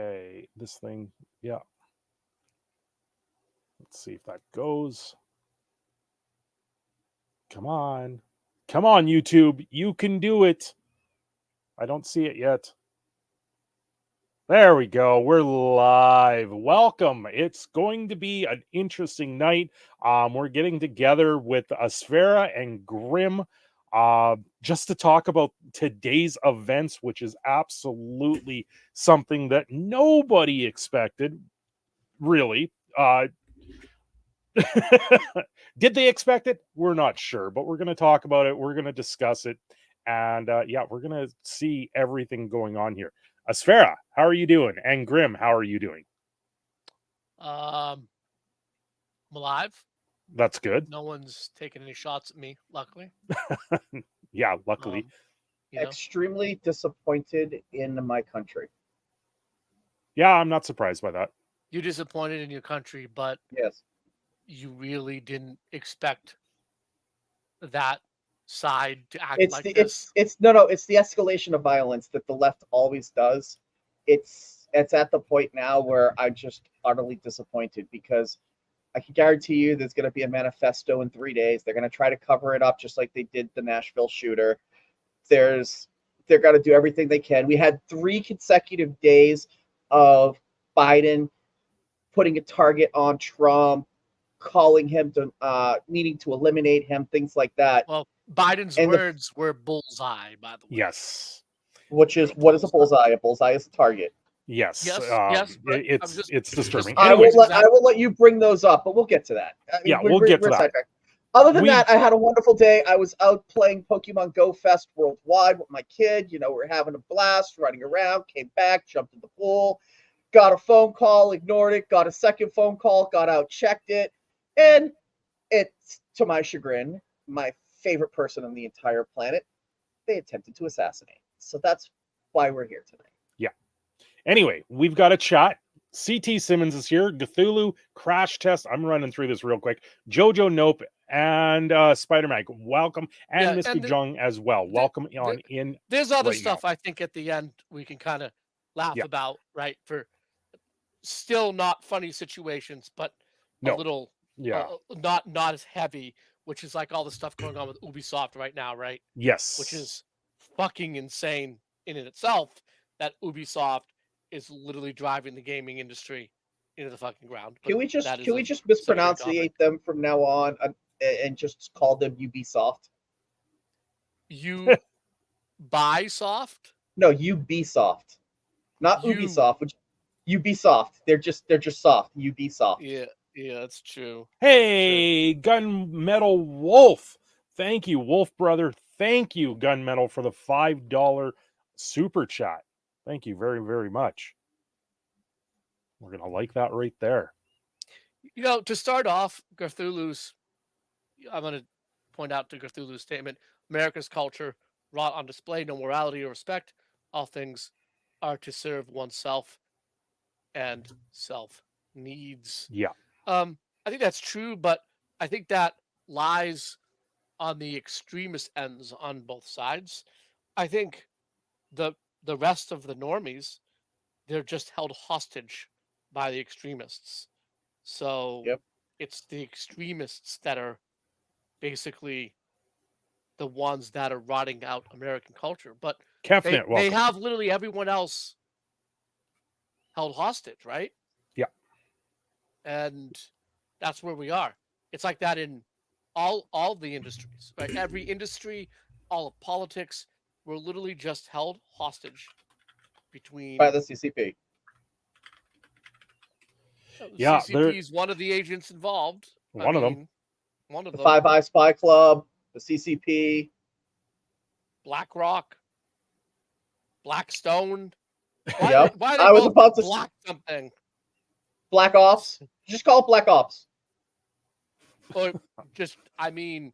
Okay, this thing, yeah. Let's see if that goes. Come on. Come on, YouTube. You can do it. I don't see it yet. There we go. We're live. Welcome. It's going to be an interesting night. We're getting together with Asfera and Grim just to talk about today's events, which is absolutely something that nobody expected, really. Did they expect it? We're not sure, but we're going to talk about it. We're going to discuss it. And yeah, we're going to see everything going on here. Asfera, how are you doing? And Grim, how are you doing? I'm alive. That's good. No one's taking any shots at me, luckily. Yeah, luckily. Um, you know, Extremely disappointed in my country. Yeah, I'm not surprised by that. you're disappointed in your country, but Yes. you really didn't expect that side to act It's like the this. it's no, it's the escalation of violence that the left always does. It's at the point now where I'm just utterly disappointed because I can guarantee you there's going to be a manifesto in 3 days. They're going to try to cover it up just like they did the Nashville shooter. They're going to do everything they can. We had 3 consecutive days of Biden putting a target on Trump, calling him to needing to eliminate him, things like that. Well, Biden's And the words were bullseye, by the way. Yes. which They is were what is a bullseye. bullseye? A bullseye is a target. Yes. Yes, but I'm It's disturbing. just I making will Anyways, an let I example. will let you bring those up, but we'll get to that. I yeah, mean, we'll get to we're that. sidetracked. Other than We that, I had a wonderful day. I was out playing Pokemon Go Fest worldwide with my kid. You know, we're having a blast, running around. Came back, jumped in the pool, got a phone call, ignored it. Got a second phone call, got out, checked it, and it's to my chagrin, my favorite person on the entire planet. They attempted to assassinate. So that's why we're here tonight. yeah. Anyway, we've got a chat. CT Simmons is here. Cthulhu, Crash Test. I'm running through this real quick. Jojo Nope and Spider Man. Welcome. And Yeah, Mr. and Jung as well. the, Welcome the, on in there's other right now. stuff I think at the end we can kind of laugh Yeah. about, right? For still not funny situations, but a No. little Yeah. not as heavy, which is like all the stuff going on with Ubisoft right now, right? Which Yes. is fucking insane in and itself. That Ubisoft is literally driving the gaming industry into the fucking ground. But that is Can a we just separate topic. mispronunciate them from now on and just call them Ubisoft? You buy soft, No, Ubisoft, not you Ubisoft. Which Ubisoft. They're just soft. Ubisoft. yeah yeah that's true. That's true. Hey, Gunmetal Wolf. Thank you, Wolf Brother. Thank you, Gunmetal, for the $5 super chat. Thank you very, very much. We're going to like that right there. You know, to start off, Cthulhu's. I'm going to point out to Cthulhu's statement: America's culture wrought on display, no morality or respect. All things are to serve oneself and self needs. Yeah. I think that's true, but I think that lies on the extremist ends on both sides. I think the the rest of the normies, they're just held hostage by the extremists. So Yep. it's the extremists that are basically the ones that are rotting out American culture. But Kefnet, they welcome. have literally everyone else held hostage, right? Yeah. And that's where we are. It's like that in all the industries, right? Every industry, all of politics, we're literally just held hostage By between the CCP. the Yeah, CCP they're is one of the agents involved. I one of them. mean, one of The them, Five Eye Spy Club. The CCP. BlackRock, Blackstone. Why Yep. why are they I was called about to Black something? Black Ops. Just call it Black Ops. Or just I mean,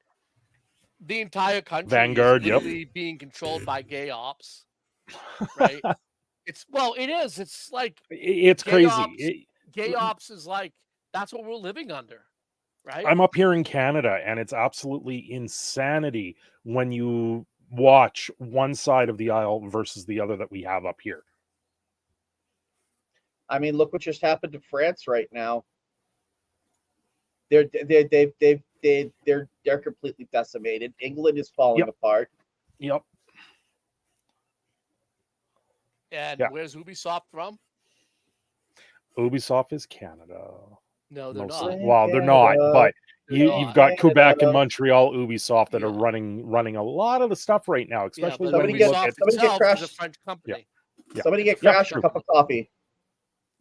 the entire country is Vanguard, yep. literally being controlled by gay ops, right? It is. It's like It's gay crazy. ops. Gay ops is like that's what we're living under, right? I'm up here in Canada, and it's absolutely insanity when you watch one side of the aisle versus the other that we have up here. I mean, look what just happened to France right now. They're completely decimated. England is falling Yep. apart. Yep. And Yeah. where's Ubisoft from? Ubisoft is Canada. No, they're Mostly. not. Well, they're not, Canada. but They're you've not. got Quebec and Canada. Montreal Ubisoft that are Yeah. running a lot of the stuff right now, Yeah, especially but when Somebody we get- look at. somebody get itself is a crashed. French company. Yeah. Somebody get Yeah, Crash true. a cup of coffee.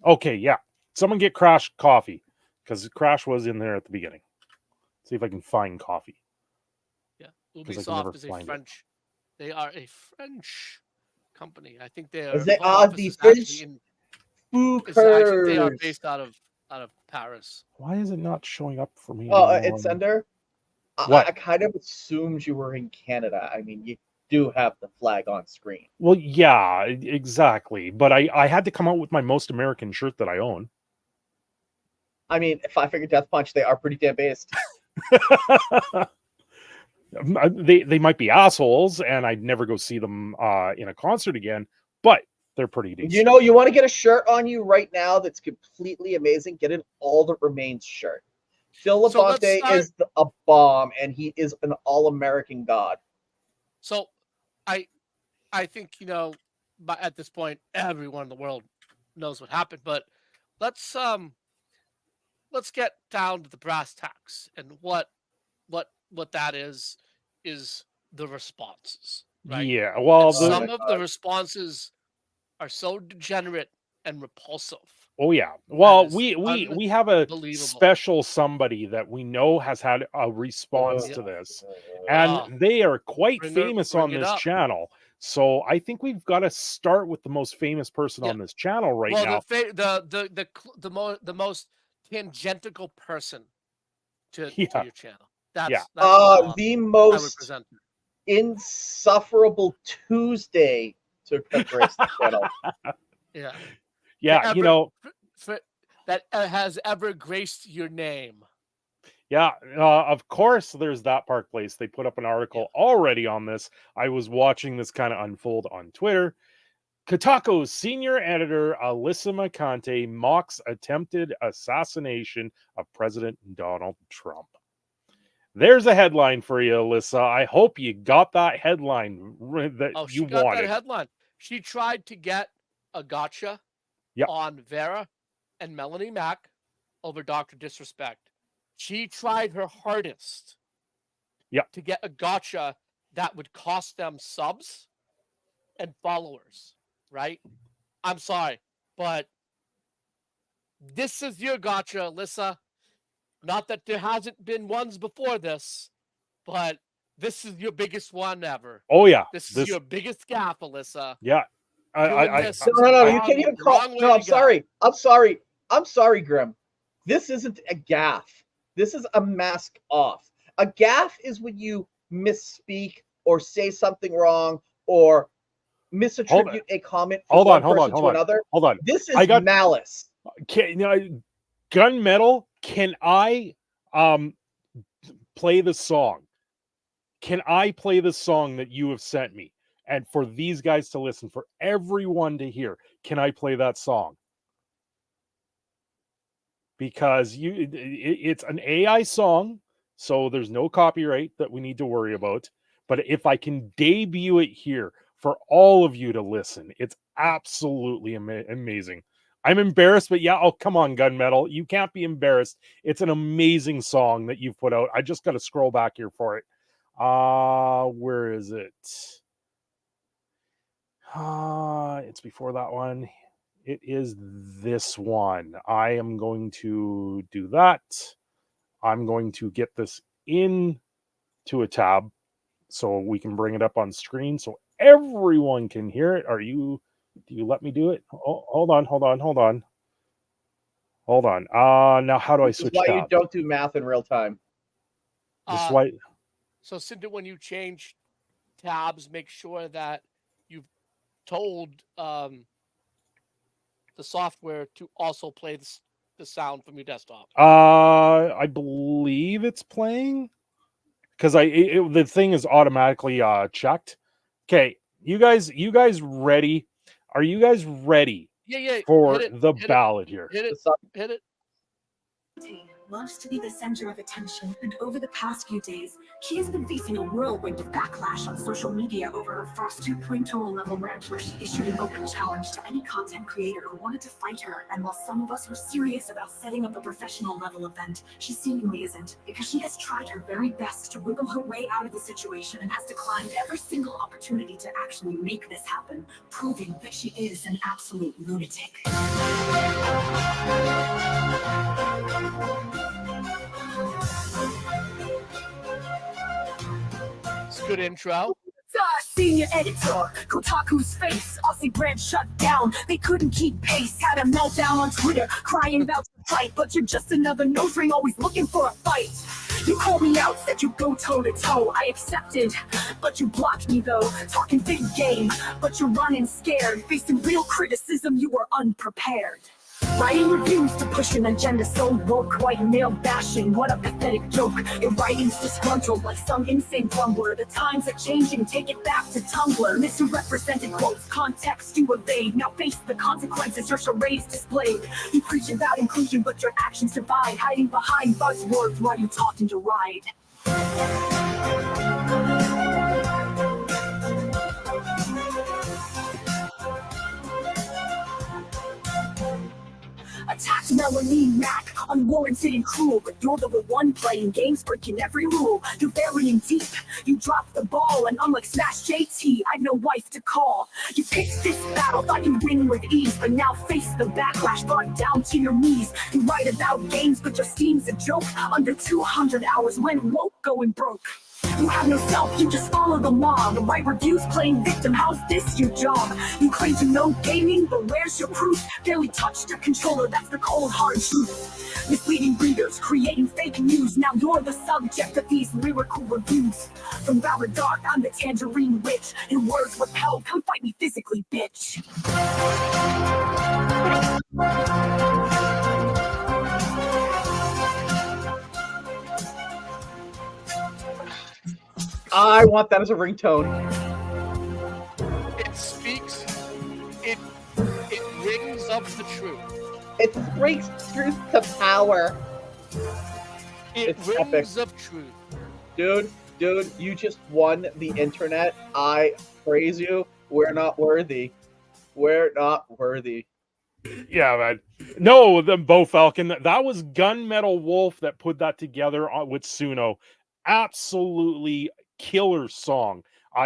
Okay, yeah. Someone get Crash coffee because Crash was in there at the beginning. See if I can find coffee. Yeah, 'Cause I can never Ubisoft is a find it. French. They are a French company. I think they are. Is they home are office the is actually French in- I think they are Fookers. based out of Paris. Why is it not showing up for me? Oh, anymore? it's Sender. What? I kind of assumed you were in Canada. I mean, you do have the flag on screen. Well, yeah, exactly. But I had to come out with my most American shirt that I own. I mean, Five Finger Death Punch, they are pretty damn based. They might be assholes, and I'd never go see them in a concert again. But they're pretty decent. You know, you want to get a shirt on you right now that's completely amazing. Get an All That Remains shirt. Phil So let's Labonte start- is a bomb, and he is an all-American god. So, I think but at this point, everyone in the world knows what happened. But let's get down to the brass tacks and what that is the responses, right? Yeah, well, And the- some of the responses are so degenerate and repulsive. oh yeah. Well, is we have a unbelievable. special somebody that we know has had a response Yeah. to this, and Ah. they are quite Bring famous on it this up. channel. So I think we've got to start with the most famous person Yeah. on this channel right Well, now. the most tangential person to Yeah. your channel. That's Yeah. how The I would most present it. insufferable Tuesday to grace the channel. Yeah. Yeah, ever- you know, That has ever graced your name. yeah, of course there's that Park Place. They put up an article already on this. I was watching this kind of unfold on Twitter. Kotaku's senior editor Alyssa McCante mocks attempted assassination of President Donald Trump. There's a headline for you, Alyssa. I hope you got that headline that Oh, she you got wanted. that headline. She tried to get a gotcha Yep. on Vera and Melanie Mack over Dr. Disrespect. She tried her hardest Yep. to get a gotcha that would cost them subs and followers, right? I'm sorry, but this is your gotcha, Alyssa. Not that there hasn't been ones before this, but this is your biggest one ever. Oh yeah, This is your biggest gap, Alyssa. yeah. Doing I this. No, you Wrong- can't even wrong call. way No, I'm to go. sorry. I'm sorry, Grim. This isn't a gaffe. This is a mask off. A gaffe is when you misspeak or say something wrong or misattribute a comment from one person to another. hold on. This is I got- malice. Gunmetal, can I play the song? Can I play the song that you have sent me? And for these guys to listen, for everyone to hear, can I play that song? Because it's an AI song, so there's no copyright that we need to worry about. But if I can debut it here for all of you to listen, it's absolutely amazing. I'm embarrassed, but yeah, oh, come on, Gunmetal. You can't be embarrassed. It's an amazing song that you've put out. I just got to scroll back here for it. Where is it? It's before that one. It is this one. I am going to do that. I'm going to get this in to a tab so we can bring it up on screen so everyone can hear it. Do you let me do it? Oh, hold on. Now how do I This is switch why you tabs? don't do math in real time. This is why. So, Cinda, when you change tabs, make sure that you've told the software to also play the sound from your desktop. I believe it's playing because the thing is automatically checked. Okay, you guys ready? Are you guys ready? Yeah. for Hit it, the hit it. ballot here. Hit it. The sun- Hit it. Loves to be the center of attention, and over the past few days, she has been facing a whirlwind of backlash on social media over her Frost 2.0 level rant, where she issued an open challenge to any content creator who wanted to fight her. And while some of us were serious about setting up a professional level event, she seemingly isn't, because she has tried her very best to wiggle her way out of the situation and has declined every single opportunity to actually make this happen, proving that she is an absolute lunatic. It's a good intro. Senior editor, Kotaku's face, Aussie brand shut down. They couldn't keep pace, had a meltdown on Twitter, crying about the fight. But you're just another nose ring, always looking for a fight. You called me out, said you'd go toe to toe. I accepted, but you blocked me though. Talking big game, but you're running scared. Facing real criticism, you were unprepared. Writing reviews to push an agenda so woke, white male bashing, what a pathetic joke. Your writing's disgruntled like some insane grumbler. The times are changing, take it back to Tumblr. Misrepresented quotes, context you evade. Now face the consequences your charades displayed. You preach about inclusion, but your actions divide. Hiding behind buzzwords while you talk and deride. Attacked Melanie Mac, unwarranted and cruel, but you're the one playing games, breaking every rule. You're burying deep, you dropped the ball, and unlike Smash JT, I've no wife to call. You picked this battle, thought you'd win with ease, but now face the backlash, brought down to your knees. You write about games, but your Steam's a joke. Under 200 hours when woke going broke. You have no self, you just follow the mob. Write reviews playing victim, how's this your job? You claim to know gaming, but where's your proof? Barely touched a controller, that's the cold hard truth. Misleading readers, creating fake news. Now you're the subject of these lyrical reviews. From Valor Dark, I'm the Tangerine Witch. In words withheld, come fight me physically, bitch. I want that as a ringtone. It speaks. It rings up the truth. It brings truth to power. It It's rings epic. up truth. Dude, you just won the internet. I praise you. We're not worthy. We're not worthy. Yeah, man. No, the Bo Falcon. That was Gunmetal Wolf that put that together with Suno. Absolutely killer song.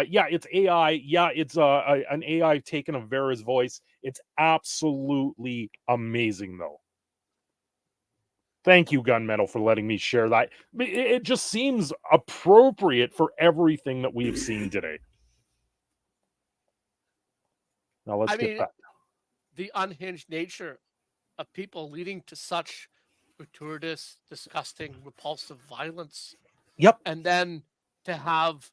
Yeah, it's AI. Yeah, it's an AI taken of Vera's voice. It's absolutely amazing, though. Thank you, Gunmetal, for letting me share that. It just seems appropriate for everything that we've seen today. Now let's I get mean, back. the unhinged nature of people leading to such gratuitous, disgusting, repulsive violence. Yep. And then to have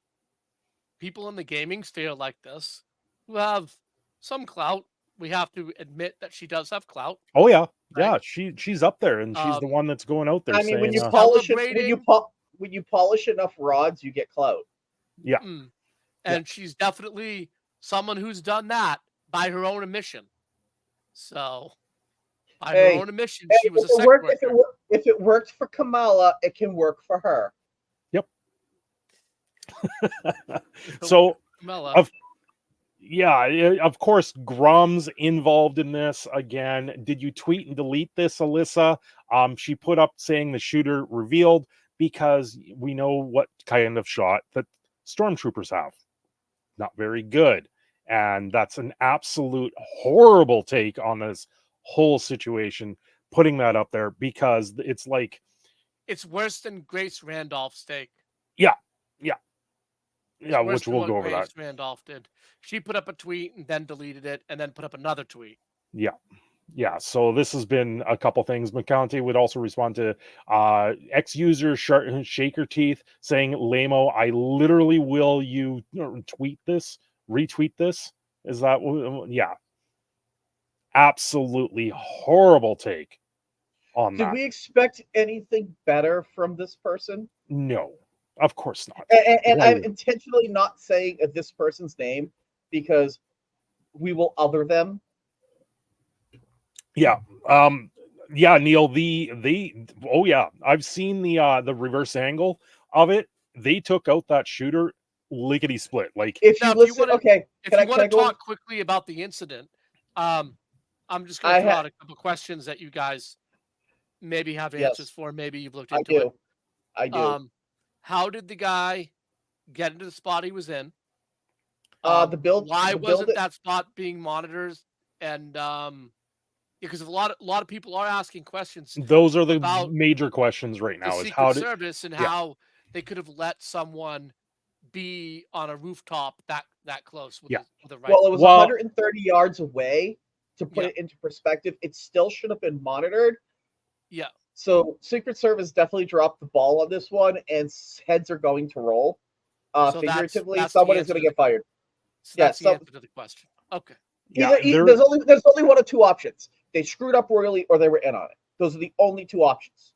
people in the gaming sphere like this who have some clout. We have to admit that she does have clout. Oh yeah, yeah. Right? She's up there, and she's the one that's going out there I mean, when saying, you polish it, when Celebrating. you polish enough rods, you get clout. Yeah. And she's definitely someone who's done that by her own admission. So, by Hey, her own admission, Hey, she was a if, it sex worked, worker. if it worked for Kamala, it can work for her. So Camilla. yeah, of course, Grum's involved in this again. Did you tweet and delete this, Alyssa? She put up saying the shooter revealed, because we know what kind of shot that stormtroopers have. Not very good. And that's an absolute horrible take on this whole situation, putting that up there, because it's like, It's worse than Grace Randolph's take. yeah, Worse which than we'll what go over Grace that. Randolph did. She put up a tweet and then deleted it and then put up another tweet. Yeah, so this has been a couple things. McCounty would also respond to ex-user Shaker Teeth saying, "Lamo, I literally will you retweet this? Is that yeah? Absolutely horrible take on Did that. we expect anything better from this person? No, of course not. And Why I'm would- intentionally not saying this person's name because we will other them. Yeah. Yeah, Neil, oh yeah, I've seen the reverse angle of it. They took out that shooter lickety split. Like, If Now, you listen, okay, if can you I want to go? talk quickly about the incident, I'm just going I to throw have out a couple questions that you guys maybe have answers yes, for. Maybe you've looked I into it. do, I do. How did the guy get into the spot he was in? The Why build wasn't that spot being monitored? And because a lot of people are asking questions those are the about major questions right the now is Secret how did Service and yeah. how they could have let someone be on a rooftop that close with Yeah. with a Well, it rifle. was Well, 130 yards away. To put Yeah, it into perspective, it still should have been monitored. yeah. So Secret Service definitely dropped the ball on this one, and heads are going to roll. So Figuratively, that's the someone is answer going to to the get fired. so Yeah, that's the so answer to the question. Okay. yeah, there's only one of two options. They screwed up royally, or they were in on it. Those are the only two options.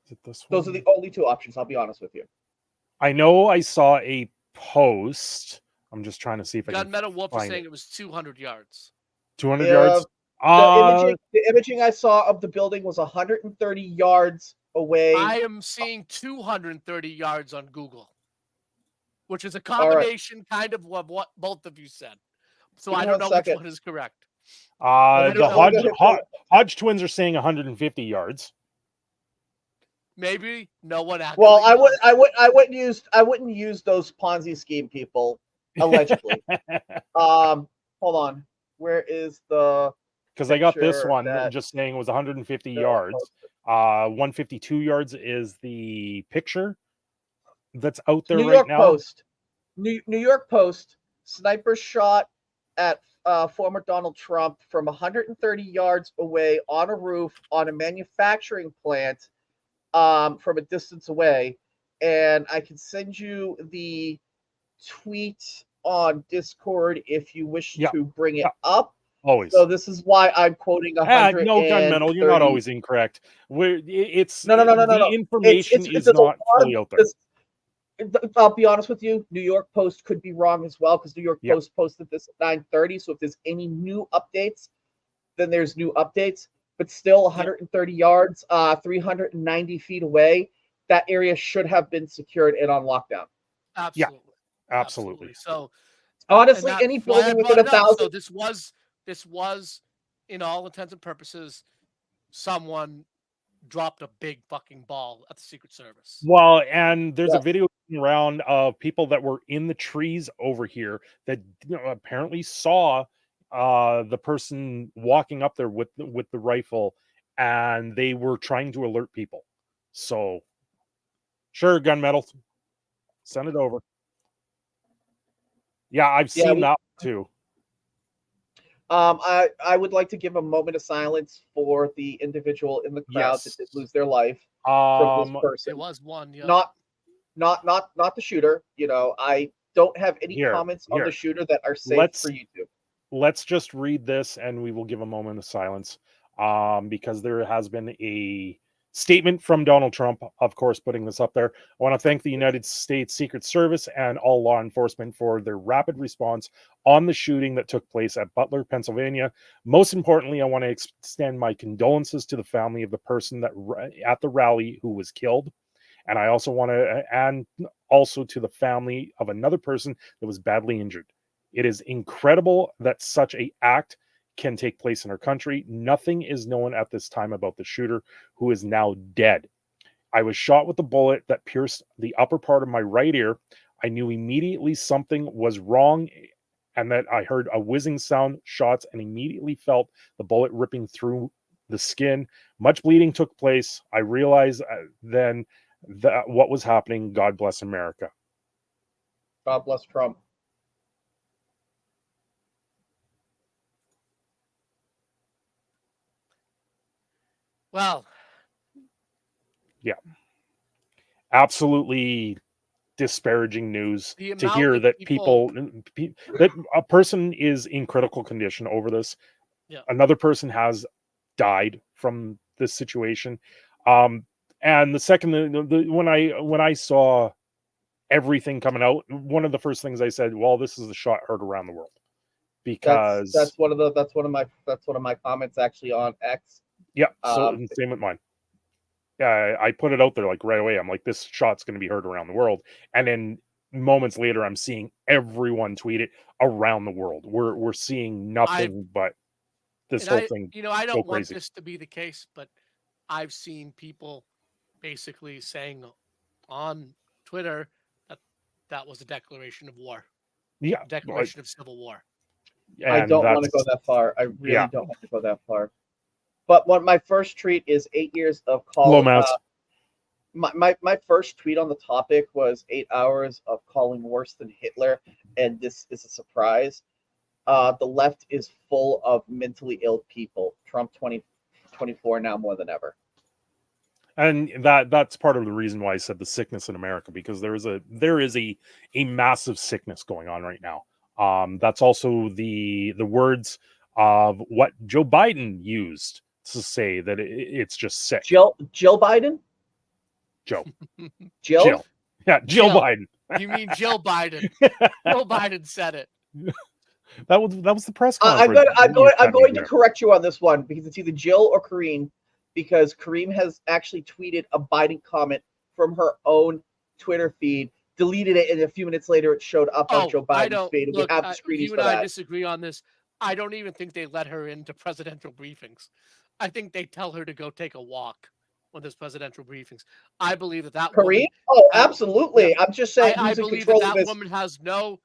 is it this Those are one? the only two options. I'll be honest with you. I know I saw a post. I'm just trying to see if I can Gunmetal Wolf is find saying it. it was 200 yards. 200 yards. The imaging I saw of the building was 130 yards away. I am seeing 230 yards on Google, which is a All right, combination kind of what both of you said. So give I me don't 1 know which second. one is correct. I The don't know. Hodge twins are saying 150 yards. Maybe no one actually. Well, knows. I wouldn't use those Ponzi scheme people allegedly. Hold on. Where is the Because I got this picture one that just saying it was 150 Bill yards. posted? 152 yards is the picture that's out there New right York now. Post. New York Post. Sniper shot at former Donald Trump from 130 yards away on a roof on a manufacturing plant from a distance away. And I can send you the tweet on Discord if you wish Yeah. to bring it Yeah. up. Always. So this is why I'm quoting 130. No, Gunmetal, you're not always incorrect. It's No. the information is There's a not lot fully of out there. I'll be honest with you. New York Post could be wrong as well because New York Yeah. Post posted this at 9:30. So if there's any new updates, then there's new updates. But still, 130 yards, 390 feet away, that area should have been secured and on lockdown. Absolutely. Absolutely. So Honestly, that's any why I building brought within it up. 1,000. So this was, in all intents and purposes, someone dropped a big fucking ball at the Secret Service. Well, and there's a Yes. video going around of people that were in the trees over here that apparently saw the person walking up there with the rifle, and they were trying to alert people. So, sure, Gunmetal, send it over. Yeah, I've Yeah, seen that too. I would like to give a moment of silence for the individual in the crowd that did Yes. lose their life from this person. It was one, yeah. Not the shooter. You know, I don't have any comments on the shooter that are safe for YouTube. Let's just read this and we will give a moment of silence because there has been a statement from Donald Trump, of course, putting this up there. I want to thank the United States Secret Service and all law enforcement for their rapid response on the shooting that took place at Butler, Pennsylvania. Most importantly, I want to extend my condolences to the family of the person that at the rally who was killed. And I also want to, and also to the family of another person that was badly injured. It is incredible that such an act can take place in our country. Nothing is known at this time about the shooter, who is now dead. I was shot with a bullet that pierced the upper part of my right ear. I knew immediately something was wrong and that I heard a whizzing sound, shots, and immediately felt the bullet ripping through the skin. Much bleeding took place. I realized then that what was happening. God bless America. God bless Trump. Well, yeah, absolutely disparaging news the to amount hear of that people- that a person is in critical condition over this. Yeah. Another person has died from this situation. And the second when I saw everything coming out, one of the first things I said, well, this is a shot heard around the world. because that's one of my comments actually on X. yeah, so Um, same with mine. Yeah, I put it out there like right away. I'm like, this shot's going to be heard around the world, and then moments later, I'm seeing everyone tweet it around the world. We're seeing nothing but this whole thing. I so don't want crazy. this to be the case, but I've seen people basically saying on Twitter that that was a declaration of war, Yeah, declaration of civil war. I and don't want to that's go that far. I really yeah. don't want to go that far. But what my first tweet is 8 years of call. Lomas. My first tweet on the topic was 8 hours of calling worse than Hitler, and this is a surprise. The left is full of mentally ill people. Trump 2024 now more than ever. And that's part of the reason why I said the sickness in America, because there is a massive sickness going on right now. That's also the words of what Joe Biden used to say that it's just sick. Jill Biden? Joe. Jill? Yeah, Jill Biden. You mean Jill Biden? Jill Biden said it. That was the press conference. I'm going to correct you on this one because it's either Jill or Kareem, because Kareem has actually tweeted a Biden comment from her own Twitter feed, deleted it, and a few minutes later it showed up on Joe Biden's feed. And we have the screenings you for and I that. disagree on this. I don't even think they let her into presidential briefings. I think they tell her to go take a walk when there's presidential briefings. I believe that Kareem? woman, Oh, absolutely. Yeah. I'm just saying I who's in believe control that of this. woman has no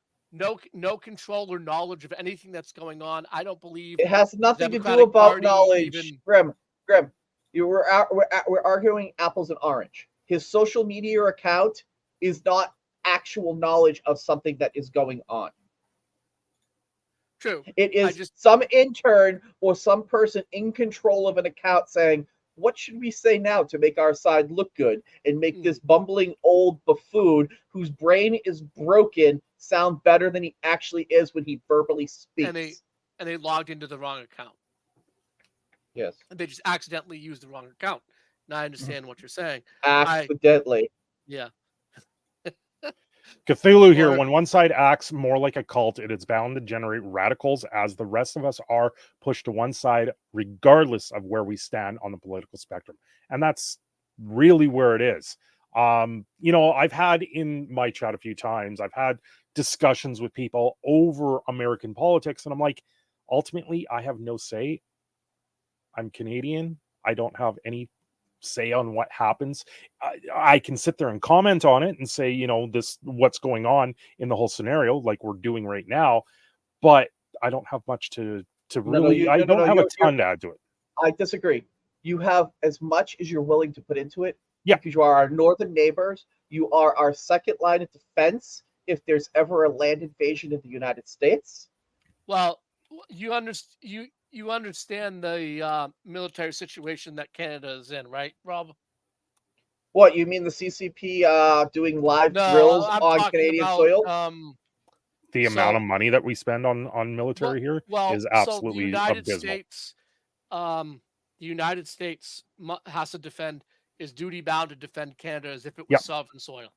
control or knowledge of anything that's going on. I don't believe It has nothing to do Democratic about Party knowledge. even- Grim, we're arguing apples and orange. His social media account is not actual knowledge of something that is going on. True. It is some intern or some person in control of an account saying, what should we say now to make our side look good and make this bumbling old buffoon whose brain is broken sound better than he actually is when he verbally speaks? And they logged into the wrong account. Yes. And they just accidentally used the wrong account. Now I understand what you're saying. Accidentally. Yeah. Cthulhu here. When one side acts more like a cult, it is bound to generate radicals, as the rest of us are pushed to one side, regardless of where we stand on the political spectrum. And that's really where it is. I've had in my chat a few times, I've had discussions with people over American politics, and I'm like, ultimately, I have no say. I'm Canadian. I don't have any say on what happens. I can sit there and comment on it and say, what's going on in the whole scenario, like we're doing right now, but I don't have much to really. I don't have a ton to add to it. I disagree. You have as much as you're willing to put into it. Yeah, because you are our northern neighbors. You are our second line of defense if there's ever a land invasion of the United States. Well, you understand the military situation that Canada is in, right, Rob? What, you mean the CCP doing live drills on Canadian soil? The amount of money that we spend on military here is absolutely abysmal. The United States has to defend, is duty bound to defend Canada as if it was sovereign soil.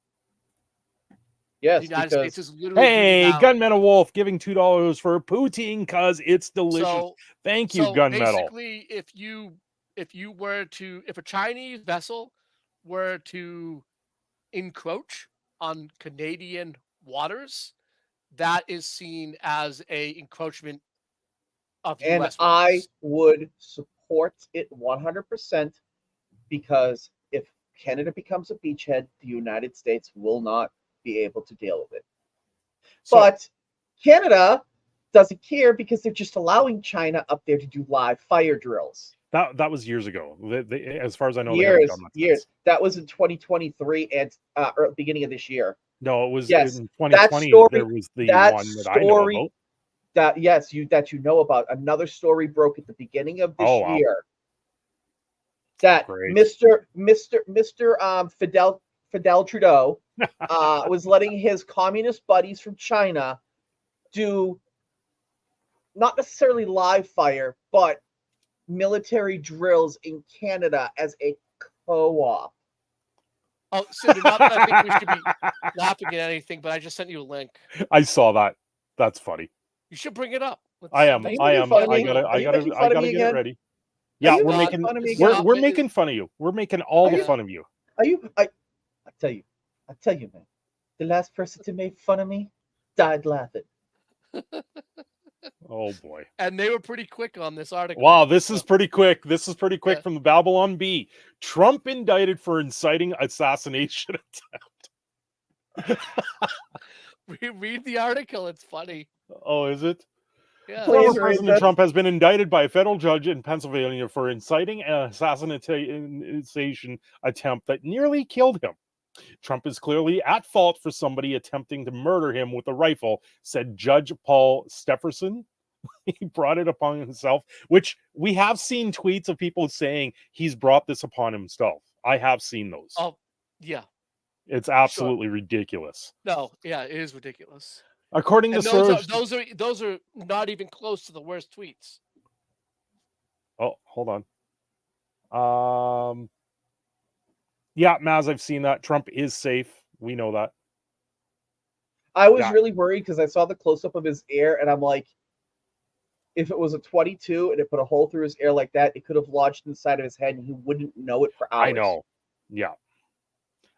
Yes, the United States is literally. Hey, Gunmetal Wolf giving $2 for poutine because it's delicious. Thank you, Gunmetal. Basically, if a Chinese vessel were to encroach on Canadian waters, that is seen as a encroachment of and US waters. I would support it 100% because if Canada becomes a beachhead, the United States will not be able to deal with it. But Canada doesn't care because they're just allowing China up there to do live fire drills. That was years ago. As far as I know, years. That was in 2023 and beginning of this year. No, it was in 2020. There was the one that I know about. That you know about. Another story broke at the beginning of this year. That Mr. Fidel Trudeau was letting his communist buddies from China do not necessarily live fire, but military drills in Canada as a co-op. Oh, Cinder, not that I think we should be laughing at anything, but I just sent you a link. I saw that. That's funny. You should bring it up. Let's I am. make you I making am. fun of I me? gotta. Are I you gotta. making I fun of gotta me get it again? ready. Are Yeah, you we're making making. fun of me We're again? we're making fun of you. We're making all the you- fun of you. Are you? I tell you, man. The last person to make fun of me died laughing. Oh boy. And they were pretty quick on this article. Wow, this is So, pretty quick. This is pretty quick Yeah. from the Babylon Bee. Trump indicted for inciting assassination attempt. read the article. It's funny. Oh, is it? Yeah. Please Former read President this. Trump has been indicted by a federal judge in Pennsylvania for inciting an assassination attempt that nearly killed him. Trump is clearly at fault for somebody attempting to murder him with a rifle, said Judge Paul Stephenson. He brought it upon himself, which we have seen tweets of people saying he's brought this upon himself. I have seen those. Oh, yeah. It's absolutely ridiculous. No, yeah, it is ridiculous. According to And those Surge, are those are not even close to the worst tweets. oh, hold on. Yeah, Maz, I've seen that. Trump is safe. We know that. I was Yeah. really worried because I saw the close up of his ear, and I'm like, if it was a 22 and it put a hole through his ear like that, it could have lodged inside of his head, and he wouldn't know it for hours. I know. Yeah.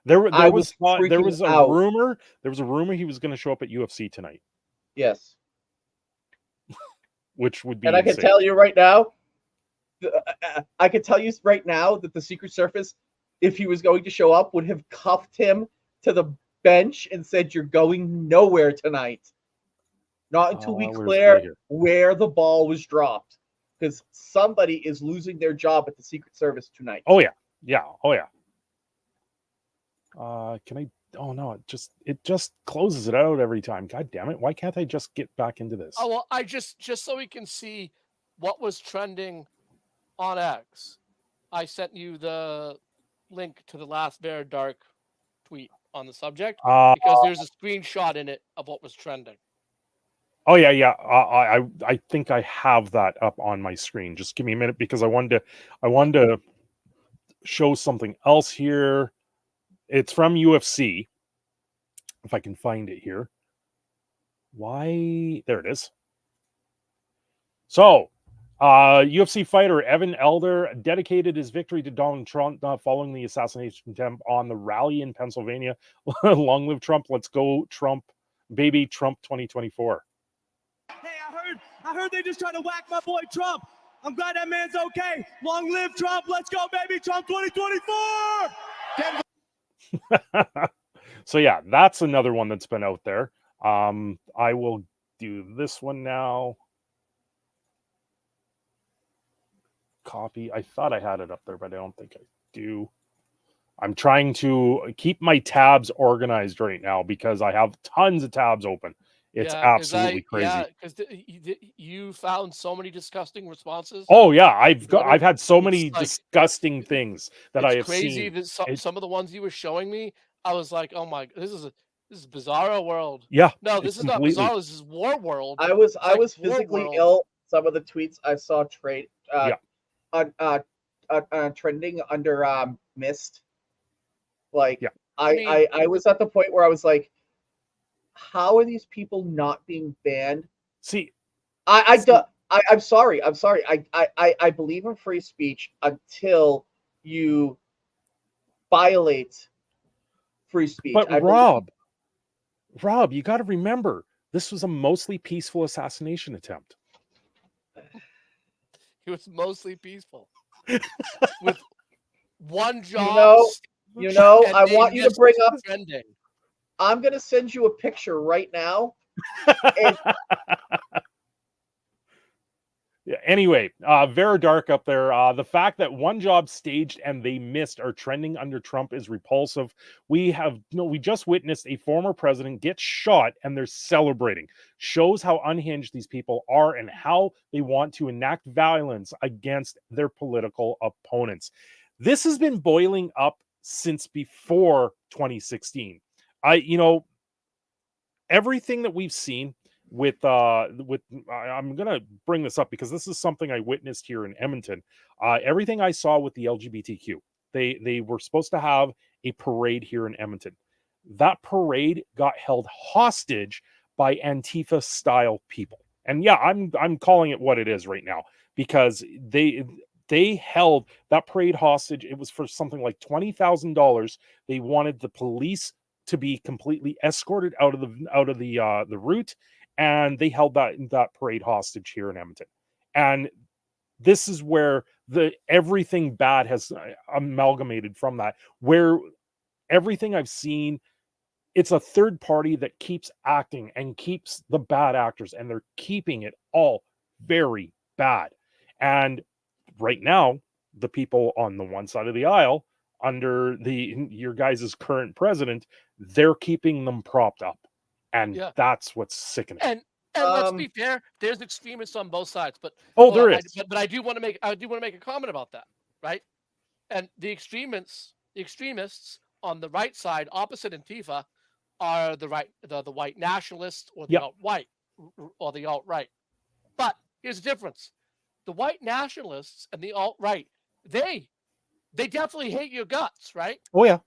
There I was was there freaking was a out. rumor. There was a rumor he was going to show up at UFC tonight, Yes, which would be and I can insane. tell you right now, I can tell you right now that the Secret Service, if he was going to show up, would have cuffed him to the bench and said, "You're going nowhere tonight." Not until we where's it clear right here? where the ball was dropped, because somebody is losing their job at the Secret Service tonight. Oh yeah. Oh yeah. Can I? Oh no! It just closes it out every time. God damn it! Why can't I just get back into this? Oh well, I just so we can see what was trending on X. I sent you the link to the last Bear Dark tweet on the subject because there's a screenshot in it of what was trending. Oh yeah. I think I have that up on my screen. Just give me a minute because I wanted to show something else here. It's from UFC. If I can find it here. Why? There it is. So, UFC fighter Evan Elder dedicated his victory to Donald Trump following the assassination attempt on the rally in Pennsylvania. Long live Trump. Let's go, Trump. Baby Trump 2024. Hey, I heard they just tried to whack my boy Trump. I'm glad that man's okay. Long live Trump. Let's go, baby. Trump 2024. So yeah, that's another one that's been out there. I will do this one now. Copy. I thought I had it up there, but I don't think I do. I'm trying to keep my tabs organized right now because I have tons of tabs open. It's absolutely crazy. Yeah, because you found so many disgusting responses. Oh yeah, I've had so many It's like- disgusting things that I have crazy seen. that some of the ones you were showing me, I was like, oh my, this is Bizarro World. Yeah, No, it's this is not completely- Bizarro. This is War World. I was like War physically World. ill. Some of the tweets I saw Yeah. trending under Mist. Like Yeah. I was at the point where I was like, how are these people not being banned? See, I'm sorry. I believe in free speech until you violate free speech. but I believe- Rob, you got to remember this was a mostly peaceful assassination attempt. It was mostly peaceful. With one job. you know, and I they want you to missed bring up. trending. I'm gonna send you a picture right now. And Yeah, anyway, Vera Dark up there. The fact that one job staged and they missed are trending under Trump is repulsive. We just witnessed a former president get shot and they're celebrating. Shows how unhinged these people are and how they want to enact violence against their political opponents. This has been boiling up since before 2016. Everything that we've seen with I'm gonna bring this up because this is something I witnessed here in Edmonton. Everything I saw with the LGBTQ, they were supposed to have a parade here in Edmonton. That parade got held hostage by Antifa style people. And yeah, I'm calling it what it is right now, because they held that parade hostage. It was for something like $20,000. They wanted the police to be completely escorted out of the route, and they held that parade hostage here in Edmonton. And this is where everything bad has amalgamated from that, where everything I've seen, it's a third party that keeps acting and keeps the bad actors, and they're keeping it all very bad. And right now, the people on the one side of the aisle, under your guys' current president, they're keeping them propped up. And Yeah. that's what's sickening. And let's be fair, there's extremists on both sides, but there is. But I do want to make a comment about that, right? And the extremists on the right side, opposite Antifa, are the white nationalists or the alt-white or the alt-right. But here's the difference: the white nationalists and the alt-right, they definitely hate your guts, right? Oh yeah.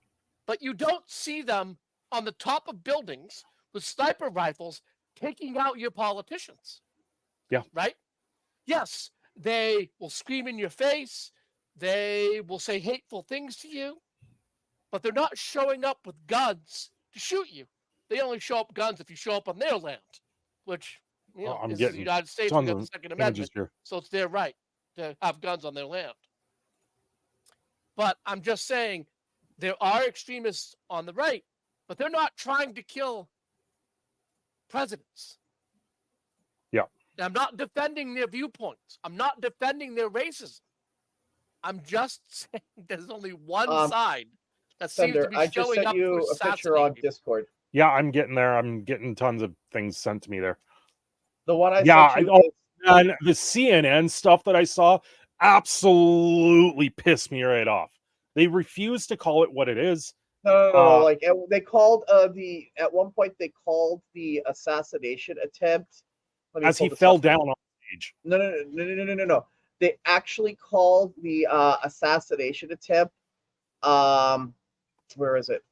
But you don't see them on the top of buildings with sniper rifles taking out your politicians. Yeah. Right? Yes, they will scream in your face. They will say hateful things to you, but they're not showing up with guns to shoot you. They only show up guns if you show up on their land, which is the United States. We got the Second Amendment, so it's their right to have guns on their land. But I'm just saying, there are extremists on the right, but they're not trying to kill presidents. Yeah. I'm not defending their viewpoints. I'm not defending their racism. I'm just saying there's only one side that seems to be I just showing sent up you to a picture on assassinate people. Discord. Yeah, I'm getting there. I'm getting tons of things sent to me there. The one I sent you and the CNN stuff that I saw absolutely pissed me right off. They refuse to call it what it is. No, like they called at one point they called the assassination attempt as he fell down on stage. No. They actually called the assassination attempt. Where is it?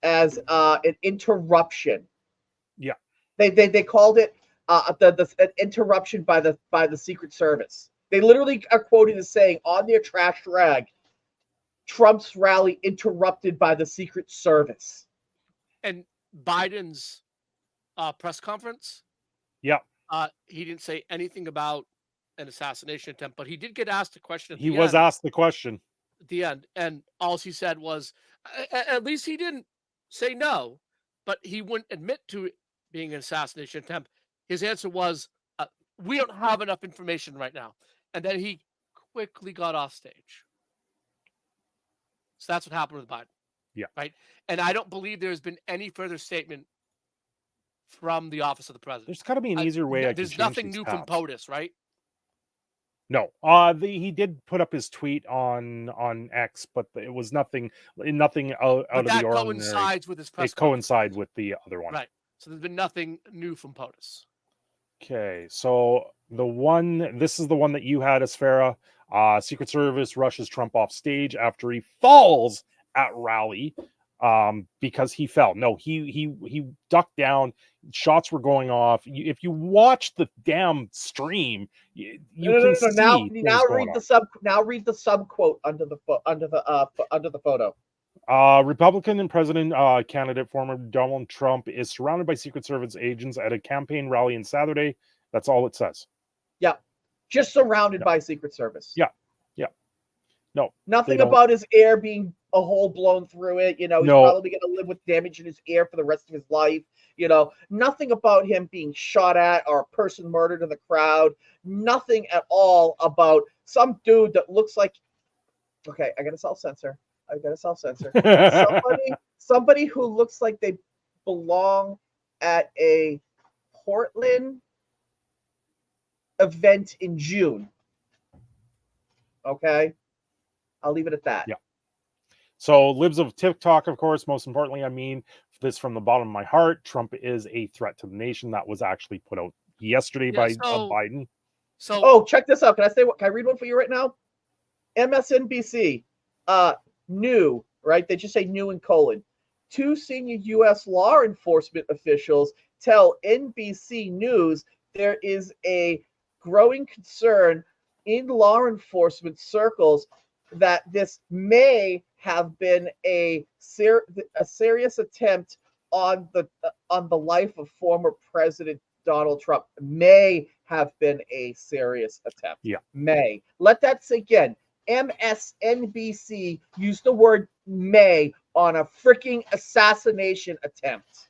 As an interruption. Yeah. They called it an interruption by the Secret Service. They literally are quoted as saying on their trash rag, Trump's rally interrupted by the Secret Service. And Biden's press conference, yeah, he didn't say anything about an assassination attempt, but he did get asked a question. He was asked the question at the end, and all he said was, at least he didn't say no, but he wouldn't admit to it being an assassination attempt. His answer was, "We don't have enough information right now," and then he quickly got off stage. So that's what happened with Biden. Yeah. Right. And I don't believe there's been any further statement from the office of the president. There's got to be an easier way. There's nothing new from POTUS, right? No. He did put up his tweet on X, but it was nothing out of the ordinary. That coincides with his press conference. It coincides with the other one. Right. So there's been nothing new from POTUS. Okay. So this is the one that you had, Asfera. Secret Service rushes Trump off stage after he falls at rally because he fell. No, he ducked down. Shots were going off. If you watch the damn stream, you can see. Now read the sub quote under the photo. Republican and president candidate former Donald Trump is surrounded by Secret Service agents at a campaign rally on Saturday. That's all it says. Yeah. Just surrounded by Secret Service. Yeah. No. Nothing about his ear being a hole blown through it. He's probably going to live with damage in his ear for the rest of his life. Nothing about him being shot at or a person murdered in the crowd. Nothing at all about some dude that looks like. Okay, I got to self-censor. Somebody who looks like they belong at a Portland event in June. Okay, I'll leave it at that. Yeah. So libs of TikTok, of course, most importantly, I mean this from the bottom of my heart. Trump is a threat to the nation. That was actually put out yesterday by Biden. So check this out. Can I read one for you right now? MSNBC, new, right? They just say new in colon. 2 senior U.S. law enforcement officials tell NBC News there is a growing concern in law enforcement circles that this may have been a serious attempt on the life of former President Donald Trump. May have been a serious attempt. Yeah. May. Let that sink in. MSNBC used the word may on a freaking assassination attempt.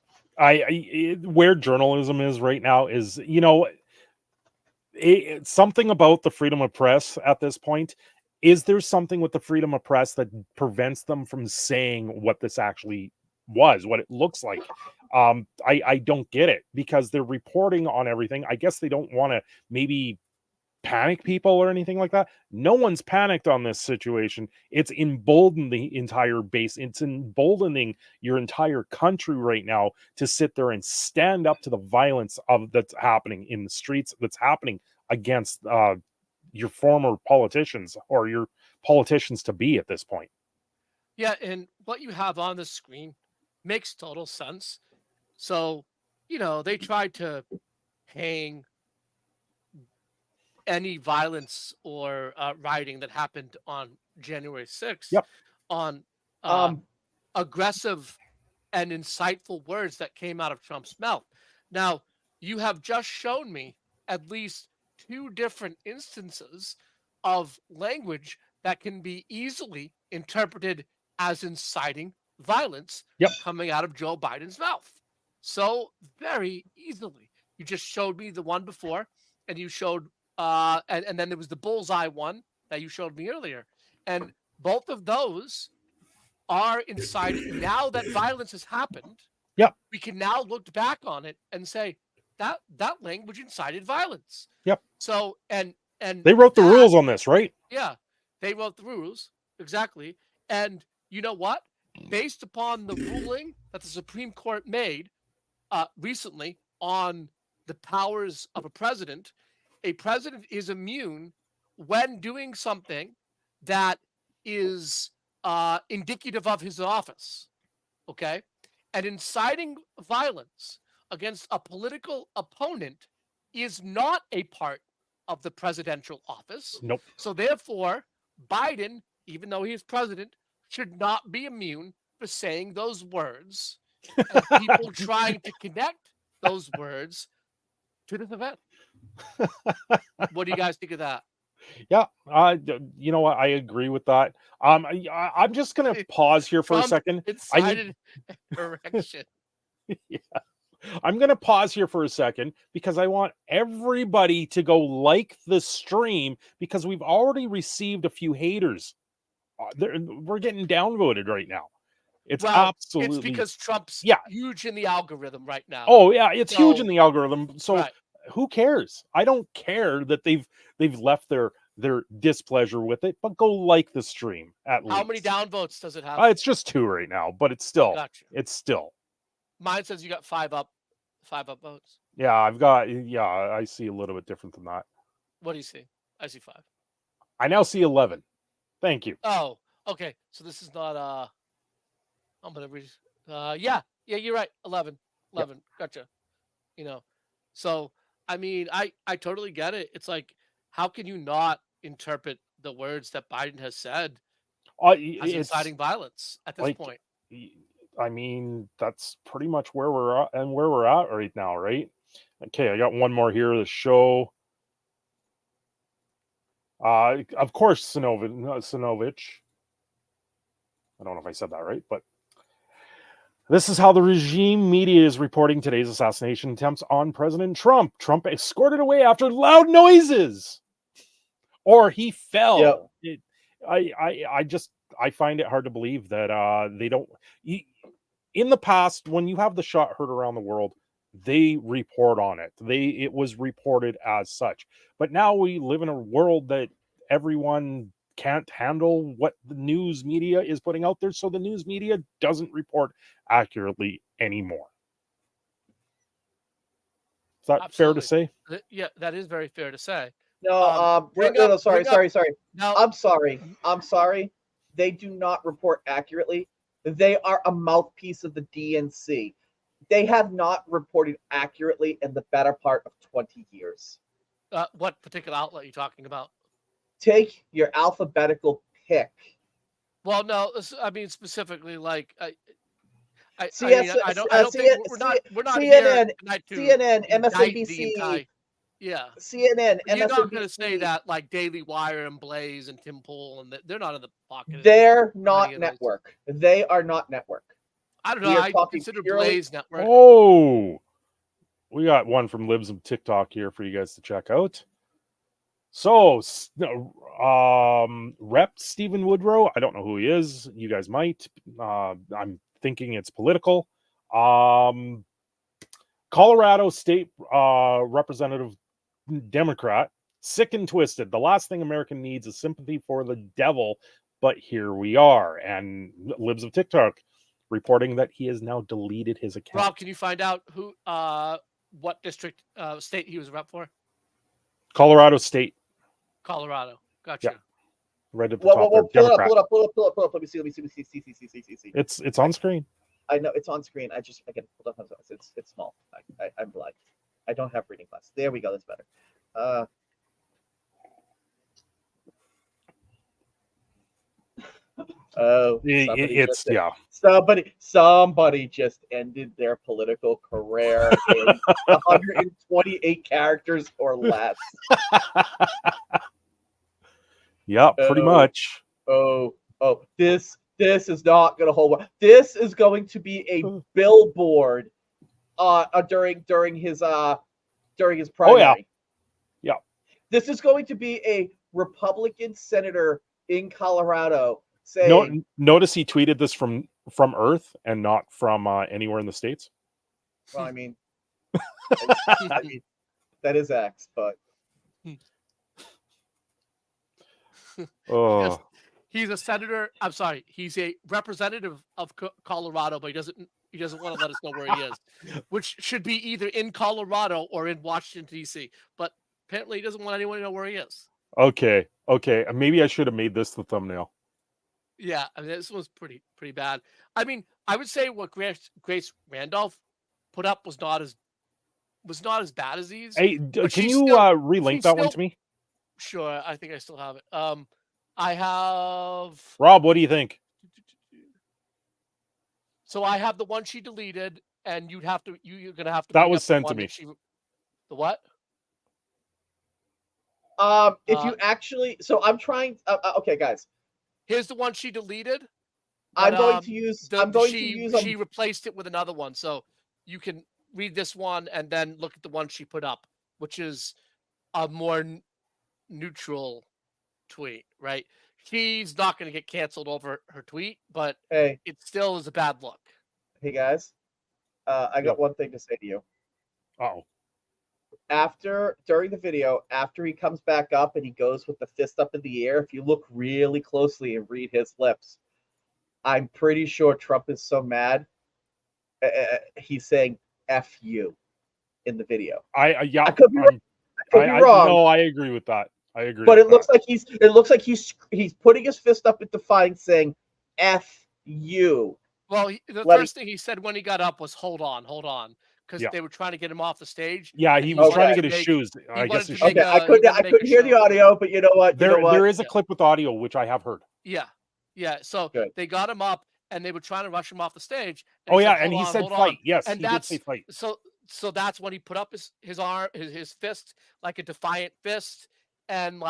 Where journalism is right now is, something about the freedom of press at this point. Is there something with the freedom of press that prevents them from saying what this actually was, what it looks like? I don't get it, because they're reporting on everything. I guess they don't want to maybe panic people or anything like that. No one's panicked on this situation. It's emboldened the entire base. It's emboldening your entire country right now to sit there and stand up to the violence that's happening in the streets, that's happening against your former politicians, or your politicians to be at this point. Yeah, and what you have on the screen makes total sense. So, they tried to hang any violence or rioting that happened on January 6th Yep. on aggressive and insightful words that came out of Trump's mouth. Now, you have just shown me at least 2 different instances of language that can be easily interpreted as inciting violence coming out of Joe Biden's mouth. So very easily. You just showed me the one before, and you showed and then there was the bullseye one that you showed me earlier. And both of those are inciting. Now that violence has happened, we can now look back on it and say that language incited violence. Yep. So and they wrote the rules on this, right? Yeah, they wrote the rules, exactly. And you know what? Based upon the ruling that the Supreme Court made recently on the powers of a president is immune when doing something that is indicative of his office. Okay? And inciting violence against a political opponent is not a part of the presidential office. Nope. So therefore, Biden, even though he is president, should not be immune for saying those words and people trying to connect those words to this event. What do you guys think of that? Yeah, you know what? I agree with that. I'm just gonna pause here for a second. Incited correction. Yeah. I'm gonna pause here for a second because I want everybody to go like the stream, because we've already received a few haters. We're getting downvoted right now. It's absolutely, it's because Trump's huge in the algorithm right now. Oh yeah, it's huge in the algorithm. So right. Who cares? I don't care that they've left their displeasure with it, but go like the stream at least. How many downvotes does it have? It's just 2 right now, but it's still it's still. Mine says you got 5 up votes. Yeah, I see a little bit different than that. What do you see? I see 5. I now see 11. Thank you. Oh, okay. So this is not I'm gonna read yeah, you're right. 11. Yep. Gotcha. So I mean, I totally get it. It's like, how can you not interpret the words that Biden has said as inciting violence at this point? I mean, that's pretty much where we're at right now, right? Okay, I got one more here to show. Of course, Sinovich. I don't know if I said that right, but this is how the regime media is reporting today's assassination attempts on President Trump. Trump escorted away after loud noises, or he fell. Yep. I find it hard to believe that they don't. In the past, when you have the shot heard around the world, they report on it. It was reported as such. But now we live in a world that everyone can't handle what the news media is putting out there, so the news media doesn't report accurately anymore. Is that Absolutely. fair to say? Yeah, that is very fair to say. No, sorry. No. I'm sorry. They do not report accurately. They are a mouthpiece of the DNC. they have not reported accurately in the better part of 20 years. What particular outlet are you talking about? Take your alphabetical pick. Well, no, I mean specifically like I CS, mean, I don't think we're not here CNN, tonight to CNN, indict the MSNBC, entire. Yeah, CNN, but you're not going to MSNBC. say that like Daily Wire and Blaze and Tim Pool and they're not in the pocket. They're of any not of those. network. They are not network. I don't We know. are I talking consider purely- Blaze network. Oh, we got one from Libs of TikTok here for you guys to check out. So, Rep Stephen Woodrow, I don't know who he is. You guys might. I'm thinking it's political. Colorado State Representative Democrat, sick and twisted. The last thing America needs is sympathy for the devil, but here we are. And Libs of TikTok reporting that he has now deleted his account. Rob, can you find out who, what district, state he was a rep for? Colorado State, Colorado. Gotcha. Yeah. right at the Whoa, top. whoa, whoa! there, Pull it up, Democrat. pull it up. Let me see. It's on screen. I know it's on screen. I get it pulled up. It's small. I'm blind. I don't have reading glasses. There we go. That's better. Oh, It's yeah. Somebody just ended their political career in 128 characters or less. Yeah, pretty Oh. much. Oh, this is not going to hold water. This is going to be a billboard during his primary. Yeah. This is going to be a Republican senator in Colorado saying, Notice he tweeted this from Earth and not from anywhere in the States. well, I mean, that is X, but Oh, He's a senator. I'm sorry. He's a representative of Colorado, but he doesn't want to let us know where he is, which should be either in Colorado or in Washington D.C. But apparently, he doesn't want anyone to know where he is. okay. Maybe I should have made this the thumbnail. Yeah, I mean, this was pretty bad. I mean, I would say what Grace Randolph put up was not as bad as these. Hey, But can she's you still- relink she's that one still- to me, Sure, I think I still have it. I have. Rob? What do you think? So I have the one she deleted, and you're gonna have to. That bring was up the sent to one me. that the what? if you actually, so I'm trying. Okay, guys, Here's the one she deleted. I'm but, going to use. She replaced it with another one, so you can read this one and then look at the one she put up, which is a more neutral tweet, right? She's not going to get canceled over her tweet, but Hey, it still is a bad look. hey, guys. I got one thing to say to you. Oh, During the video, after he comes back up and he goes with the fist up in the air, if you look really closely and read his lips, I'm pretty sure Trump is so mad. He's saying "F you" in the video. I could be wrong. No, I agree with that. I agree. But with it looks like he's putting his fist up in defiance, saying "F you." Well, the Let first thing he said when he got up was "Hold on," because Yeah. they were trying to get him off the stage. Yeah, he and was Okay. trying to get his Make- shoes. I wanted guess to his make shoes. Okay, a- I couldn't make a hear the show. audio, but you know what? There is a Yeah. clip with audio which I have heard. Yeah. So Good. they got him up, and they were trying to rush him off the stage. Oh he yeah, said, and he "Hold on, said hold on." fight. Yes, And he did say fight. So that's when he put up his arm, his fist, like a defiant fist, and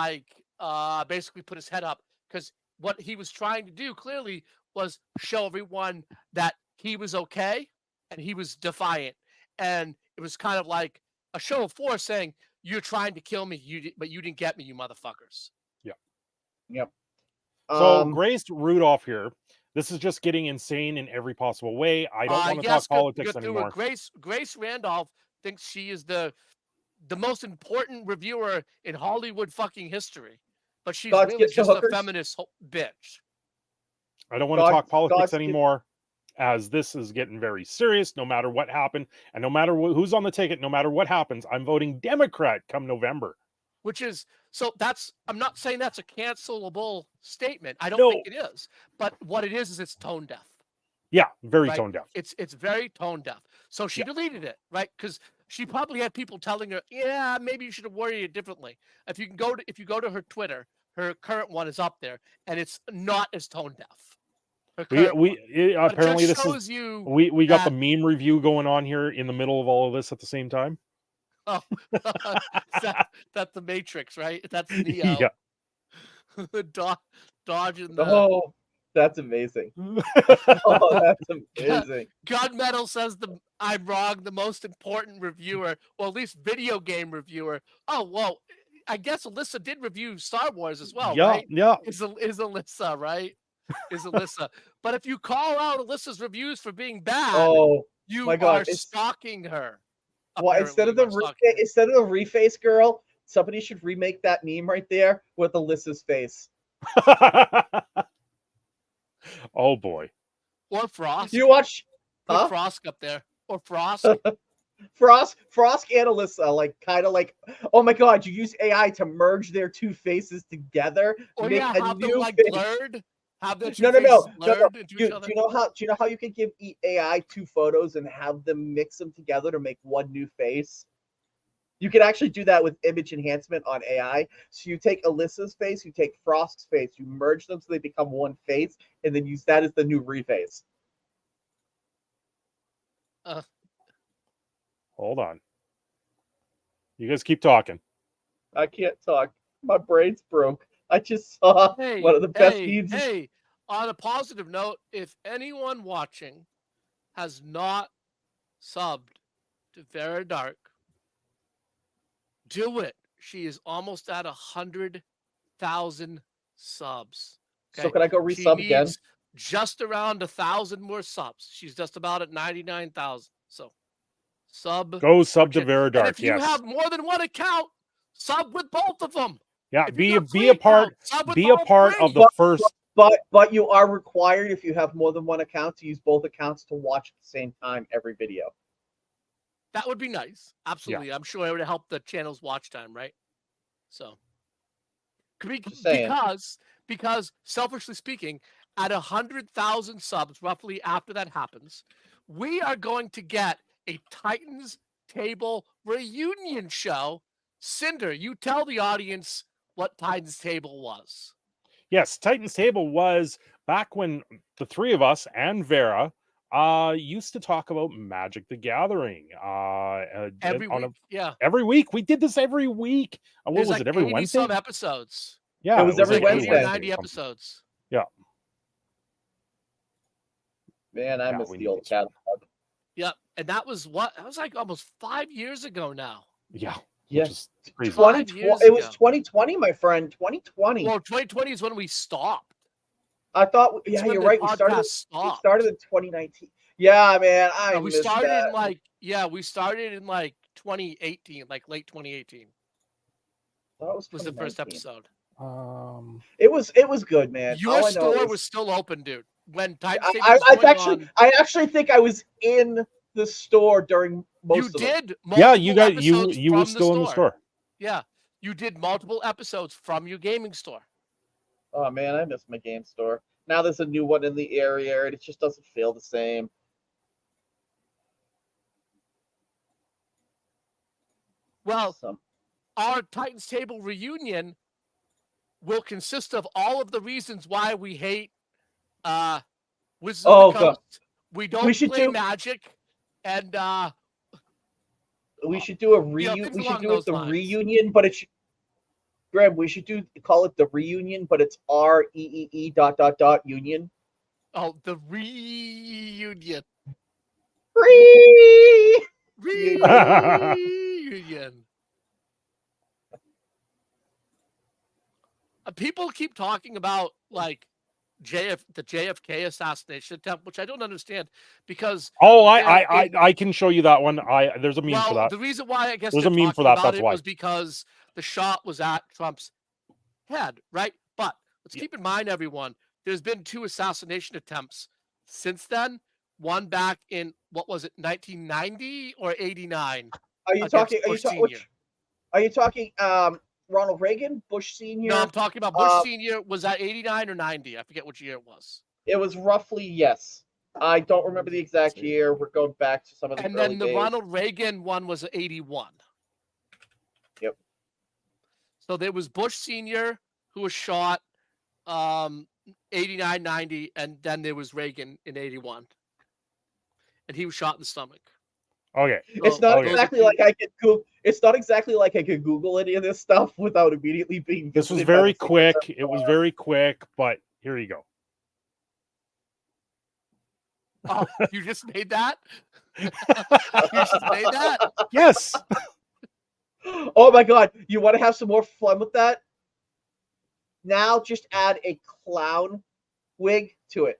basically put his head up, because what he was trying to do clearly was show everyone that he was okay and he was defiant, and it was kind of like a show of force, saying, "You're trying to kill me, but you didn't get me, you motherfuckers." So Grace Rudolph here. This is just getting insane in every possible way. I don't want to Yes, talk politics go through it. anymore. Grace Randolph thinks she is the most important reviewer in Hollywood fucking history, but she's God's really gifts to just a hookers. feminist bitch. I don't want to God- talk politics God's- anymore, as this is getting very serious. No matter what happened, and no matter who's on the ticket, no matter what happens, I'm voting Democrat come November. Which is I'm not saying that's a cancelable statement. I don't No. think it is, but what it is it's tone deaf. Yeah, very Right. tone deaf. It's very tone deaf. So she Yeah. deleted it, right? Because she probably had people telling her, yeah, maybe you should have worded it differently. If you go to her Twitter, her current one is up there, and it's not as tone deaf. Her current one. But it Apparently just this is shows you we got the that meme review going on here in the middle of all of this at the same time. oh, that's the Matrix, right? That's Neo. Yeah. Dodging the Oh, that's amazing. Oh, that's amazing. Gunmetal says I'm wrong, the most important reviewer, well, at least video game reviewer. Oh, well, I guess Alyssa did review Star Wars as well, yeah, right? yeah. Is Alyssa, right? Is Alyssa. But if you call out Alyssa's reviews for being bad, Oh you my God, are it's- stalking her. Well, instead of the reface girl, somebody should remake that meme right there with Alyssa's face. Oh boy. Or Frost. You watch Put Frost up there. Or Frost. Frost and Alyssa, like kind of like, oh my God, you use AI to merge their two faces together, Or make yeah, a have them new like face. blurred. Have their two No. faces blurred into Do each other. you know how you can give AI two photos and have them mix them together to make one new face? You can actually do that with image enhancement on AI. So you take Alyssa's face, you take Frost's face, you merge them so they become one face, and then use that as the new reface. Hold on. You guys keep talking. I can't talk. My brain's broke. I just saw one of the best memes. Hey, on a positive note, if anyone watching has not subbed to Vera Dark, do it. She is almost at 100,000 subs. So can I go resub again? Just around 1,000 more subs. She's just about at 99,000. So sub. Go sub to Vera Dark. If you have more than one account, sub with both of them. Yeah, If be you've got a three part accounts, sub with be a all part three. of the first. But you are required, if you have more than one account, to use both accounts to watch at the same time every video. That would be nice. Absolutely. I'm sure it would help the channel's watch time, right? So because selfishly speaking, at 100,000 subs, roughly after that happens, we are going to get a Titans Table reunion show. Cinder, you tell the audience what Titans Table was. Yes, Titans Table was back when the three of us and Vera used to talk about Magic the Gathering. Every week. Every week. We did this every week. What was it? Every Wednesday? Some episodes. Yeah, it was every Wednesday. 80 or 90 episodes. Yeah. Man, I miss the old catalog. Yep. And that was like almost 5 years ago now. Yeah. Yes. It was 2020, my friend. 2020. Well, 2020 is when we stopped. I thought, yeah, you're right. We started in 2019. Yeah, man. We started in like 2018, like late 2018. That was the first episode. It was good, man. Your store was still open, dude. When Titans Table I actually think I was in the store during most of them. Yeah, you were still in the store. Yeah, you did multiple episodes from your gaming store. Oh man, I miss my game store. Now there's a new one in the area, and it just doesn't feel the same. Well, our Titans Table reunion will consist of all of the reasons why we hate Wizards of the Coast. We don't play Magic, and we should do a reunion. We should do it the reunion, but it's Graham. We should call it the reunion, but it's REEE ... Oh, the reunion. Reunion. People keep talking about like the JFK assassination attempt, which I don't understand because I can show you that one. There's a meme for that. The reason why I guess there's a meme for that. That's why. Was because the shot was at Trump's head, right? But let's keep in mind, everyone, there's been 2 assassination attempts since then. One back in what was it, 1990 or 89? Are you talking Ronald Reagan, Bush Sr.? No, I'm talking about Bush Sr. Was that 89 or 90? I forget which year it was. It was roughly, yes. I don't remember the exact year. We're going back to some of the And early then the days. Ronald Reagan one was 81. Yep. So there was Bush Sr. who was shot 89, 90, and then there was Reagan in 81. And he was shot in the stomach. Okay. It's So not okay. exactly like I could Google. It's not exactly like I could Google any of this stuff without immediately being. This was visited by the very Secret quick. Service. It was very quick, but here you go. Oh, you just made that? You just made that? Yes. Oh my god! You want to have some more fun with that? Now just add a clown wig to it.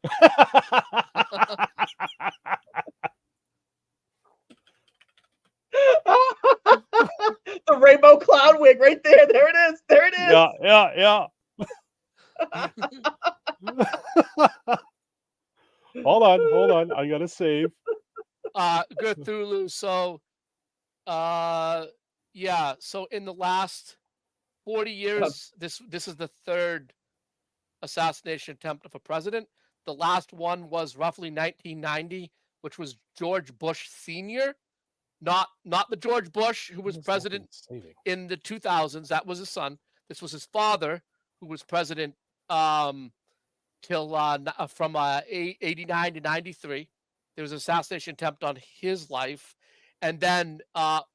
The rainbow clown wig right there. There it is. There it is. Yeah. Hold on. I gotta save. Cthulhu. So, yeah. So in the last 40 years, this is the third assassination attempt of a president. The last one was roughly 1990, which was George Bush Sr., not the George Bush who was president in the 2000s. That was his son. This was his father, who was president till from 89 to 93. There was an assassination attempt on his life, and then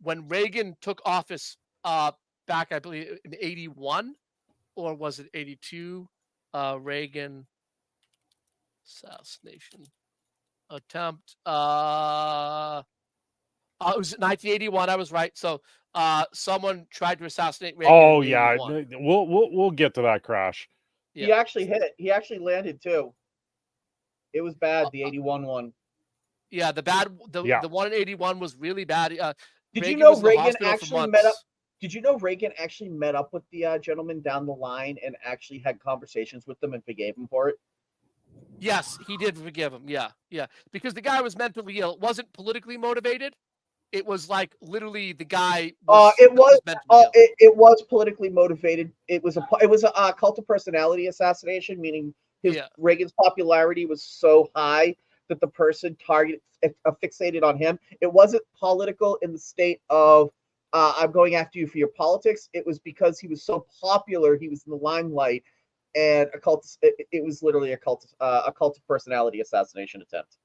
when Reagan took office back, I believe in 81, or was it 82? Reagan assassination attempt. It was 1981. I was right. So someone tried to assassinate Reagan. Oh in yeah, 81. we'll get to that crash. He Yeah. actually hit it. He actually landed too. It was bad. The 81 one. Yeah, the one in 81 was really bad. Did you Reagan know was in the Reagan hospital for actually met up? months. Did you know Reagan actually met up with the gentleman down the line and actually had conversations with them and forgave him for it? Yes, he did forgive him. Yeah. Because the guy was mentally ill. It wasn't politically motivated. It was like literally the guy. It was. mentally ill. It was politically motivated. It was a cult of personality assassination, meaning Reagan's popularity was so high that the person fixated on him. It wasn't political in the state of I'm going after you for your politics. It was because he was so popular, he was in the limelight, and it was literally a cult of personality assassination attempt.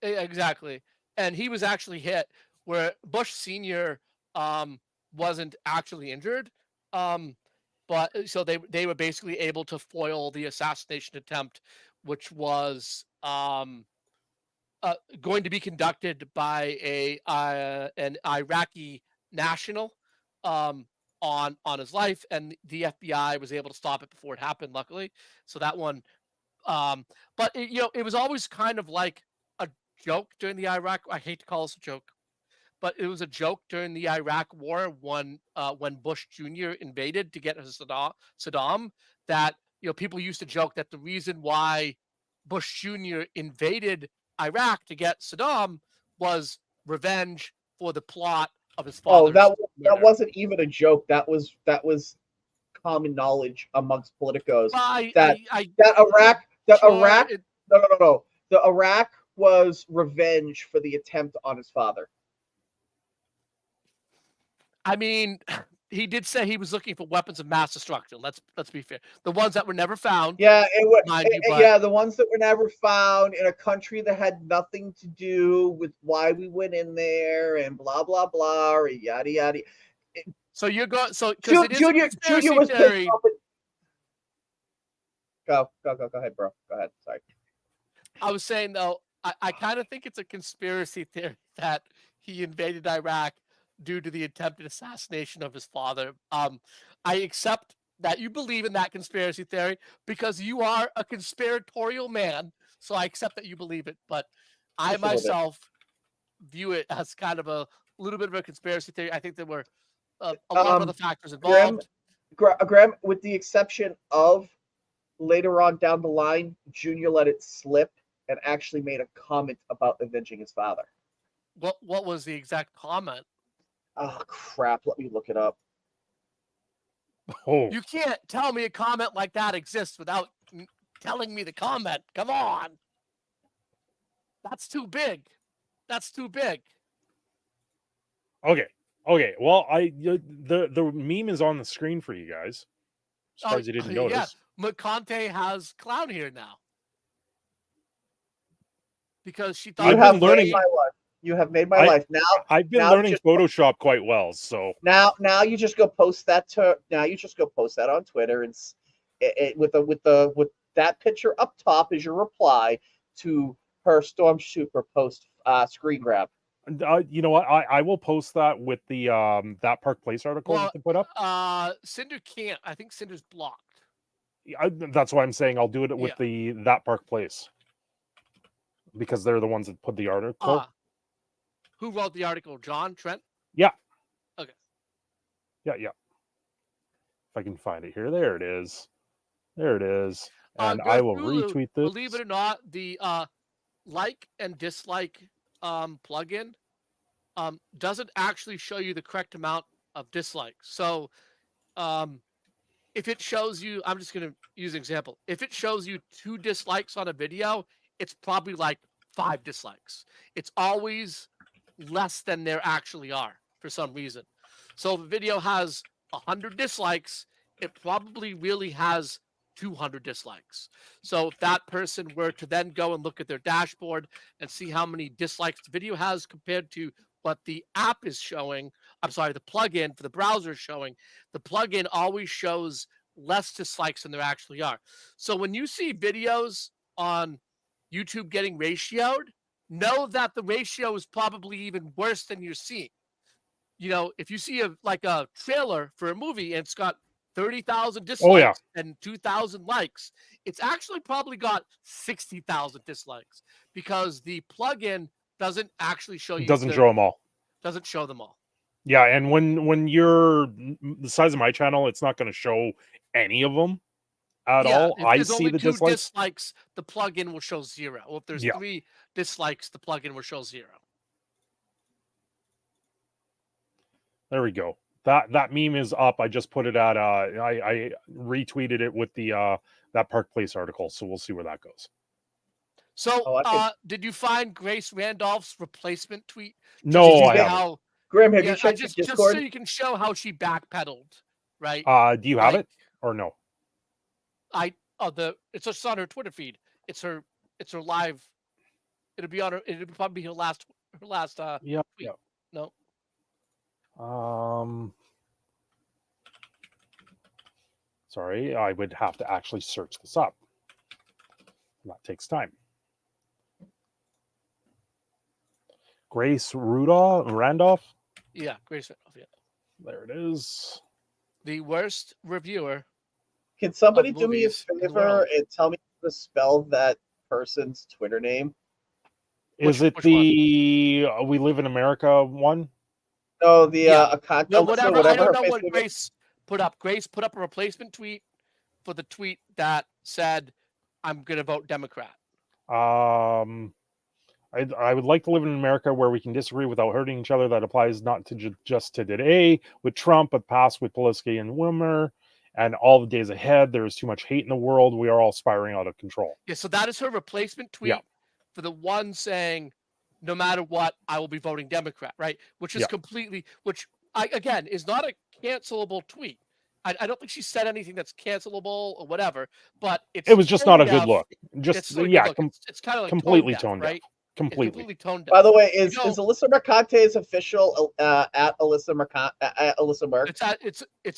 Exactly, and he was actually hit where Bush Sr. Wasn't actually injured, but so they were basically able to foil the assassination attempt, which was going to be conducted by an Iraqi national on his life, and the FBI was able to stop it before it happened, luckily. So that one, but it was always kind of like a joke during the Iraq. I hate to call this a joke, but it was a joke during the Iraq War when Bush Jr. invaded to get Saddam. That people used to joke that the reason why Bush Jr. invaded Iraq to get Saddam was revenge for the plot of his father's that murder. wasn't even a joke. That was common knowledge amongst politicos. The Iraq was revenge for the attempt on his father. I mean, he did say he was looking for weapons of mass destruction. Let's be fair. The ones that were never found. Yeah, the ones that were never found in a country that had nothing to do with why we went in there and blah blah blah or yada yada. So you're going. So Junior was theory. Go ahead, bro. Go ahead. Sorry. I was saying though, I kind of think it's a conspiracy theory that he invaded Iraq due to the attempted assassination of his father. I accept that you believe in that conspiracy theory because you are a conspiratorial man. So I accept that you believe it, but I myself view it as kind of a little bit of a conspiracy theory. I think there were a lot of other factors involved. Graham, with the exception of later on down the line, Junior let it slip and actually made a comment about avenging his father. What was the exact comment? Oh crap! Let me look it up. Oh, You can't tell me a comment like that exists without telling me the comment. Come on. That's too big. That's too big. Okay. Well, the meme is on the screen for you guys. Surprised you didn't Yeah. notice. McConaughey has clown here now. Because she thought You I've have been learning- made my life. You have made my I- life. Now I've been now learning just- Photoshop quite well, so now you just go post that on Twitter and with that picture up top is your reply to her Stormtrooper post screen grab. you know what? I will post that with the that Park Place article Well, that they put up. Cinder can't. I think Cinder's blocked. That's why I'm saying I'll do it with Yeah. the that Park Place because they're the ones that put the article. Who wrote the article? John Trent? Yeah. Okay. Yeah. If I can find it here, there it is. And I will Gertrude, retweet this. Believe it or not, the like and dislike plugin doesn't actually show you the correct amount of dislikes. So if it shows you, I'm just going to use an example. If it shows you 2 dislikes on a video, it's probably like 5 dislikes. It's always less than there actually are for some reason. So if a video has 100 dislikes, it probably really has 200 dislikes. So if that person were to then go and look at their dashboard and see how many dislikes the video has compared to what the app is showing, I'm sorry, the plugin for the browser is showing, the plugin always shows less dislikes than there actually are. So when you see videos on YouTube getting ratioed, know that the ratio is probably even worse than you're seeing. You know, if you see a trailer for a movie and it's got 30,000 dislikes and 2,000 likes, it's actually probably got 60,000 dislikes because the plugin doesn't actually show you. Doesn't show them all. Doesn't show them all. Yeah, and when you're the size of my channel, it's not going to show any of them at all. If I there's see only the 2 dislikes. the plugin will show 0. Well, if there's 3 dislikes, the plugin will show 0. There we go. That meme is up. I just put it at I retweeted it with the that Park Place article, so we'll see where that goes. So did you find Grace Randolph's replacement tweet? No, I haven't. haven't. Graham, have you checked just Discord? so you can show how she backpedaled, right? Do you have it or no? It's just on her Twitter feed. It's her live. It'll be on her. It'll probably be her last Yeah. tweet. No. Sorry, I would have to actually search this up. That takes time. Grace Randolph. Yeah, Grace Randolph. Yeah. There it is. The worst reviewer. Can somebody of do me a movies in the favor world. and tell me how to spell that person's Twitter name? Is it which the We Live in America one? No, the Yeah. account. No, whatever. I don't know her what Facebook is. Grace put up. Grace put up a replacement tweet for the tweet that said, "I'm going to vote Democrat." I would like to live in America where we can disagree without hurting each other. That applies not to just to today with Trump, but past with Pelosi and Wilmer, and all the days ahead. There is too much hate in the world. We are all spiraling out of control. Yeah, so that is her replacement tweet Yeah. for the one saying, "No matter what, I will be voting Democrat," right? Which is Yeah. completely, which again is not a cancelable tweet. I don't think she said anything that's cancelable or whatever, but it was just not a good deaf. look. It's Just not a good yeah, look. It's kind of like completely tone deaf, tone deaf. right? It's completely. completely tone deaf. By the way, is You know- Alyssa Mercante's official at Alyssa Alyssa Merck? It's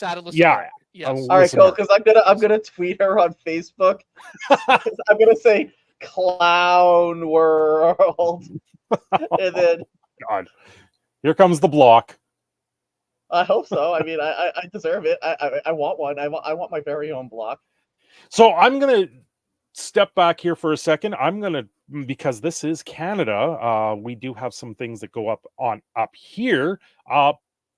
at Alyssa Yeah. Merck. Yes. All right, Alyssa cool. Merck. Because I'm gonna tweet her on Facebook. 'Cause I'm gonna say clown world, and then God, here comes the block. I hope so. I mean, I deserve it. I want one. I want my very own block. So I'm gonna step back here for a second. Because this is Canada. We do have some things that go up here.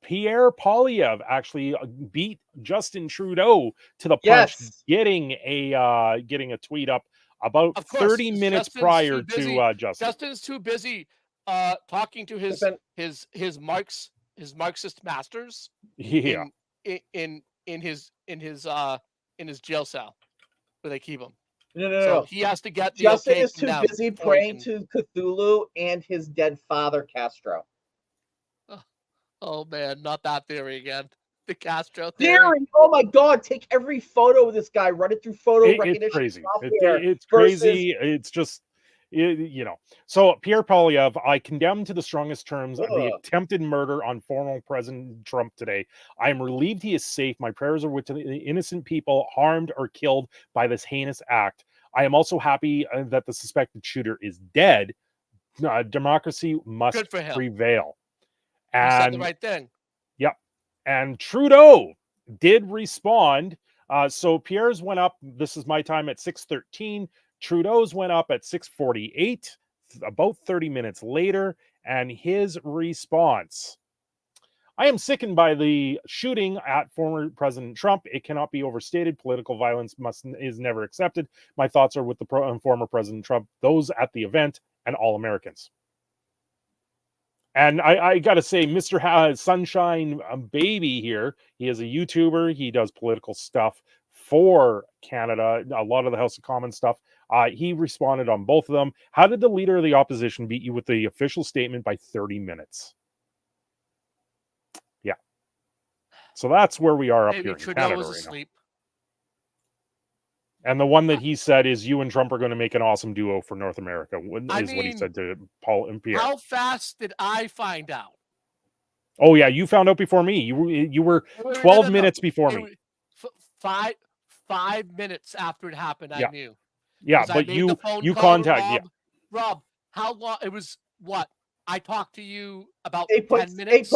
Pierre Poilievre actually beat Justin Trudeau to the punch, Yes. getting a tweet up about Of course, 30 minutes Justin's prior too busy. to Justin. Justin's too busy talking to his Marxist masters Yeah. in his jail cell where they keep him. No. So he has to get the Justin okay is from too them busy before he praying can- to Cthulhu and his dead father, Castro. Oh man, not that theory again. The Castro theory. Theory! Oh my God! Take every photo of this guy, run it through photo It's recognition crazy. software. It's versus- crazy. It's just, you know. So Pierre Poilievre, I condemn to the strongest terms the Ugh. attempted murder on former President Trump today. I am relieved he is safe. My prayers are with the innocent people harmed or killed by this heinous act. I am also happy that the suspected shooter is dead. Democracy must Good for him. prevail. He said And the right thing. and Trudeau did respond. So Pierre's went up. This is my time at 6:13. Trudeau's went up at 6:48, about 30 minutes later, and his response: I am sickened by the shooting at former President Trump. It cannot be overstated. Political violence is never accepted. My thoughts are with the former President Trump, those at the event, and all Americans. And I got to say, Mr. Sunshine Baby here, he is a YouTuber. He does political stuff for Canada, a lot of the House of Commons stuff. He responded on both of them. How did the leader of the opposition beat you with the official statement by 30 minutes? Yeah. So that's where we are up Maybe here in Trudeau Canada was right now. asleep. And the one that he said is you and Trump are going to make an awesome duo for North America, is what he mean, said to Paul and Pierre. How fast did I find out? Oh, yeah, you found out before me. You were 12 minutes before me. 5 minutes after it happened, Yeah. I knew. Yeah, 'Cause I but made the phone you call to contacted Rob, how long? It was what? I talked to you about 10 minutes.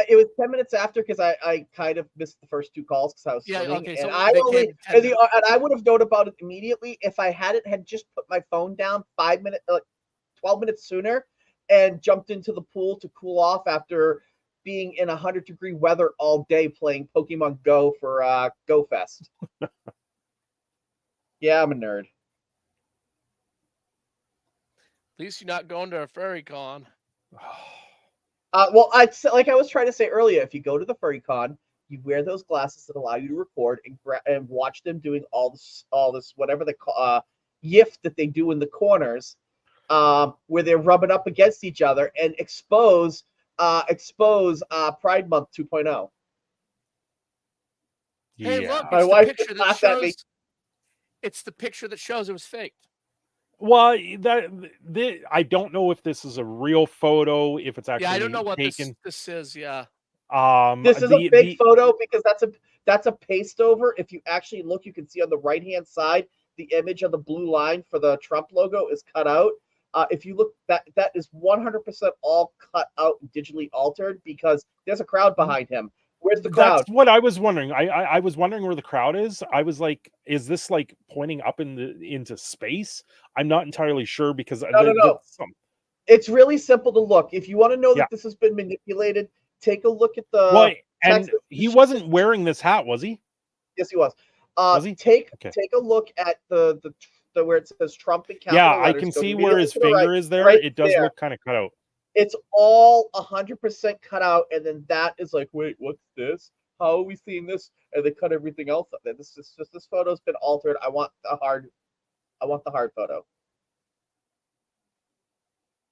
It was 10 minutes after because I kind of missed the first two calls because I was Yeah, swimming, okay, and so I they only came 10 minutes. and I would have known about it immediately if I had just put my phone down 5 minutes, 12 minutes sooner, and jumped into the pool to cool off after being in 100-degree weather all day playing Pokemon Go for Go Fest. Yeah, I'm a nerd. At least you're not going to a furry con. Well, like I was trying to say earlier, if you go to the furry con, you wear those glasses that allow you to record and watch them doing all this whatever they call yift that they do in the corners, where they're rubbing up against each other and expose Pride Month 2.0. Hey, look, My it's the wife picture just that laughed at me. shows. It's the picture that shows it was faked. Well, I don't know if this is a real photo, if it's actually Yeah, I don't know what taken. this is. Yeah, This is a fake photo because that's a paste over. If you actually look, you can see on the right-hand side the image of the blue line for the Trump logo is cut out. If you look, that is 100% all cut out and digitally altered because there's a crowd behind him. Where's the crowd? That's what I was wondering. I was wondering where the crowd is. I was like, is this like pointing up into space? I'm not entirely sure because No. It's really simple to look. If you want to know that this has been manipulated, take a look at the. Well, and he wasn't wearing this hat, was he? Yes, he was. Was he? Take a look at the where it says Trump in capital Yeah, letters. I can Go see where his to the finger right, is there. right It does there. look kind of cut out. It's all 100% cut out, and then that is like, wait, what's this? How are we seeing this? And they cut everything else up. This photo's been altered. I want the hard photo.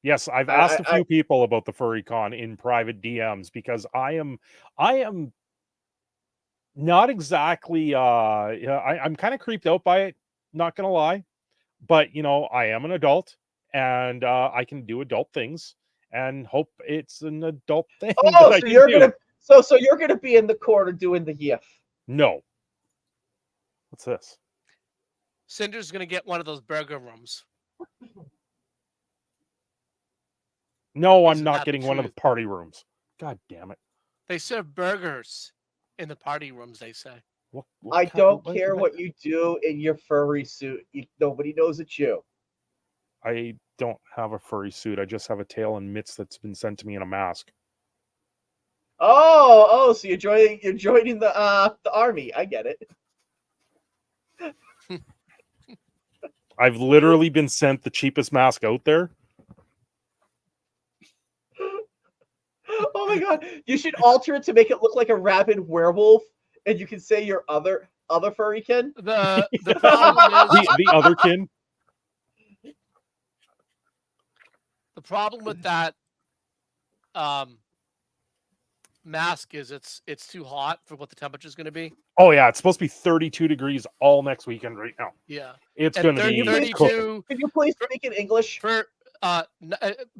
Yes, I've asked a few people about the furry con in private DMs because I am not exactly I'm kind of creeped out by it, not gonna lie. But I am an adult and I can do adult things and hope it's an adult thing. Oh, so you're gonna be in the corner doing the yiff. No. What's this? Cinder's gonna get one of those burger rooms. No, I'm not getting one of the party rooms. God damn it. They serve burgers in the party rooms, they say. I don't care what you do in your furry suit. Nobody knows it's you. I don't have a furry suit. I just have a tail and mitts that's been sent to me in a mask. Oh, so you're joining the army. I get it. I've literally been sent the cheapest mask out there. Oh my god! You should alter it to make it look like a rabid werewolf, and you can say your other other furrykin. The problem is The other kin. the problem with that mask is it's too hot for what the temperature is going to be. Oh yeah, it's supposed to be 32 degrees all next weekend right now. Yeah, It's and going to be 32 cooking. Can you please speak in English? for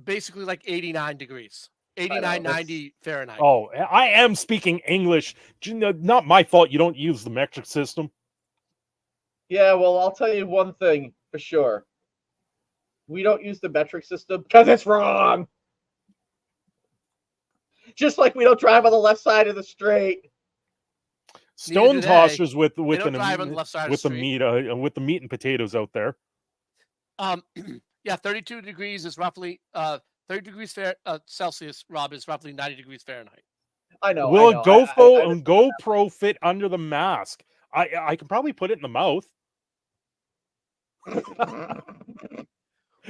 basically like 89 degrees, 89, that's- 90 Fahrenheit. Oh, I am speaking English. Not my fault you don't use the metric system. Yeah, well, I'll tell you one thing for sure. We don't use the metric system because it's wrong. Just like we don't drive on the left side of the street. Stone do they. tossers with They don't drive on the left side of with the the street. meat with the meat and potatoes out there. Yeah, 32 degrees is roughly 30 degrees Celsius. Rob, is roughly 90 degrees Fahrenheit. I know. Will I a know. GoPro and GoPro fit under the mask? I can probably put it in the mouth.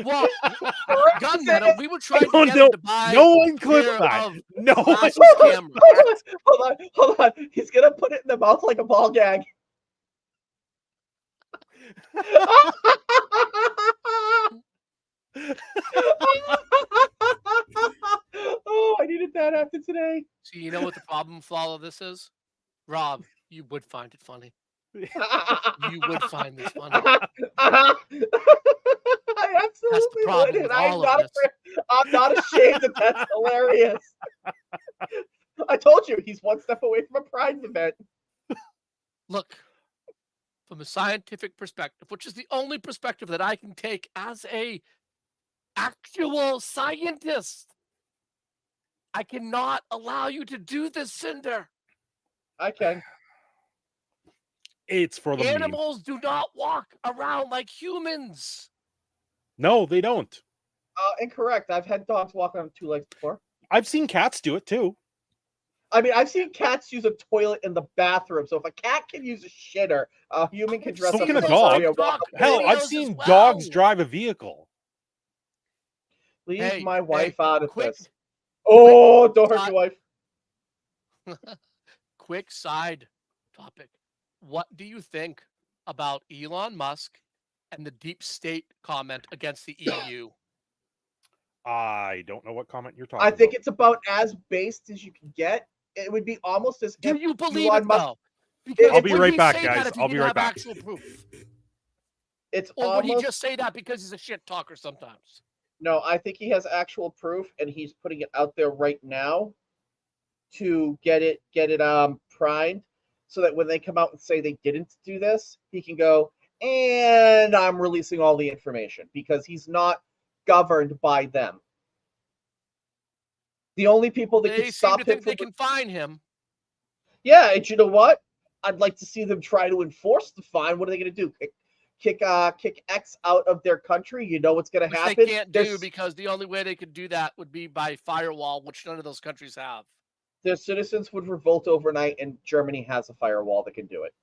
Well, Gunmetal, we were trying to Oh, get no, him to buy no one clip pair that. of No. glasses camera. Hold on. He's gonna put it in the mouth like a ball gag. Oh, I needed that after today. So you know what the problem with all of this is? Rob, you would find it funny. You would find this funny. I absolutely problem would, and with all of this. I'm not ashamed that that's hilarious. I told you he's one step away from a Pride event. Look, from a scientific perspective, which is the only perspective that I can take as a actual scientist, I cannot allow you to do this, Cinder. I can. It's for the meme. Animals do not walk around like humans. No, they don't. Incorrect. I've had dogs walk on two legs before. I've seen cats do it too. I mean, I've seen cats use a toilet in the bathroom. So if a cat can use a shitter, a human can dress So up can as a a dog. furry and walk Dog. up. Hell, I've Videos as seen well. dogs drive a vehicle. Leave Hey, my wife out of quick- this. Oh, don't hurt your wife. Quick side topic. What do you think about Elon Musk and the deep state comment against the E EU? I don't know what comment you're talking I think about. it's about as based as you can get. It would be almost as Do if you believe Elon it Musk- though? Because I'll be would right he back, say that guys. if he I'll be didn't right have back. actual proof? it's Or would he almost just say that because he's a shit talker sometimes? no. I think he has actual proof, and he's putting it out there right now to get it primed, so that when they come out and say they didn't do this, he can go, and I'm releasing all the information because he's not governed by them. The only people that They can seem stop to him think they from can fine him. yeah, and you know what? I'd like to see them try to enforce the fine. What are they going to do? Kick X out of their country? You know what's going to Which happen? they can't do Their- because the only way they could do that would be by firewall, which none of those countries have. their citizens would revolt overnight, and Germany has a firewall that can do it.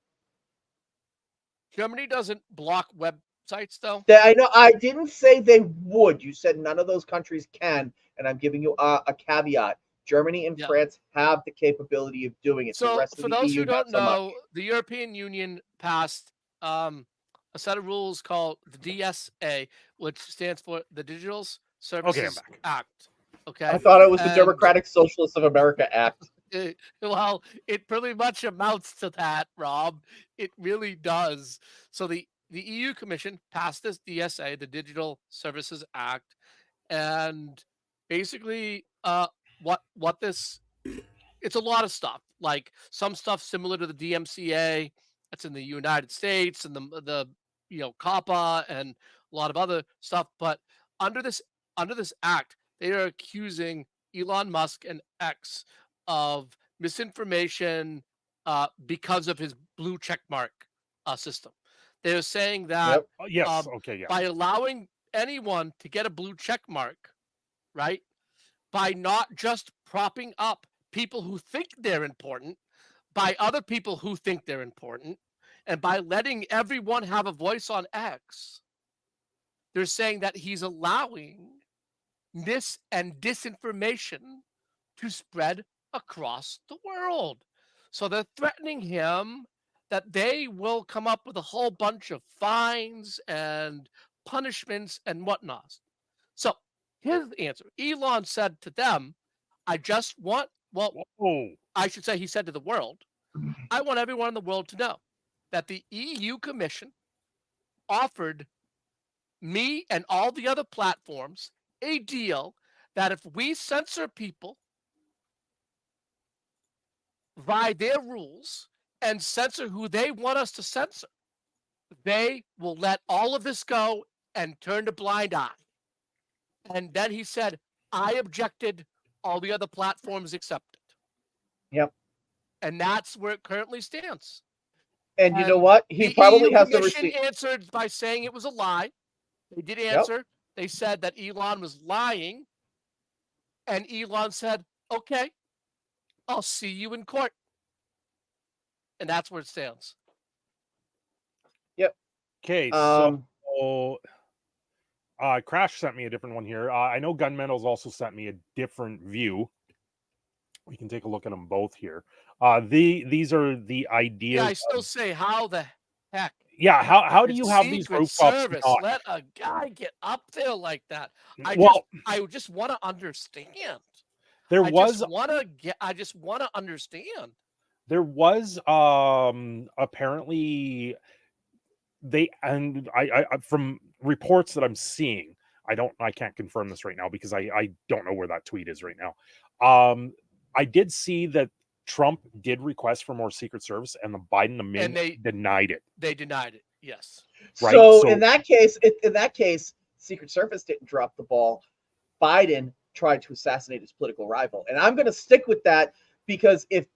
Germany doesn't block websites though. I know. I didn't say they would. You said none of those countries can, and I'm giving you a caveat. Germany and Yeah. France have the capability of doing it. The So, rest of for the those EU, who not don't so much. know, the European Union passed a set of rules called the DSA, which stands for the Digital Services back. Act. Okay. I thought it was the And- Democratic Socialists of America Act. Well, it pretty much amounts to that, Rob. It really does. So the EU Commission passed this DSA, the Digital Services Act, and basically, what this, it's a lot of stuff. Like some stuff similar to the DMCA that's in the United States, and the COPPA and a lot of other stuff. But under this act, they are accusing Elon Musk and X of misinformation because of his blue check mark system. They're saying that Yep. Yes. Okay. Yeah. by allowing anyone to get a blue check mark, right? By not just propping up people who think they're important, by other people who think they're important, and by letting everyone have a voice on X, they're saying that he's allowing mis and disinformation to spread across the world. So they're threatening him that they will come up with a whole bunch of fines and punishments and whatnot. So here's the answer. Elon said to them, I just want, well, Whoa. I should say he said to the world, I want everyone in the world to know that the EU Commission offered me and all the other platforms a deal that if we censor people by their rules and censor who they want us to censor, they will let all of this go and turn a blind eye. And then he said, I objected, all the other platforms accepted. Yep. And that's where it currently stands. And you know And what? He the probably EU has the Commission receipt. answered by saying it was a lie. They did answer. They said that Elon was lying. And Elon said, okay, I'll see you in court. And that's where it stands. Okay, Um, so Crash sent me a different one here. I know Gunmetal's also sent me a different view. We can take a look at them both here. These are the ideas. Yeah, I still say, how the heck? Yeah, how do did you have these Secret rooftops Service not? let a guy get up there like that? I just want to understand. There I was just want to understand. there was apparently they, and I from reports that I'm seeing, I can't confirm this right now because I don't know where that tweet is right now. I did see that Trump did request for more Secret Service, and the Biden admin denied it. They denied it. Yes. Right, So, so- in that case, Secret Service didn't drop the ball. Biden tried to assassinate his political rival, and I'm going to stick with that because if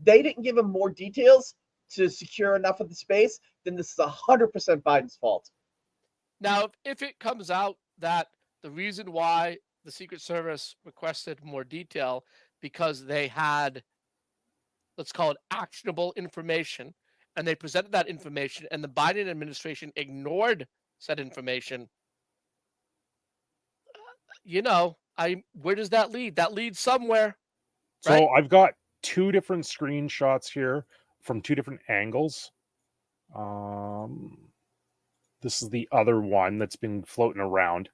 they didn't give him more details to secure enough of the space, then this is 100% Biden's fault. Now, if it comes out that the reason why the Secret Service requested more detail because they had, let's call it, actionable information, and they presented that information, and the Biden administration ignored said information, where does that lead? That leads somewhere. So right? I've got two different screenshots here from two different angles. This is the other one that's been floating around.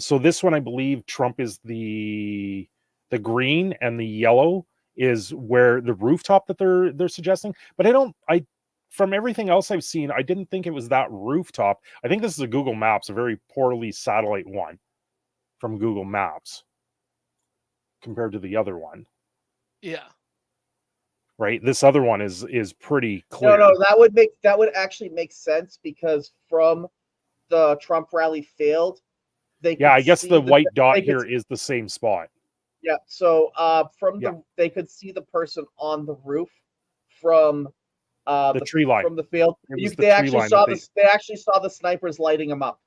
So this one, I believe Trump is the green, and the yellow is where the rooftop that they're suggesting. But from everything else I've seen, I didn't think it was that rooftop. I think this is a Google Maps, a very poorly satellite one from Google Maps compared to the other one. Yeah. Right, this other one is pretty clear. No, that would actually make sense because from the Trump rally failed, I guess the white dot here is the same spot. Yeah, so they could see the person on the roof from the tree line from the field. They actually saw the snipers lighting him up.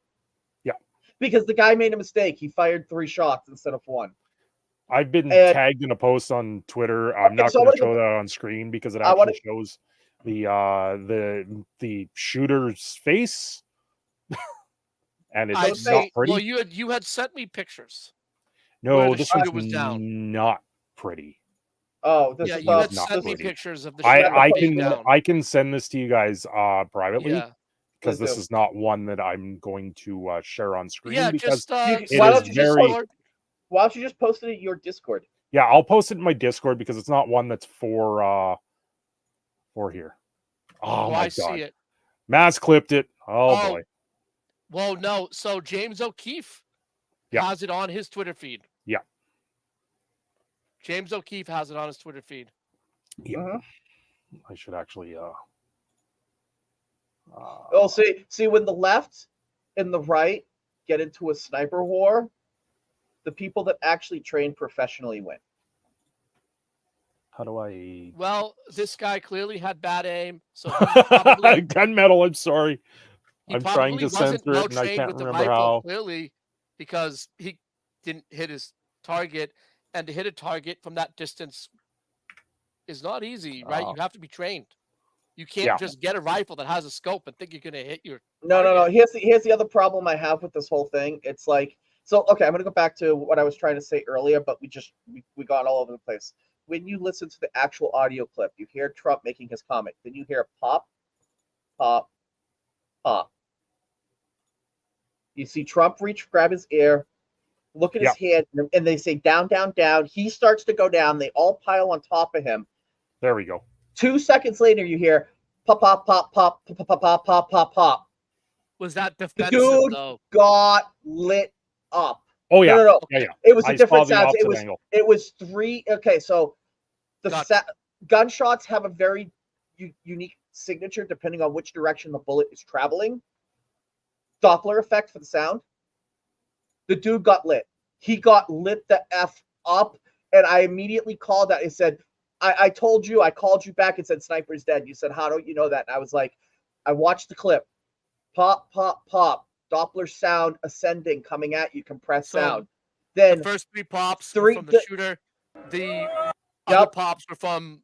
Yeah, because the guy made a mistake. He fired 3 shots instead of 1. I've been tagged in a post on Twitter. I'm not going to show that on screen because it actually shows the shooter's face, and it's not pretty. Well, you had sent me pictures. No, this was down. Not pretty. Oh, you had sent me pictures of the shooter. I can send this to you guys privately. Yeah. Because this is not one that I'm going to share on screen. Yeah, because why don't you just post it in your Discord? Yeah, I'll post it in my Discord because it's not one that's for here. Oh my God. See it. Maz clipped it. Oh boy. Well, no. So James O'Keefe has it on his Twitter feed. Yeah. James O'Keefe has it on his Twitter feed. Yeah. I should actually see when the left and the right get into a sniper war, the people that actually train professionally win. How do I? Well, this guy clearly had bad aim, so probably Gunmetal. I'm sorry. I'm trying to censor it, and I can't remember how. Clearly, because he didn't hit his target, and to hit a target from that distance is not easy, right? You have to be trained. You can't just get a rifle that has a scope and think you're going to hit your target. No. Here's the other problem I have with this whole thing. It's like, so okay, I'm going to go back to what I was trying to say earlier, but we got all over the place. when you listen to the actual audio clip, you hear Trump making his comment. Then you hear pop, pop, pop. You see Trump grab his ear, look at his hand, and they say down, down, down. He starts to go down. They all pile on top of him. There we go. 2 seconds later, you hear pop, pop, pop, pop, pop, pop, pop, pop, pop, pop. Was that The defensive dude though? got lit up. Oh yeah, No. yeah. It was I a different saw the sound. opposite angle. It was 3. Okay, so the Gotcha. gunshots have a very unique signature depending on which direction the bullet is traveling. Doppler effect for the sound. The dude got lit. He got lit the F up, and I immediately called that. I said, I told you, I called you back and said, Sniper's dead. You said, how don't you know that? And I was like, I watched the clip. Pop, pop, pop. Doppler sound ascending, coming at you, compressed sound. Then the first 3 pops were from the shooter. The other pops were from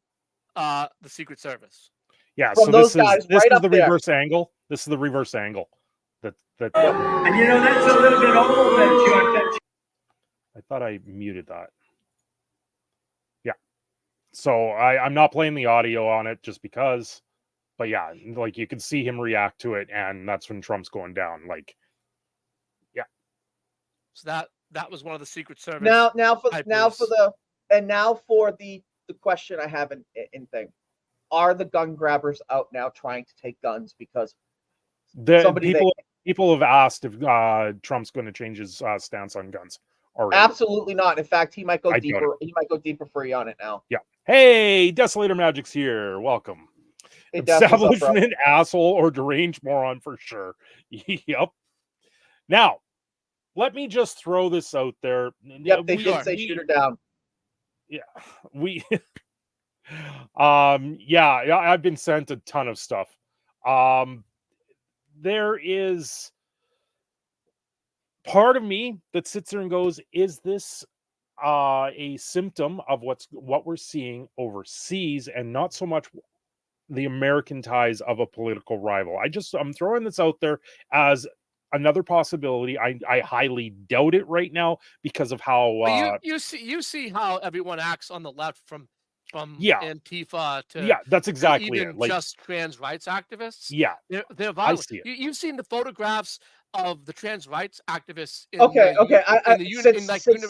the Secret Service. Yeah, from so those this guys is this right is up the there. reverse angle. This is the reverse angle. That And you know, that's a little bit old, that I thought I muted that. Yeah. So I'm not playing the audio on it just because, but yeah, like you can see him react to it, and that's when Trump's going down. Like, yeah. So that was one of the Secret Service. Now for the question I have in thing. Are the gun grabbers out now trying to take guns because people have asked if Trump's going to change his stance on guns already. Absolutely not. In fact, he might go I deeper. He might go deeper for you on it now. Yeah. Hey, Desolator Magic's here. Welcome. Hey, Des, what's up, bro? Establishment asshole or deranged moron for sure. Yep. Now, let me just throw this out there. Yep, they did say shoot her down. Yeah, I've been sent a ton of stuff. There is part of me that sits there and goes, is this a symptom of what we're seeing overseas and not so much the American ties of a political rival? I'm throwing this out there as another possibility. I highly doubt it right now because of how you see how everyone acts on the left from Antifa to that's exactly even it. Like, just trans rights activists. Yeah, they're violent. I see it. You've seen the photographs of the trans rights activists in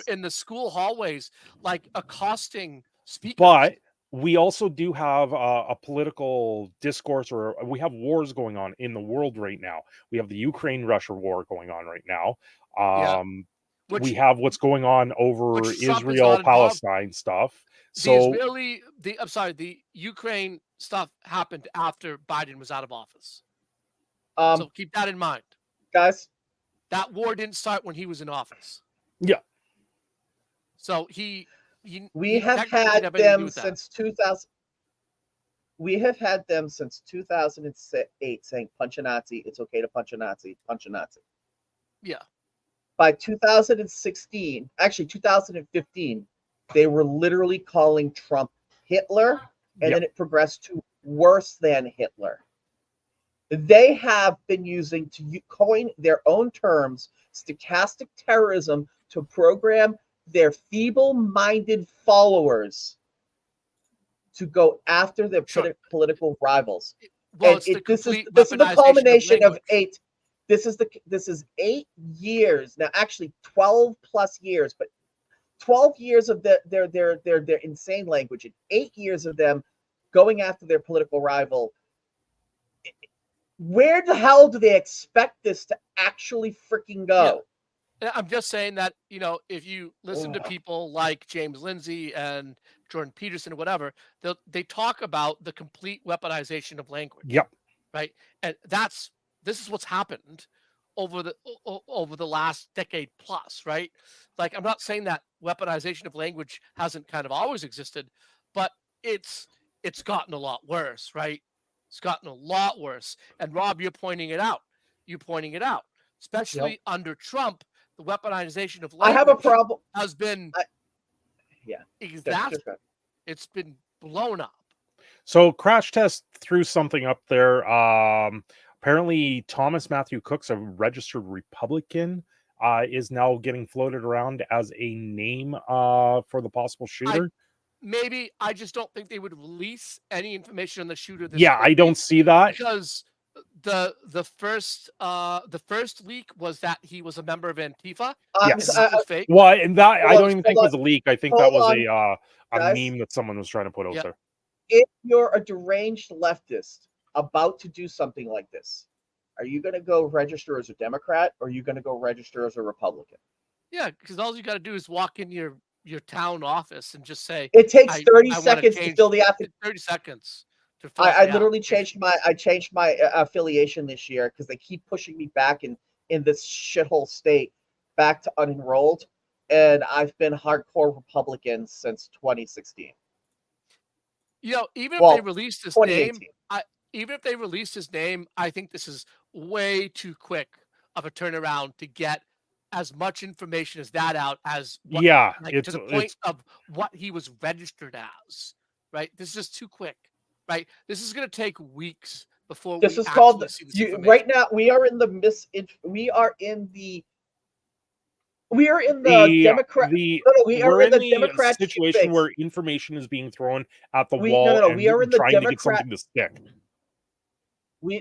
in the school hallways, like accosting speakers. But we also do have a political discourse, or we have wars going on in the world right now. We have the Ukraine-Russia war going on right now. We have what's going on over Israel-Palestine stuff. So the Ukraine stuff happened after Biden was out of office. So keep that in mind, guys. That war didn't start when he was in office. Yeah. So we have had them since 2000. We have had them since 2008 saying punch a Nazi. It's okay to punch a Nazi. Punch a Nazi. Yeah. By 2016, actually 2015, they were literally calling Trump Hitler, and then it progressed to worse than Hitler. They have been using, to coin their own terms, stochastic terrorism to program their feeble-minded followers to go after their political rivals. Well, this is the culmination of 8. This is 8 years now, actually 12 plus years, but 12 years of their insane language and 8 years of them going after their political rival. Where the hell do they expect this to actually freaking go? Yeah. I'm just saying that, if you listen to people like James Lindsay and Jordan Peterson or whatever, they talk about the complete weaponization of language. Yep. Right. And this is what's happened over the last decade plus, right? Like, I'm not saying that weaponization of language hasn't kind of always existed, but it's gotten a lot worse, right? It's gotten a lot worse. And Rob, you're pointing it out. Especially under Trump, the weaponization of language I have a problem. Has been it's been blown up. So Crash Test threw something up there. Apparently Thomas Matthew Cook's a registered Republican, is now getting floated around as a name for the possible shooter. maybe I just don't think they would release any information on the shooter this Yeah, I quickly, don't see that. because the first leak was that he was a member of Antifa. Yes. And that was fake. Well, and that I Hold don't on, even think hold was a leak. I think hold that was on, a guys. meme that someone was trying to put out Yep. there. If you're a deranged leftist about to do something like this, are you going to go register as a Democrat or are you going to go register as a Republican? Yeah, because all you got to do is walk in your town office and just say, It takes I- 30 I wanna seconds to change- fill the application. 30 seconds to fill out I the literally application. changed my affiliation this year because they keep pushing me back in this shithole state back to unenrolled, and I've been hardcore Republican since 2016. You know, even if Well, they released his name, 2018. even if they released his name, I think this is way too quick of a turnaround to get as much information as that out as what, Yeah, like, it's to the point of what he was registered as, right? This is just too quick, right? This is going to take weeks before This we is called actually see this information. right now. We are in the Democrat. the No, we we're are in the the Democrat situation face. where information is being thrown at the We wall and we are in the trying to get Democrat. something to stick. We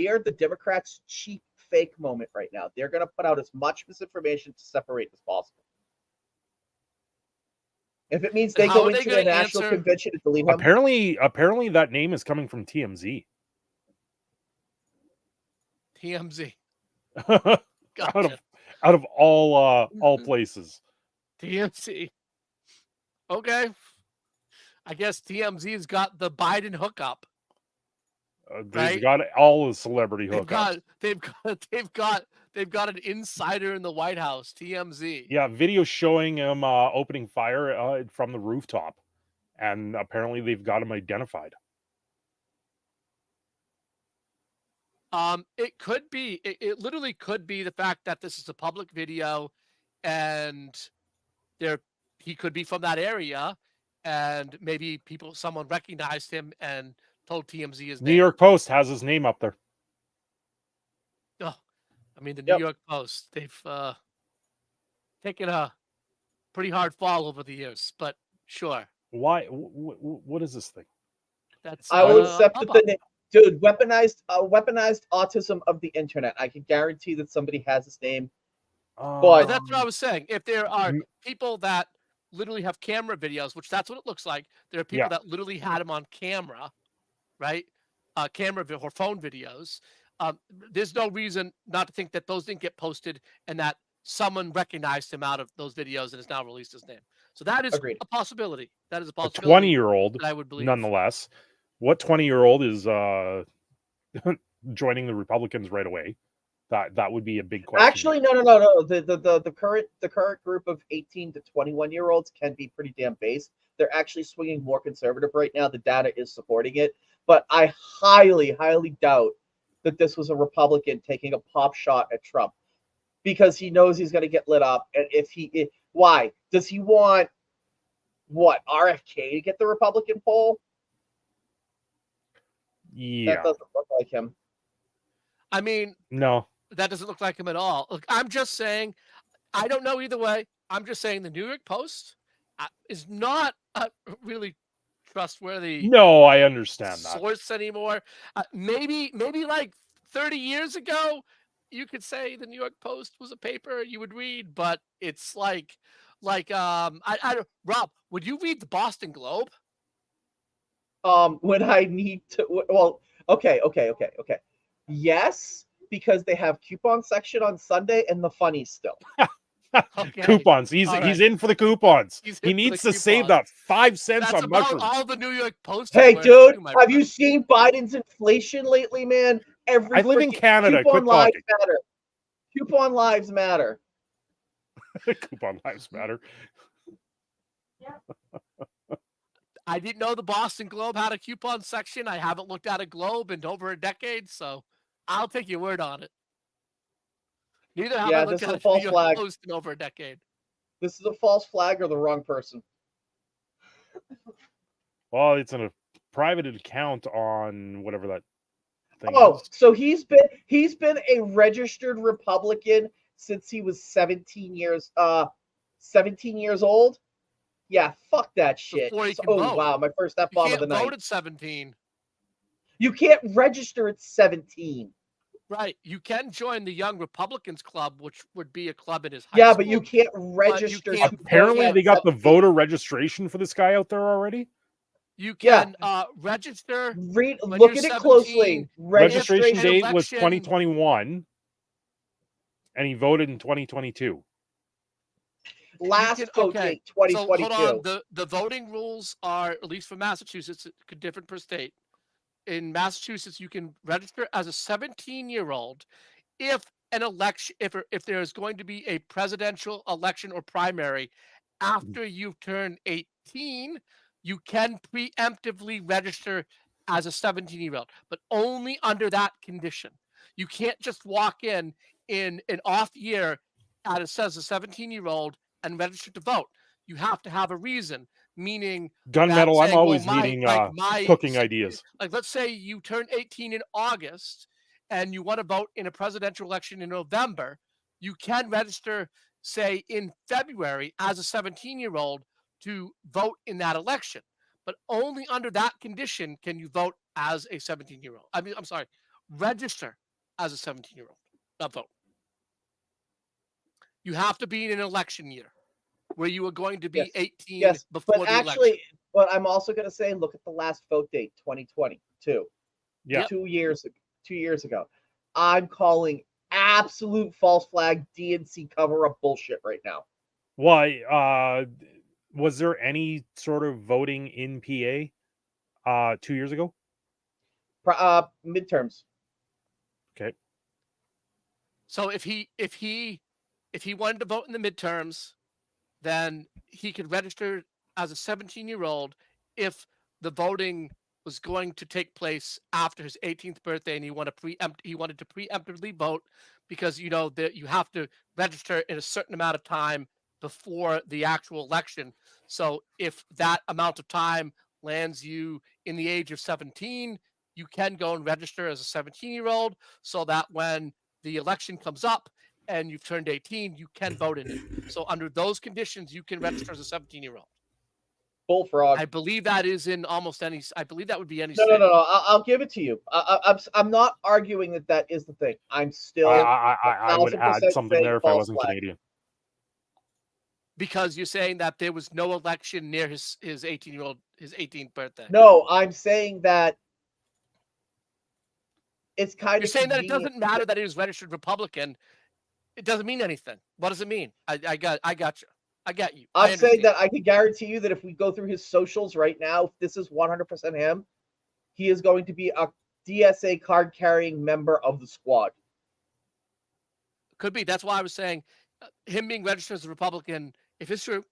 are the Democrats' cheap fake moment right now. They're going to put out as much misinformation to separate as possible. If it means they How go are they into the gonna national answer- convention and delete him, Apparently that name is coming from TMZ. TMZ. out Gotcha. of all Mm-hmm. places. TMZ. Okay. I guess TMZ's got the Biden hookup. They've Right? got all the celebrity They've hookups. got an insider in the White House, TMZ. Yeah, video showing him opening fire from the rooftop, and apparently they've got him identified. It could be. It literally could be the fact that this is a public video, and he could be from that area, and maybe someone recognized him and told TMZ his New name. York Post has his name up there. Oh, I mean, the Yep. New York Post. They've taken a pretty hard fall over the years, but sure, Why? What is this thing? that's. I will not a accept pop-up. that the name. Dude, weaponized autism of the internet. I can guarantee that somebody has his name. But that's what I was saying. If there are Mm. people that literally have camera videos, which that's what it looks like, there are people Yeah. that literally had him on camera, right? Or phone videos. There's no reason not to think that those didn't get posted and that someone recognized him out of those videos and has now released his name. So that is Agreed. a possibility. That is a a possibility. 20-year-old, that I would believe. nonetheless. What 20-year-old is joining the Republicans right away? That would be a big question. Actually, no. The current group of 18 to 21-year-olds can be pretty damn based. They're actually swinging more conservative right now. The data is supporting it, but I highly, highly doubt that this was a Republican taking a pop shot at Trump because he knows he's going to get lit up. And why does he want RFK to get the Republican poll? Yeah. That doesn't look like him. I mean, No. that doesn't look like him at all. Look, I'm just saying, I don't know either way. I'm just saying the New York Post is not a really trustworthy No, I understand that. source anymore. Maybe like 30 years ago, you could say the New York Post was a paper you would read, but it's like Rob, would you read the Boston Globe? When I need to, well, okay. Yes, because they have coupon section on Sunday and the funnies still. Okay. Coupons. He's all he's right. in for the coupons. He's He in for the needs to save coupons. that 5 cents That's on about mushrooms. all the New York Post. is Hey, worth dude, too, my have friend. you seen Biden's inflation lately, man? I live in freaking Canada. Coupon Quit lives talking. matter. Coupon lives matter. Coupon lives matter. I didn't know the Boston Globe had a coupon section. I haven't looked at a Globe in over a decade, so I'll take your word on it. Neither have Yeah, I looked this is at a false New York flag. Post in over a decade. This is a false flag or the wrong person. Well, it's in a private account on whatever that thing Oh, is. so he's been a registered Republican since he was 17 years old. Yeah, fuck that shit. Before you can Oh vote. wow, my first F You bomb of the can't vote night. at 17. You can't register at 17. Right. You can join the Young Republicans Club, which would be a club in his high Yeah, school. but you can't register. can't to vote Apparently, at they got the 17. voter registration for this guy out there already. You Yeah. can register. Read, when look you're at it 17, closely. Registration an date was election- 2021, and he voted in 2022. Last can- vote okay, date So 2022. hold on. The voting rules are, at least for Massachusetts, different per state. In Massachusetts, you can register as a 17-year-old if an election, if there's going to be a presidential election or primary after you've turned 18, you can preemptively register as a 17-year-old, but only under that condition. You can't just walk in an off year at it says a 17-year-old and register to vote. You have to have a reason, meaning Gunmetal, I'm saying, well, always my- needing like my cooking s- ideas. like let's say you turn 18 in August and you want to vote in a presidential election in November, you can register, say, in February as a 17-year-old to vote in that election. But only under that condition can you vote as a 17-year-old. I mean, I'm sorry, register as a 17-year-old, not vote. You have to be in an election year where you are going to be Yes. 18 Yes, before but the actually, election. but I'm also going to say, look at the last vote date, 2022. Yeah. 2 years. 2 years ago. I'm calling absolute false flag DNC cover up bullshit right now. Why? Was there any sort of voting in PA 2 years ago? Midterms. Okay. So if he wanted to vote in the midterms, then he could register as a 17-year-old if the voting was going to take place after his 18th birthday and he wanted to preemptively vote because that you have to register in a certain amount of time before the actual election. So if that amount of time lands you in the age of 17, you can go and register as a 17-year-old so that when the election comes up and you've turned 18, you can vote in it. So under those conditions, you can register as a 17-year-old. Bullfrog. I believe that is in almost any. I believe that would be any No, state. no, no, no. I'll give it to you. I'm not arguing that is the thing. I'm still. I would 1000% add something saying there if I false wasn't flag. Canadian. Because you're saying that there was no election near his 18th birthday. No, I'm saying that it's kind You're of. saying that it convenient doesn't matter that he was registered Republican. It doesn't mean anything. What does it mean? I got you. I got you. I'm saying that I can guarantee you that if we go through his socials right now, if this is 100% him, he is going to be a DSA card carrying member of the squad. Could be. That's why I was saying him being registered as a Republican, if it's true,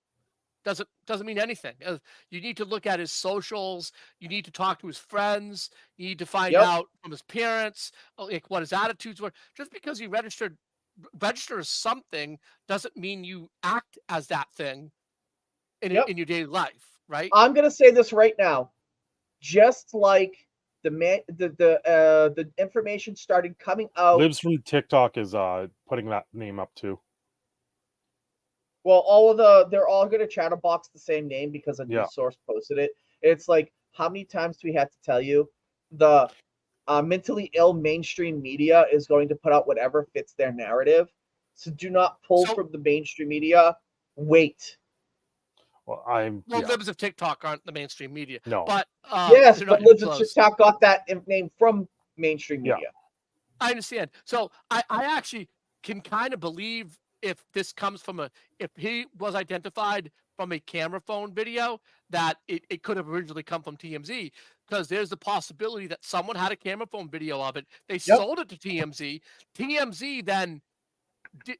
doesn't mean anything. You need to look at his socials. You need to talk to his friends. You need to find out from his parents like what his attitudes were. Just because you register as something doesn't mean you act as that thing in your daily life, right? I'm gonna say this right now. Just like the information started coming out. Libs from TikTok is putting that name up too. Well, they're all gonna chatterbox the same name because a news source posted it. It's like, how many times do we have to tell you the mentally ill mainstream media is going to put out whatever fits their narrative? So do not pull from the mainstream media. Wait. Well, Libs of TikTok aren't the mainstream media. No. But yes, but Libs of TikTok got that name from mainstream media. I understand. So I actually can kind of believe if this comes from if he was identified from a camera phone video, that it could have originally come from TMZ, because there's the possibility that someone had a camera phone video of it. They sold it to TMZ. TMZ then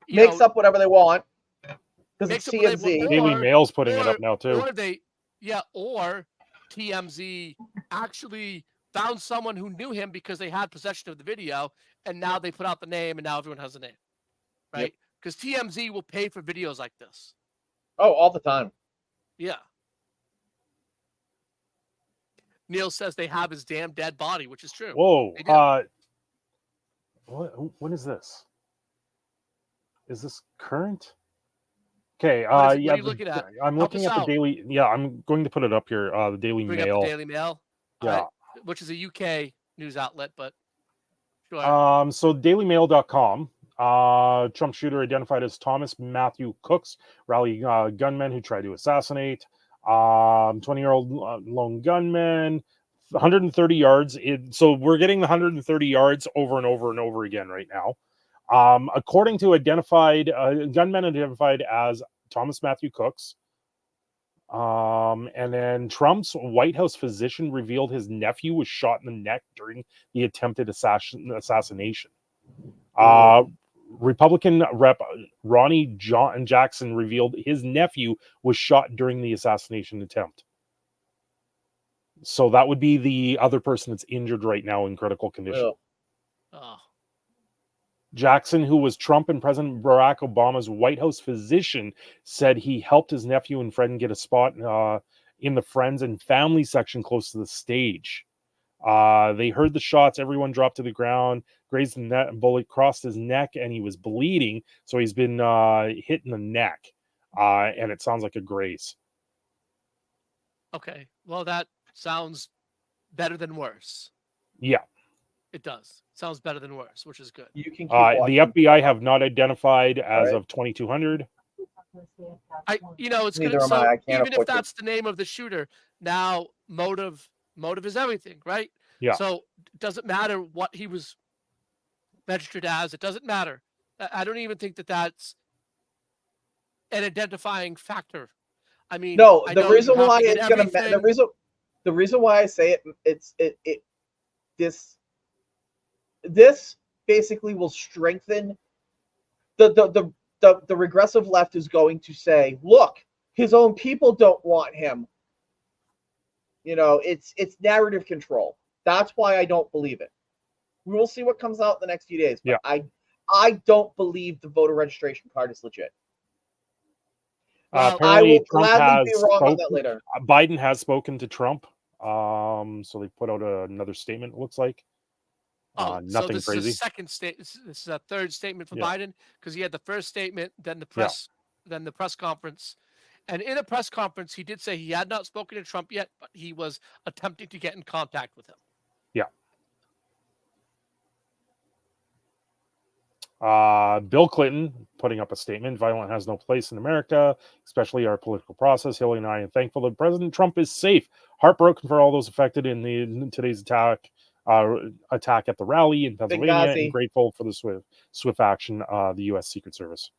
makes up whatever they want because it's makes up TMZ. Daily Mail's putting it up now too. Or TMZ actually found someone who knew him because they had possession of the video, and now they put out the name, and now everyone has the name, right? Because TMZ will pay for videos like this. Oh, all the time. Yeah. Neil says they have his damn dead body, which is true. Whoa. When is this? Is this current? Okay. What Yeah. are you looking at? I'm Help looking us at the out. Daily. Yeah, I'm going to put it up here. The Daily Bring up Mail. the Daily Mail. Yeah. Which is a UK news outlet, but sure. So dailymail.com. Trump shooter identified as Thomas Matthew Cooks, rally gunman who tried to assassinate. 20-year-old lone gunman, 130 yards. So we're getting the 130 yards over and over and over again right now. According to identified gunmen identified as Thomas Matthew Cooks. And then Trump's White House physician revealed his nephew was shot in the neck during the attempted assassination. Republican Rep Ronnie Jackson revealed his nephew was shot during the assassination attempt. So that would be the other person that's injured right now in critical condition. Ugh. Oh, Jackson, who was Trump and President Barack Obama's White House physician, said he helped his nephew and friend get a spot in the friends and family section close to the stage. They heard the shots. Everyone dropped to the ground, grazed the net, bullet crossed his neck, and he was bleeding. So he's been hit in the neck, and it sounds like a graze. okay. Well, that sounds better than worse. Yeah. It does. Sounds better than worse, which is good. You can keep The watching. FBI have not identified as Right. of 2200. It's Neither good. am So I. I can't even if afford to. that's the name of the shooter, now motive is everything, right? Yeah. So it doesn't matter what he was registered as. It doesn't matter. I don't even think that that's an identifying factor. I mean, No, I the know you reason have why to get it's gonna everything- the reason why I say this basically will strengthen the regressive left is going to say, look, his own people don't want him. It's narrative control. That's why I don't believe it. We will see what comes out in the next few days. But Yeah. I don't believe the voter registration card is legit. Well, I Apparently, will Trump gladly be has wrong on that spoken. later. Biden has spoken to Trump. So they put out another statement. It looks like. so Nothing this crazy. is a second state. This is a third statement for Yeah. Biden because he had the first statement, then the Yeah. press, then the press conference. And in a press conference, he did say he had not spoken to Trump yet, but he was attempting to get in contact with him. Bill Clinton putting up a statement. Violence has no place in America, especially our political process. Hillary and I are thankful that President Trump is safe. Heartbroken for all those affected in today's attack at the rally in Pennsylvania, Benghazi. and grateful for the swift action of the U.S. Secret Service.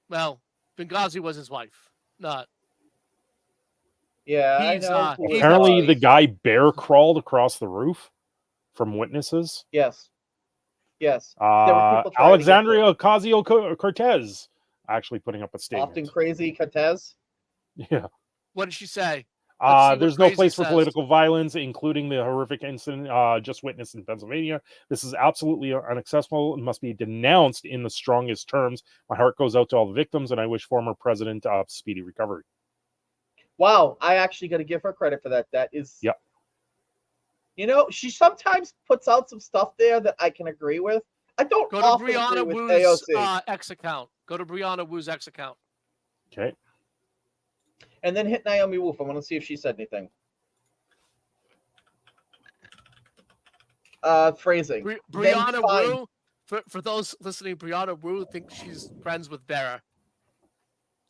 Well, Benghazi was his wife, not. Yeah, He's, I know. who it Apparently, was. the guy bear crawled across the roof from witnesses. Yes. Yes. There were people trying to get Alexandria Ocasio-Cortez actually putting up a statement. Often crazy Cortez. Yeah. What did she say? Let's see what There's no Crazy place for says. political violence, including the horrific incident just witnessed in Pennsylvania. This is absolutely unacceptable and must be denounced in the strongest terms. My heart goes out to all the victims, and I wish former president speedy recovery. Wow, I actually got to give her credit for that. That is. Yep. She sometimes puts out some stuff there that I can agree with. I don't Go to often Brianna agree with Wu's AOC. X account. Go to Brianna Wu's X account. Okay. And then hit Naomi Wolf. I want to see if she said anything. Phrasing. Brianna Then fine. Wu, for those listening, Brianna Wu thinks she's friends with Vera.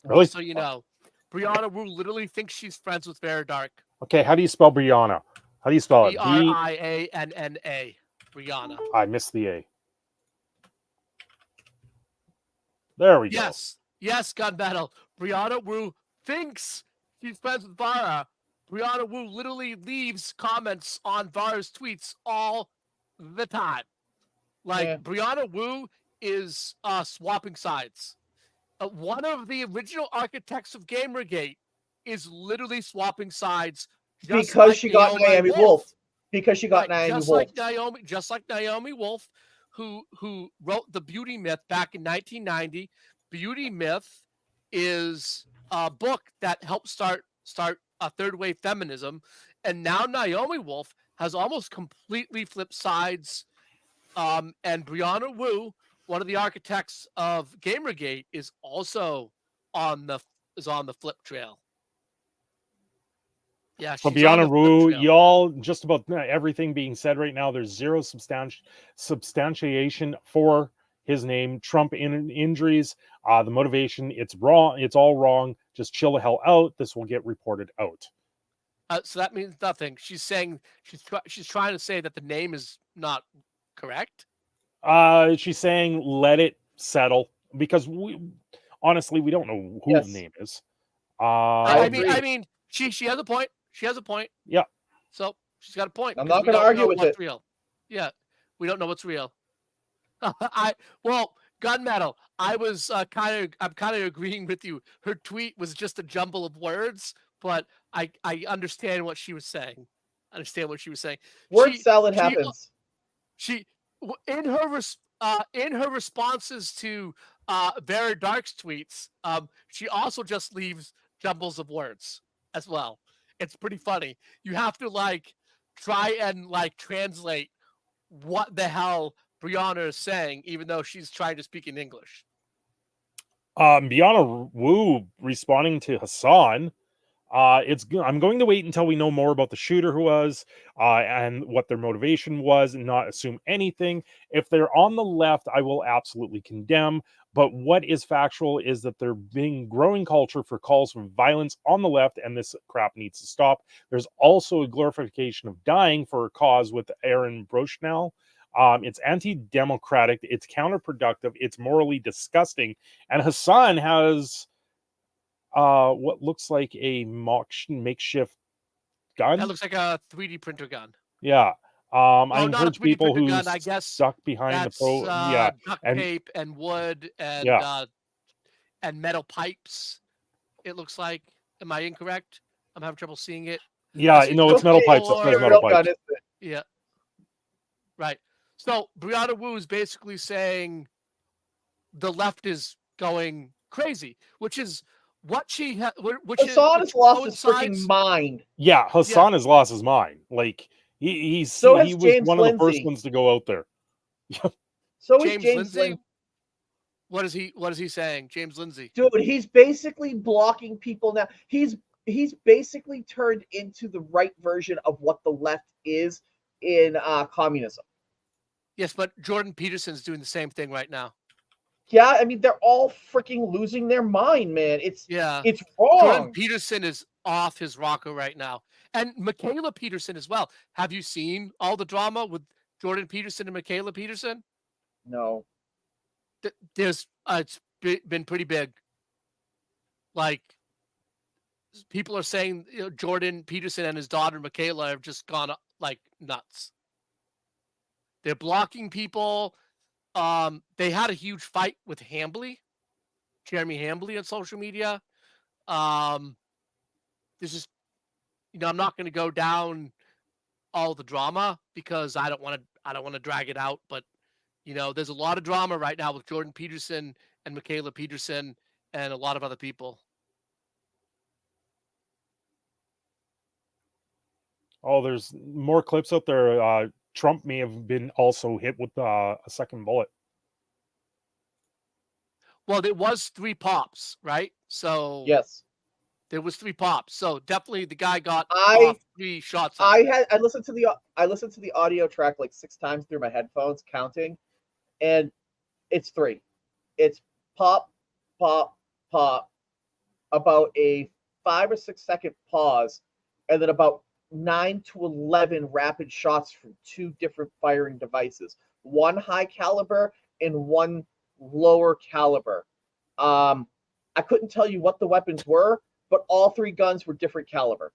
Really? So you know, Brianna Wu literally thinks she's friends with Vera Dark. Okay, how do you spell Brianna? How do you spell it? Brianna. Brianna. I missed the A. There we go. Yes, gun battle. Brianna Wu thinks she's friends with Vara. Brianna Wu literally leaves comments on Vara's tweets all the time. Like, Yeah. Brianna Wu is swapping sides. One of the original architects of Gamergate is literally swapping sides just Because like she got Naomi Wolf. Because she got Right, Naomi just Wolf. like Naomi Wolf, who wrote The Beauty Myth back in 1990. Beauty Myth is a book that helped start a third wave feminism, and now Naomi Wolf has almost completely flipped sides. And Brianna Wu one of the architects of Gamergate is also on the flip trail. Yeah, So she's on Brianna the flip Wu, trail. y'all, just about everything being said right now, there's zero substantiation for his name. Trump injuries, the motivation, it's wrong. It's all wrong. Just chill the hell out. This will get reported out. So that means nothing. She's saying she's trying to say that the name is not correct. She's saying let it settle because we honestly we don't know who Yes. the name is. I agree. mean, she has a point. She has a point. Yeah. So she's got a point. I'm 'cause not we gonna don't argue know with what's it. real. Yeah, we don't know what's real. Gunmetal. I'm kind of agreeing with you. Her tweet was just a jumble of words, but I understand what she was saying. Word She- salad she- happens. She in her responses to Vera Dark's tweets, she also just leaves jumbles of words as well. It's pretty funny. You have to try and translate what the hell Brianna is saying, even though she's trying to speak in English. Brianna Wu responding to Hassan. I'm going to wait until we know more about the shooter who was and what their motivation was and not assume anything. If they're on the left, I will absolutely condemn. But what is factual is that there being growing culture for calls for violence on the left, and this crap needs to stop. There's also a glorification of dying for a cause with Aaron Brochnell. It's anti-democratic, it's counterproductive, it's morally disgusting. And Hassan has what looks like a makeshift gun. That looks like a 3D printer gun. Yeah. I not a encourage 3D people printer who gun, I guess stuck behind the That's pro. Yeah. duct and- tape and wood and Yeah. And metal pipes. It looks like. Am I incorrect? I'm having trouble seeing it. Yeah. This No, is it's metal okay, pipes. It or- says Real metal gun, pipes. isn't it? Yeah. Right. So Brianna Wu is basically the left is going crazy, which is what she which Hassan has lost his freaking coincides- mind. Yeah. Hassan has lost his mind. Like he So has was James one of the first Lindsay. ones to go out there. So is James James Lindsay. Lindsay. What is he saying? James Lindsay. Dude, he's basically blocking people now. He's basically turned into the right version of what the left is in communism. Yes, but Jordan Peterson's doing the same thing right now. Yeah, I mean they're all freaking losing their mind, man. It's Yeah. it's Jordan wrong. Peterson is off his rocker right now. And Michaela Peterson as well. Have you seen all the drama with Jordan Peterson and Michaela Peterson? No. There's it's been pretty big. Like people are saying Jordan Peterson and his daughter Michaela have just gone like nuts. They're blocking people. They had a huge fight with Jeremy Hambly on social media. This is, I'm not going to go down all the drama because I don't want to drag it out. But there's a lot of drama right now with Jordan Peterson and Michaela Peterson and a lot of other people. Oh, there's more clips out there. Trump may have been also hit with a second bullet. Well, there was 3 pops, right? So Yes. there was 3 pops. So definitely the guy got I- off 3 shots. I listened to the audio track like 6 times through my headphones counting, and it's 3. It's pop, pop, pop, about a 5 or 6 second pause, and then about 9 to 11 rapid shots from 2 different firing devices, one high caliber and one lower caliber. I couldn't tell you what the weapons were, but all 3 guns were different caliber.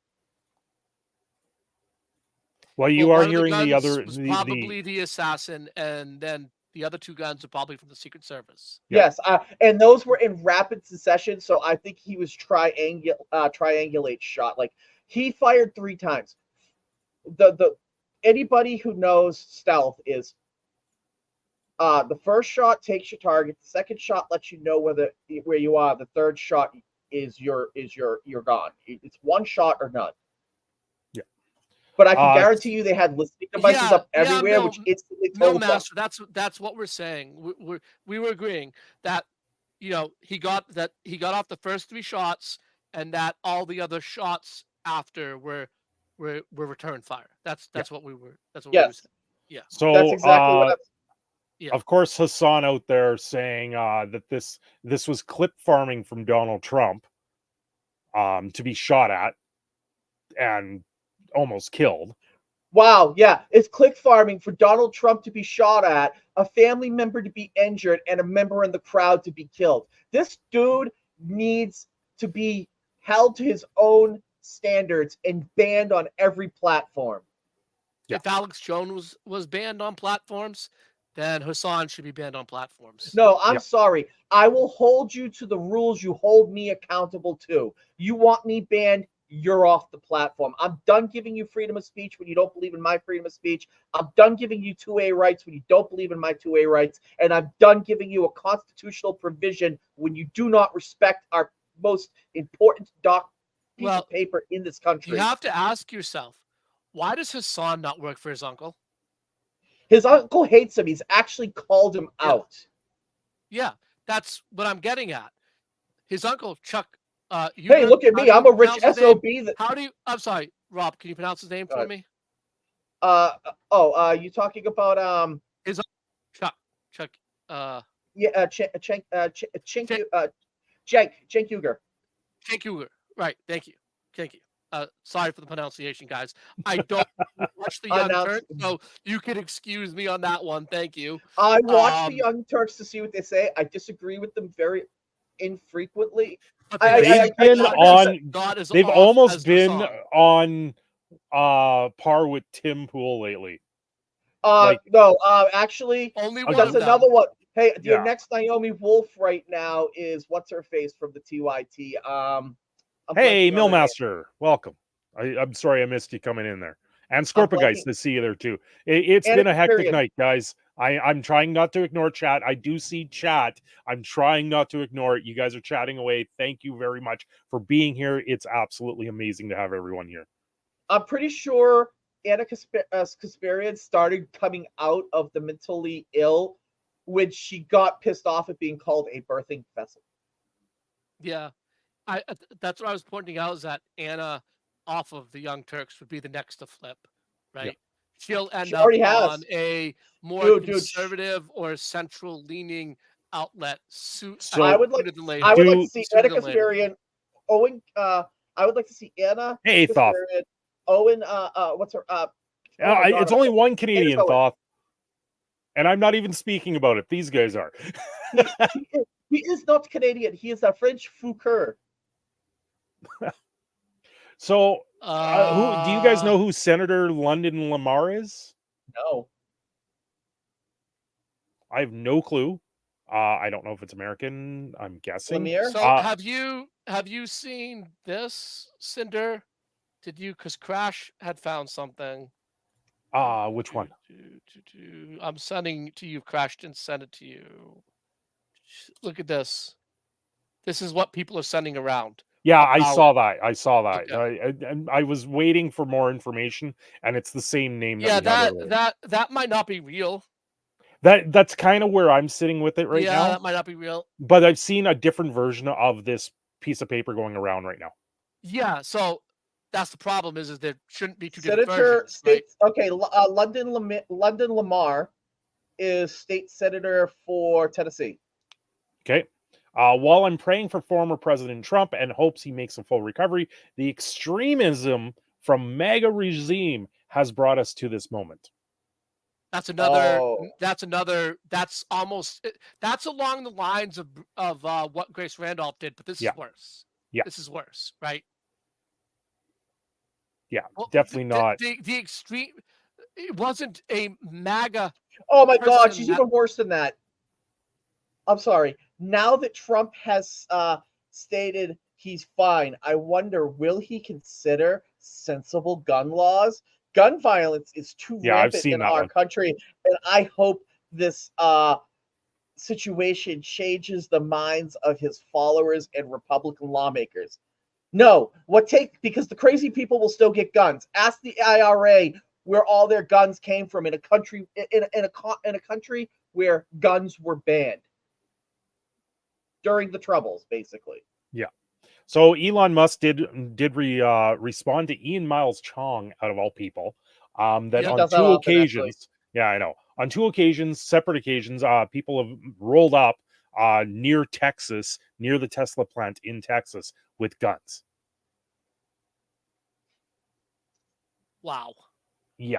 Well, you One are of hearing the guns other was probably the assassin, and then the other 2 guns are probably from the Secret Service. Yeah. Yes, and those were in rapid succession, so I think he was triangulate shot. Like he fired 3 times. The anybody who knows stealth is the first shot takes your target, the second shot lets you know where you are, the third shot is you're gone. It's one shot or none. But I can Uh, guarantee you they had listening devices up everywhere, which instantly No, told them. Master, that's what we're saying. We were agreeing that he got off the first 3 shots, and that all the other shots after were return fire. That's what we were. That's what we were Yes, saying. Yeah. So, that's exactly what I'm. Yeah. of course, Hassan out there saying that this was clip farming from Donald Trump, to be shot at and almost killed. Wow, yeah, it's click farming for Donald Trump to be shot at, a family member to be injured, and a member in the crowd to be killed. This dude needs to be held to his own standards and banned on every platform. Yeah. If Alex Jones was banned on platforms, then Hassan should be banned on platforms. No, I'm Yeah. sorry. I will hold you to the rules you hold me accountable to. You want me banned? You're off the platform. I'm done giving you freedom of speech when you don't believe in my freedom of speech. I'm done giving you 2A rights when you don't believe in my 2A rights. And I'm done giving you a constitutional provision when you do not respect our most important piece of paper in this country. You have to ask yourself, why does Hassan not work for his uncle? His uncle hates him. He's actually called him out. Yeah, that's what I'm getting at. His uncle, Chuck. Hey, look at me. I'm a rich SOB. I'm sorry, Rob, can you pronounce his name for me? You talking about his Chuck. Cenk Uygur. Cenk Uygur. Right. Thank you. Sorry for the pronunciation, guys. I don't watch the Young Turks, so you can excuse me on that one. Thank you. I watch the Young Turks to see what they say. I disagree with them very infrequently. They've almost been on par with Tim Pool lately. Actually, only that's another one. Hey, your next Naomi Wolf right now is what's her face from the TYT. Hey, Millmaster, welcome. I'm sorry I missed you coming in there. And Scorpageist to see you there too. It's been a hectic night, guys. I'm trying not to ignore chat. I do see chat. I'm trying not to ignore it. You guys are chatting away. Thank you very much for being here. It's absolutely amazing to have everyone here. I'm pretty sure Anna Kasparian started coming out of the mentally ill when she got pissed off at being called a birthing vessel. Yeah. That's what I was pointing out, is that Anna off of the Young Turks would be the next to flip, right? Yeah. She'll end up on a more conservative or central leaning outlet. I would like to see Anna Kasparian, Owen. I would like to see Anna. Hey, Thoth. Owen. What's her? It's only one Canadian, Thoth, and I'm not even speaking about it. These guys are. He is not Canadian. He is a French Fouquet. So, who do you guys know who Senator London Lamar is? No, I have no clue. I don't know if it's American. I'm guessing. So, have you seen this, Cinder? Did you? Because Crash had found something. Which one? I'm sending to you. Crash didn't send it to you. Look at this. This is what people are sending around. Yeah, I saw that. Okay. I was waiting for more information, and it's the same name. Yeah, that might not be real. That's kind of where I'm sitting with it right now. Yeah, that might not be real. But I've seen a different version of this piece of paper going around right now. Yeah, so that's the problem. Is there shouldn't be two different versions, States, right? Okay, London Lamar is state senator for Tennessee. Okay. While I'm praying for former President Trump and hopes he makes a full recovery, the extremism from MAGA regime has brought us to this moment. That's another. That's almost. That's along the lines of what Grace Randolph did, but this is worse. Yeah, this is worse, right? Yeah, well, definitely not. The extreme. It wasn't a MAGA. Oh my God, she's even worse than that. I'm sorry. Now that Trump has stated he's fine, I wonder, will he consider sensible gun laws? Gun violence is too rampant in our country, and I hope this situation changes the minds of his followers and Republican lawmakers. No, because the crazy people will still get guns. Ask the IRA where all their guns came from in a country in a country where guns were banned during the Troubles, basically. So Elon Musk did respond to Ian Miles Chong, out of all people, that Yeah. on Does that two often, occasions, yeah, I know, on two occasions, separate occasions, people have rolled up near Texas, near the Tesla plant in Texas, with guns. Wow. Yeah.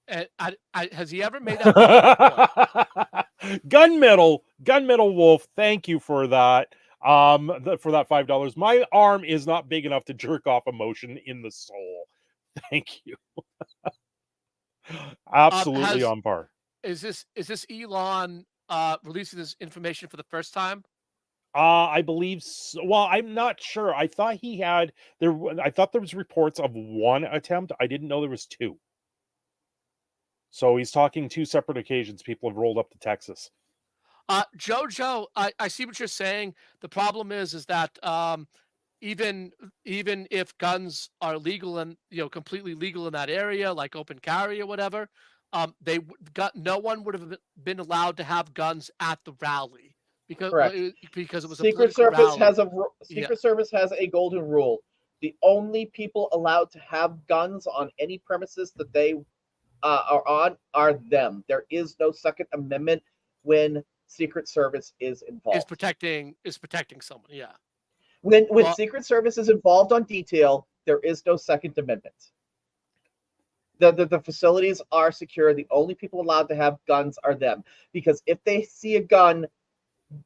And has he ever made that public before? Gunmetal Wolf, thank you for that. For that $5. My arm is not big enough to jerk off emotion in the soul. Thank you. Absolutely on par. Is this Elon releasing this information for the first time? I believe so. Well, I'm not sure. I thought I thought there was reports of one attempt. I didn't know there was two. So he's talking two separate occasions. People have rolled up to Texas. Jojo, I see what you're saying. The problem is that even if guns are legal and completely legal in that area, like open carry or whatever, no one would have been allowed to have guns at the rally because Correct. because it was Secret a political Service rally. Secret Service has a golden rule. The only people allowed to have guns on any premises that they are on are them. There is no Second Amendment when Secret Service is involved. Is protecting someone. Yeah. When Well- Secret Service is involved on detail, there is no Second Amendment. The facilities are secure. The only people allowed to have guns are them. Because if they see a gun,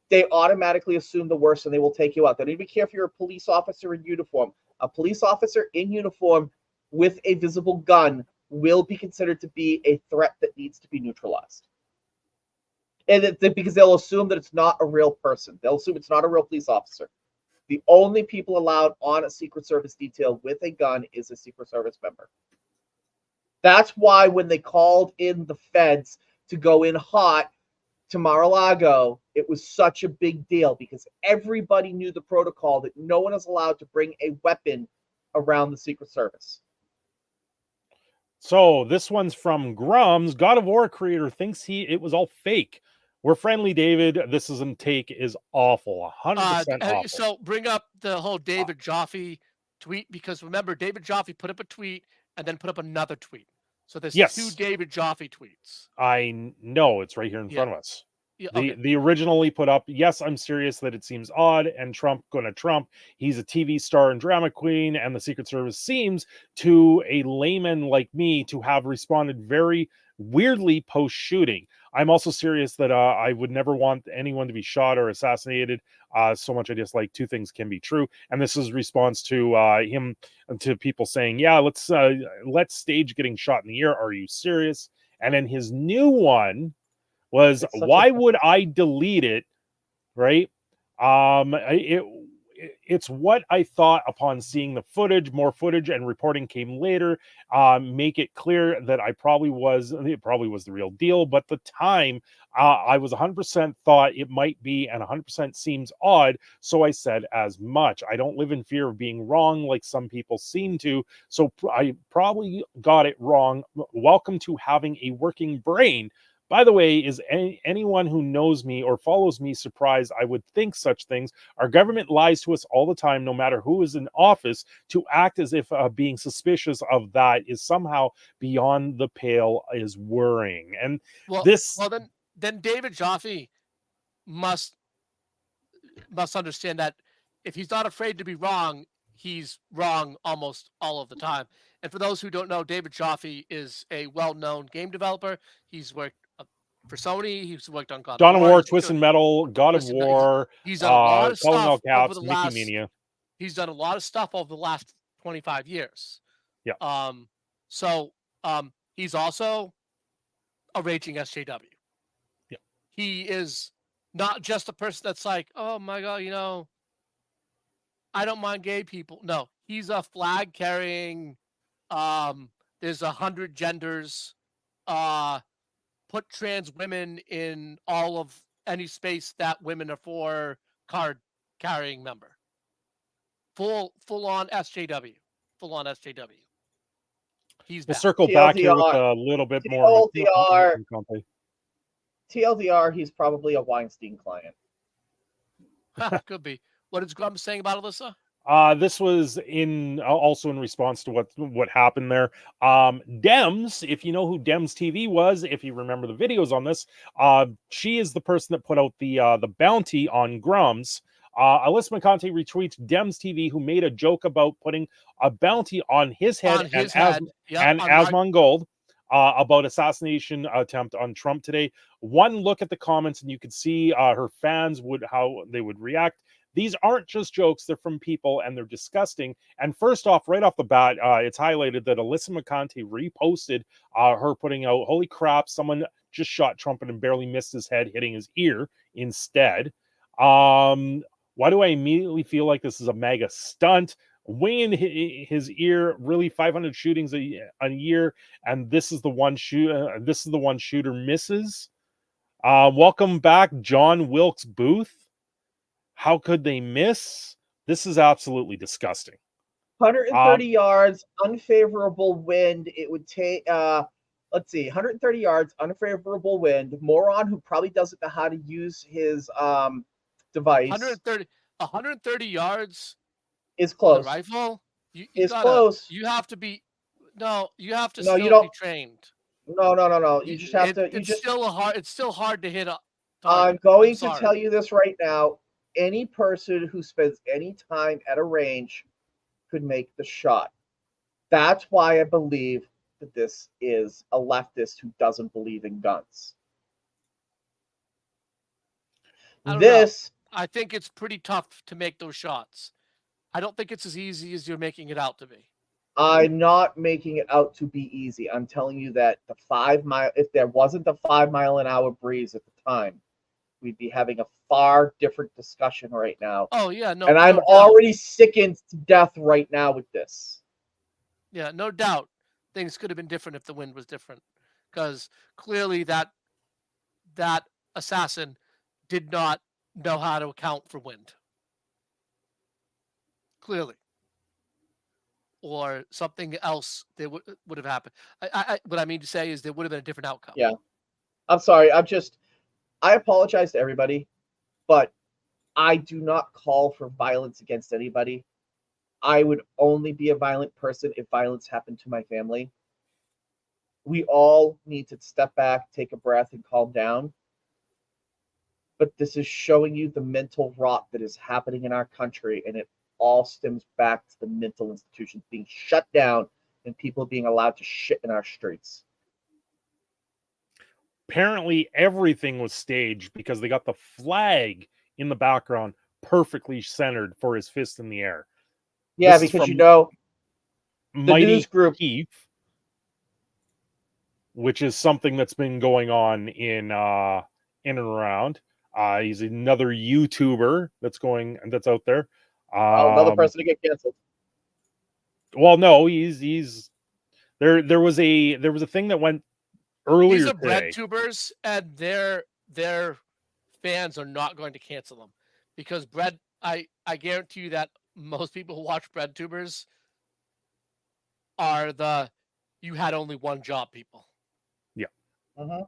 they automatically assume the worst and they will take you out. They don't even care if you're a police officer in uniform. A police officer in uniform with a visible gun will be considered to be a threat that needs to be neutralized. And because they'll assume that it's not a real person. They'll assume it's not a real police officer. The only people allowed on a Secret Service detail with a gun is a Secret Service member. That's why when they called in the feds to go in hot to Mar-a-Lago, it was such a big deal because everybody knew the protocol that no one is allowed to bring a weapon around the Secret Service. So this one's from Grums. God of War creator thinks it was all fake. We're friendly, David. This isn't take is awful. 100% awful. So bring up the whole David Joffe tweet because remember, David Joffe put up a tweet and then put up another tweet. So there's two David Joffe tweets. I know it's right here in front of us. Yeah, okay. The originally put up, yes, I'm serious that it seems odd, and Trump gonna Trump. He's a TV star and drama queen, and the Secret Service seems to a layman like me to have responded very weirdly post-shooting. I'm also serious that I would never want anyone to be shot or assassinated. So much I dislike two things can be true. And this is response to him to people saying, yeah, let's stage getting shot in the ear. Are you serious? And then his new one was, why would I delete it? Right? It's what I thought upon seeing the footage. More footage and reporting came later. Make it clear that it probably was the real deal. But the time I was 100% thought it might be, and 100% seems odd. So I said as much. I don't live in fear of being wrong like some people seem to. So I probably got it wrong. Welcome to having a working brain. By the way, is anyone who knows me or follows me surprised I would think such things? Our government lies to us all the time, no matter who is in office. To act as if being suspicious of that is somehow beyond the pale is worrying. And then David Joffe must understand that if he's not afraid to be wrong, he's wrong almost all of the time. And for those who don't know, David Joffe is a well-known game developer. He's worked for Sony. He's worked on God Dawn of War, Twisted Metal, God of War. He's done a lot of stuff over the Mickey last. Mania. He's done a lot of stuff over the last 25 years. Yeah. He's also a raging SJW. Yeah. He is not just a person that's like, oh my God, I don't mind gay people. No, he's a flag carrying. There's 100 genders. Put trans women in all of any space that women are for card carrying member. full on SJW, full on SJW. He's We'll back. circle back here with TLDR. a little bit more. TLDR. Conte. TLDR, he's probably a Weinstein client. Could be. What is Grum saying about Alyssa? This was also in response to what happened there. Dems, if you know who Dems TV was, if you remember the videos on this, she is the person that put out the bounty on Grums. Alyssa McConte retweets Dems TV, who made a joke about putting a bounty on his head and Asmon Gold about assassination attempt on Trump today. One look at the comments and you could see her fans how they would react. These aren't just jokes, they're from people and they're disgusting. And first off, right off the bat, it's highlighted that Alyssa McConte reposted her putting out, holy crap, someone just shot Trump and barely missed his head, hitting his ear instead. Why do I immediately feel like this is a mega stunt? Winging his ear, really 500 shootings a year, and this is the one shooter misses. Welcome back, John Wilkes Booth. How could they miss? This is absolutely disgusting. 130 yards, unfavorable wind. It would take, 130 yards, unfavorable wind. Moron who probably doesn't know how to use his device. 130 yards is close. The rifle is close. You have to be. No, you have to no, still be trained. No. You just have to. It's still hard to hit a target. I'm going to tell you this right now. Any person who spends any time at a range could make the shot. That's why I believe that this is a leftist who doesn't believe in guns. I think it's pretty tough to make those shots. I don't think it's as easy as you're making it out to be. I'm not making it out to be easy. I'm telling you that the 5 mile, if there wasn't the 5 mile an hour breeze at the time, we'd be having a far different discussion right now. Oh yeah, no. And I'm already sickened to death right now with this. Yeah, no doubt. Things could have been different if the wind was different, because clearly that assassin did not know how to account for wind. Clearly. Or something else that would have happened. What I mean to say is there would have been a different outcome. Yeah. I'm sorry. I apologize to everybody, but I do not call for violence against anybody. I would only be a violent person if violence happened to my family. We all need to step back, take a breath, and calm down. But this is showing you the mental rot that is happening in our country, and it all stems back to the mental institutions being shut down and people being allowed to shit in our streets. Apparently everything was staged because they got the flag in the background perfectly centered for his fist in the air. Yeah, because the news group, Keith, which is something that's been going on in and around. He's another YouTuber that's out there. Another person to get canceled. Well, no, he's there was a thing that went earlier These are today. bread tubers, and their fans are not going to cancel them because I guarantee you that most people who watch bread tubers are you had only one job people. Yeah. Uh-huh.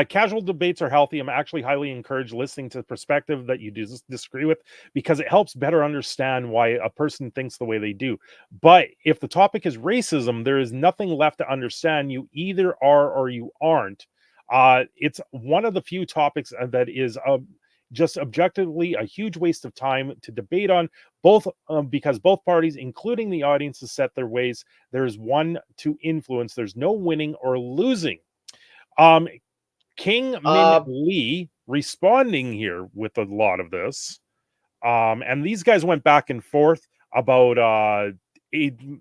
Casual debates are healthy. I'm actually highly encouraged listening to the perspective that you disagree with, because it helps better understand why a person thinks the way they do. But if the topic is racism, there is nothing left to understand. You either are or you aren't. It's one of the few topics that is just objectively a huge waste of time to debate on, both because both parties, including the audience, has set their ways. There's one to influence. There's no winning or losing. King Min Lee responding here with a lot of this. And these guys went back and forth about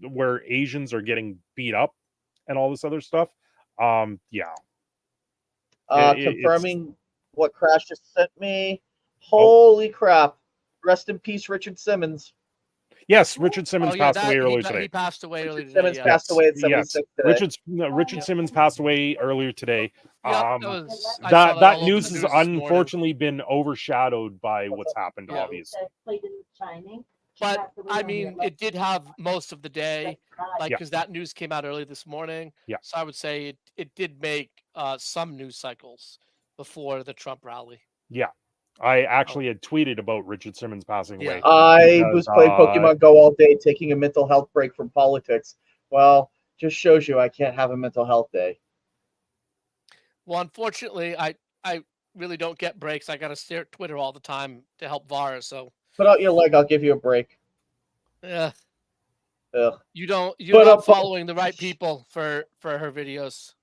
where Asians are getting beat up and all this other stuff. Yeah. Confirming what Crash just sent me. Holy crap. Rest in peace, Richard Simmons. Yes, Richard Simmons passed away earlier today. He passed away earlier today. Simmons passed away at 76 today. Richard Simmons passed away earlier today. Yeah, that news has unfortunately been overshadowed by what's happened, obviously. Played in Shining. But I mean, it did have most of the day, like Yeah. because that news came out early this morning. Yeah. So I would say it did make some news cycles before the Trump rally. Yeah. I actually had tweeted about Richard Simmons passing Yeah. away. I Because, was playing Pokemon Go all day, taking a mental health break from politics. Well, just shows you I can't have a mental health day. Well, unfortunately, I really don't get breaks. I got to stare at Twitter all the time to help VAR. So Put out your leg, I'll give you a break. yeah, Ugh. you're Put not up- following the right people for her videos.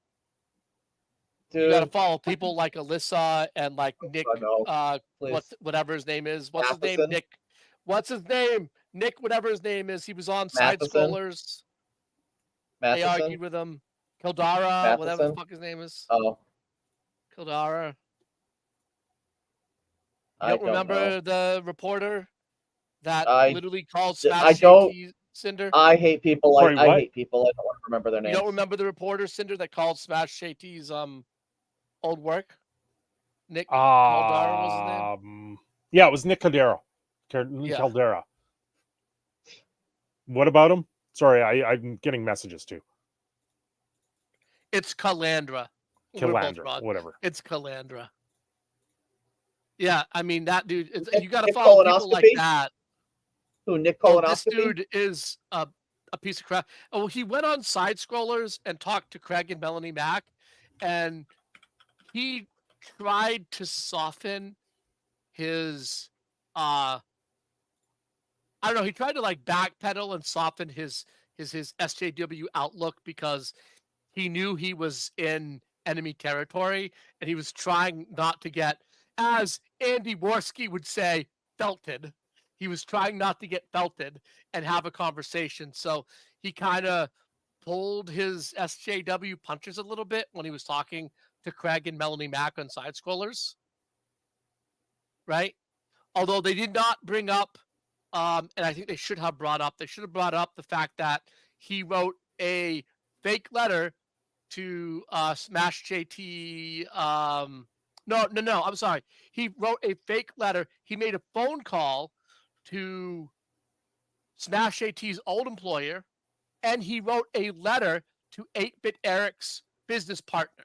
You got to Dude, follow people like Alyssa and like Nick. I know, please. Whatever his name is. What's his name? Matheson? Nick. What's his name? Nick. Whatever his name is. He was on Side Matheson? Scrollers. They Matheson? argued with him. Kildara, whatever the Matheson? fuck his name is. Oh, Kildara. You I don't don't remember know. the reporter that I- literally called I Smash don't- JT Cinder? I hate people. Sorry, I what? hate people. I don't want to remember their You names. don't remember the reporter Cinder that called Smash JT's old work? Nick Caldara was his name? Yeah, it was Nick Caldera. Yeah. Caldera. What about him? Sorry, I'm getting messages too. It's Calandra. We're both Kilandra, wrong. whatever. It's Calandra. Yeah, I mean that dude. You got to Nick follow people like Colonoscopy? that. Who, Nick Oh, this Colonoscopy? dude is a piece of crap. Oh, he went on Side Scrollers and talked to Craig and Melanie Mack, and he tried to soften his I don't know, he tried to like backpedal and soften his SJW outlook because he knew he was in enemy territory and he was trying not to get, as Andy Worski would say, felted. He was trying not to get felted and have a conversation. So he kind of pulled his SJW punches a little bit when he was talking to Craig and Melanie Mack on Side Scrollers. Right? Although they did not bring up, and I think they should have brought up the fact that he wrote a fake letter to Smash JT. No, I'm sorry. He wrote a fake letter. He made a phone call to Smash JT's old employer, and he wrote a letter to 8-Bit Eric's business partner.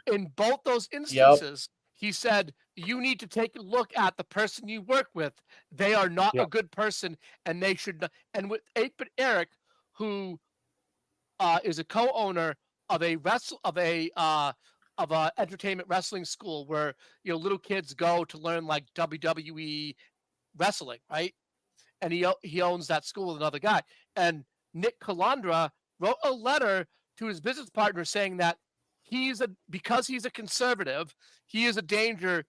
In both those instances, he said, you need to take a look at the person you work with. They are not a good person, and they should not. And with 8-Bit Eric, who is a co-owner of a entertainment wrestling school where little kids go to learn like WWE wrestling, right? And he owns that school with another guy. And Nick Calandra wrote a letter to his business partner saying that because he's a conservative, he is a danger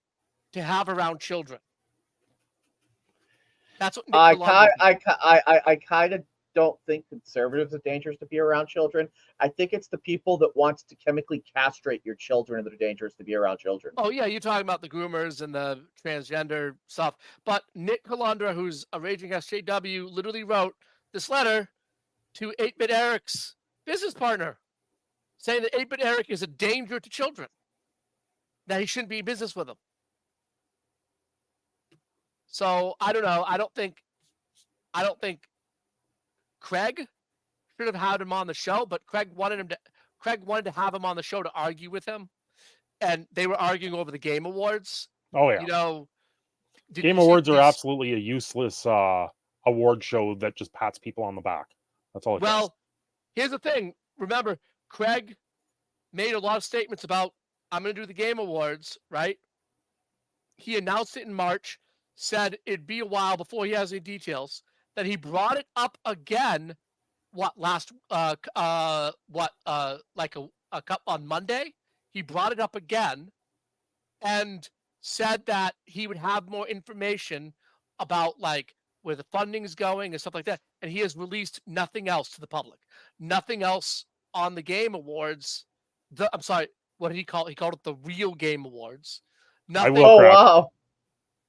to have around children. That's what Nick Calandra did. I kind of don't think conservatives are dangerous to be around children. I think it's the people that wants to chemically castrate your children that are dangerous to be around children. Oh yeah, you're talking about the groomers and the transgender stuff. But Nick Calandra, who's a raging SJW, literally wrote this letter to 8-Bit Eric's business partner, saying that 8-Bit Eric is a danger to children, that he shouldn't be in business with them. So I don't know. I don't think Craig should have had him on the show, but Craig wanted to have him on the show to argue with him, and they were arguing over the Game Awards. Oh yeah. Game Awards are absolutely a useless award show that just pats people on the back. That's all it does. Here's the thing. Remember, Craig made a lot of statements about, I'm going to do the Game Awards, right? He announced it in March, said it'd be a while before he has any details. Then he brought it up again, like a cup on Monday. He brought it up again and said that he would have more information about like where the funding's going and stuff like that. And he has released nothing else to the public. Nothing else on the Game Awards. I'm sorry, what did he call it? He called it the Real Game Awards. Nothing. will. Oh, crap. wow.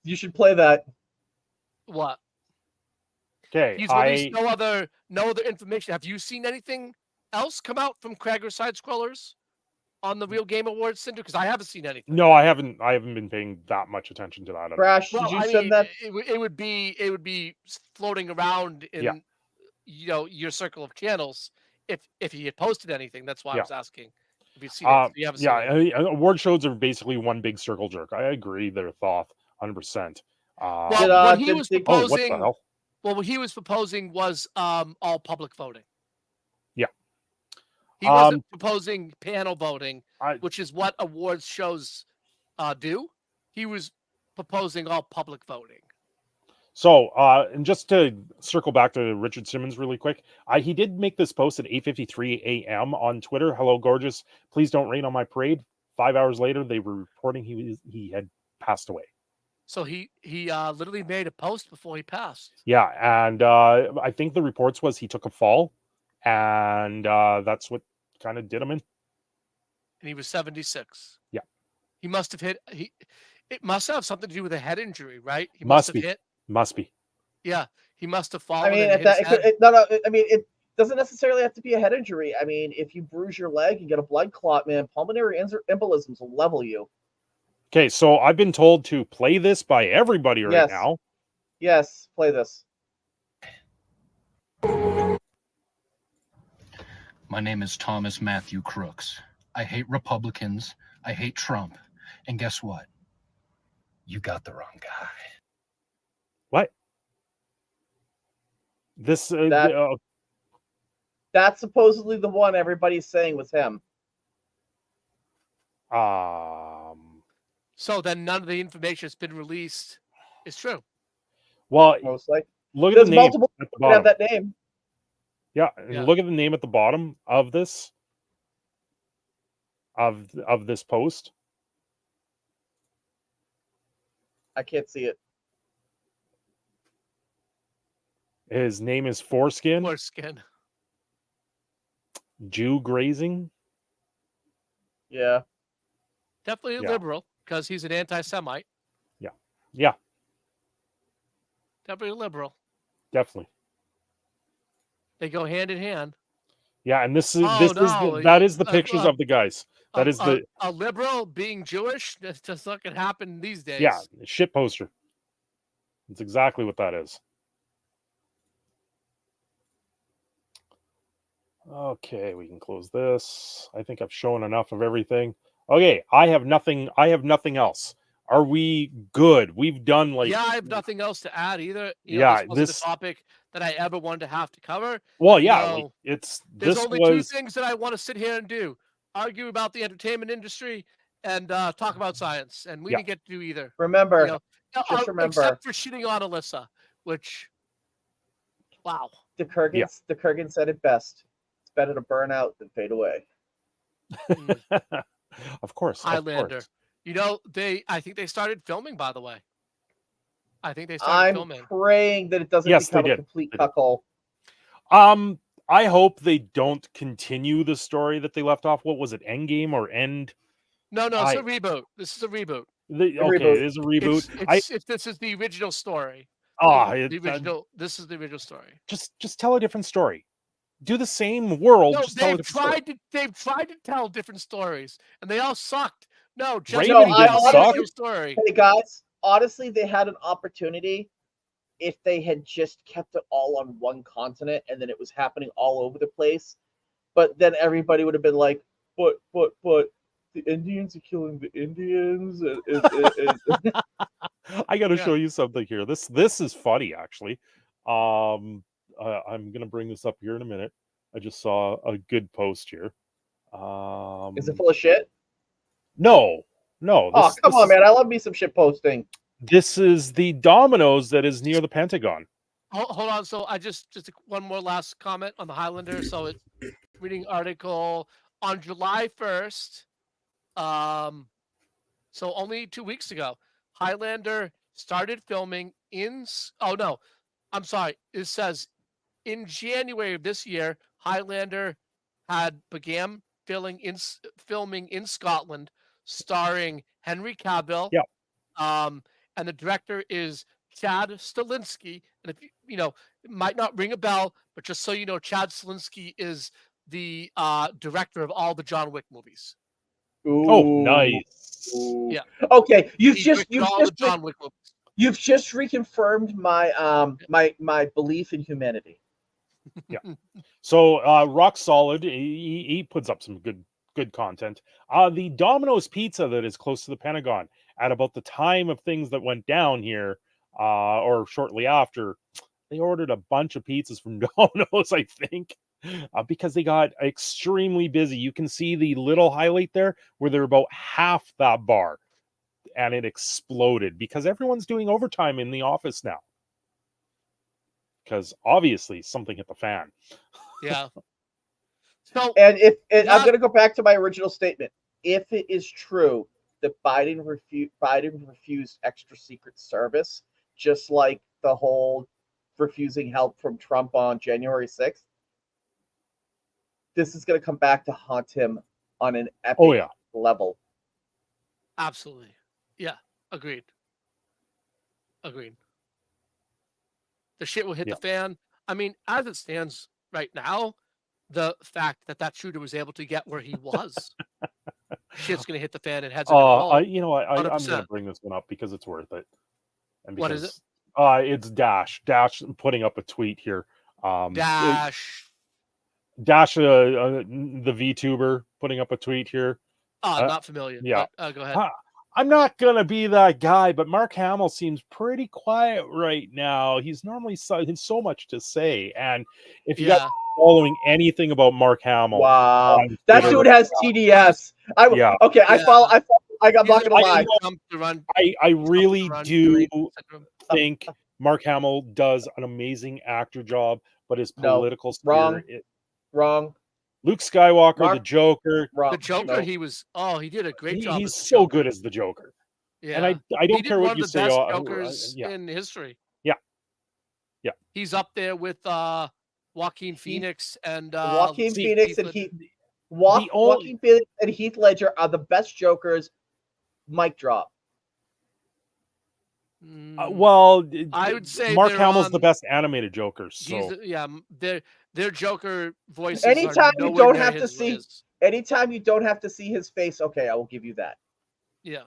You should play that. What? Okay. He's released no other information. Have you seen anything else come out from Craig or Side Scrollers on the Real Game Awards, Cinder? Because I haven't seen anything. No, I haven't been paying that much attention to that. Crash, Well, did you I send mean, that? it would be floating around in your circle of channels if he had posted anything. That's why I Yeah. was asking if you've seen it. You haven't seen it. Award shows are basically one big circle jerk. I agree, their thought, 100%. Well, Did, what he did- was did- Oh, what the proposing, hell? well, what he was proposing was all public voting. Yeah. He wasn't proposing panel voting, I- which is what awards shows do. He was proposing all public voting. So, and just to circle back to Richard Simmons really quick, he did make this post at 8:53 a.m. on Twitter. Hello, gorgeous. Please don't rain on my parade. 5 hours later, they were reporting he had passed away. So he literally made a post before he passed. Yeah, and I think the reports was he took a fall, and that's what kind of did him in. And he was 76. Yeah. He must have hit. It must have something to do with a head injury, right? He Must have be. hit. Must be. Yeah, he must have fallen. I mean, and at hit that, his head. no. I mean, it doesn't necessarily have to be a head injury. I mean, if you bruise your leg and get a blood clot, man, pulmonary embolisms will level you. Okay, so I've been told to play this by everybody right Yes. now. Yes, play this. My name is Thomas Matthew Crooks. I hate Republicans. I hate Trump. And guess what? You got the wrong guy. What? This That's supposedly the one everybody's saying was him. So then none of the information that's been released is true. Well, Most likely. look at There's the name multiple at the people that have bottom. that name. Yeah, and Yeah. look at the name at the bottom of this post. I can't see it. His name is Foreskin, Foreskin. Jew grazing. Yeah. Definitely a Yeah. liberal because he's an anti-Semite. Yeah, Definitely a liberal. definitely. They go hand in hand. Yeah, and this is Oh, no, that is the pictures uh, of the guys. That is the a liberal being Jewish. That's just not gonna happen these days. yeah, shit poster. That's exactly what that is. Okay, we can close this. I think I've shown enough of everything. Okay, I have nothing else. Are we good? We've done like Yeah, I have nothing else to add either. Yeah, this wasn't this- a topic that I ever wanted to have to cover. well, yeah, No. like, it's There's this only was two things that I want to sit here and do: argue about the entertainment industry and talk about science. And we Yeah. didn't get to do either. Remember, You know, just remember, except for shitting on Alyssa, which, wow. the Kurgan said it best. It's better to burn out than fade away. of course. Highlander. I think they started filming, by the way. I think they started I'm filming. praying that it doesn't Yes, they become a did. complete They did. cuckold. I hope they don't continue the story that they left off. What was it? Endgame or End? No, it's a reboot. This is a reboot. Okay, reboot. it is a reboot. If this is the original story. This is the original story. Just tell a different story. Do the same world. No, just tell a different story. they've tried to tell different stories, and they all sucked. No, just Raven No, I didn't honestly- suck. original story. Hey guys, honestly, they had an opportunity if they had just kept it all on one continent and then it was happening all over the place. But then everybody would have been like, but the Indians are killing the Indians. I got to Yeah. show you something here. This is funny actually. I'm gonna bring this up here in a minute. I just saw a good post here. Is it full of shit? No. Oh, this- come this on, is- man. I love me some shit posting. This is the Domino's that is near the Pentagon. Hold on. So I one more last comment on the Highlander. So it's reading article on July 1st. So only 2 weeks ago, Highlander started filming oh no, I'm sorry. It says in January of this year, Highlander began filming in Scotland, starring Henry Cavill. Yeah. And the director is Chad Stahelski. And if it might not ring a bell, but just so you know, Chad Stahelski is the director of all the John Wick movies. Oh, Ooh. nice. Ooh. Yeah. Okay, He directed all the John Wick movies. you've just reconfirmed my my belief in humanity. So rock solid. He puts up some good content. The Domino's Pizza that is close to the Pentagon at about the time of things that went down here, or shortly after, they ordered a bunch of pizzas from Domino's, I think, because they got extremely busy. You can see the little highlight there where they're about half that bar, and it exploded because everyone's doing overtime in the office now. Because obviously something hit the fan. Yeah. So And I'm Not- going to go back to my original statement. If it is true that Biden refused extra secret service, just like the whole refusing help from Trump on January 6th, this is going to come back to haunt him on an epic Oh yeah. level. absolutely. Yeah. Agreed. The shit will hit Yeah. the fan. I mean, as it stands right now, the fact that shooter was able to get where he was, shit's gonna hit the fan and heads are gonna roll. I'm going to 100%. bring this one up because it's worth it. And What because is it? It's Dash putting up a tweet here. Dash. Dash, the VTuber, putting up a tweet here. Not familiar. yeah. But, go ahead. I'm not gonna be that guy, but Mark Hamill seems pretty quiet right now. He's normally so much to say, and if you guys Yeah. are following anything about Mark Hamill, Wow. on That Twitter, dude has TDS. Yeah. Okay, I Yeah. follow. I'm not He's going to a lie. Trump to run. I really run do syndrome. think Mark Hamill does an amazing actor job, but his No, political wrong. spirit. Wrong. Luke Skywalker, the Mark- Joker. Wrong. The Joker, No. he did a great job. He's as the so Joker. good as the Joker. Yeah. And I He don't did care one what of you the say. best Jokers Yeah. in history. Yeah. Yeah. He's up there with Joaquin Phoenix and Joaquin see, Phoenix Heath and Ledger. Heath. The only- Joaquin Phoenix and Heath Ledger are the best Jokers. Mic drop. Well, I would say Mark they're Hamill's the on- best animated Joker. So their Joker voices. Anytime are you nowhere don't near have to his- see- his. Anytime you don't have to see his face, okay, I will give you that. Yeah.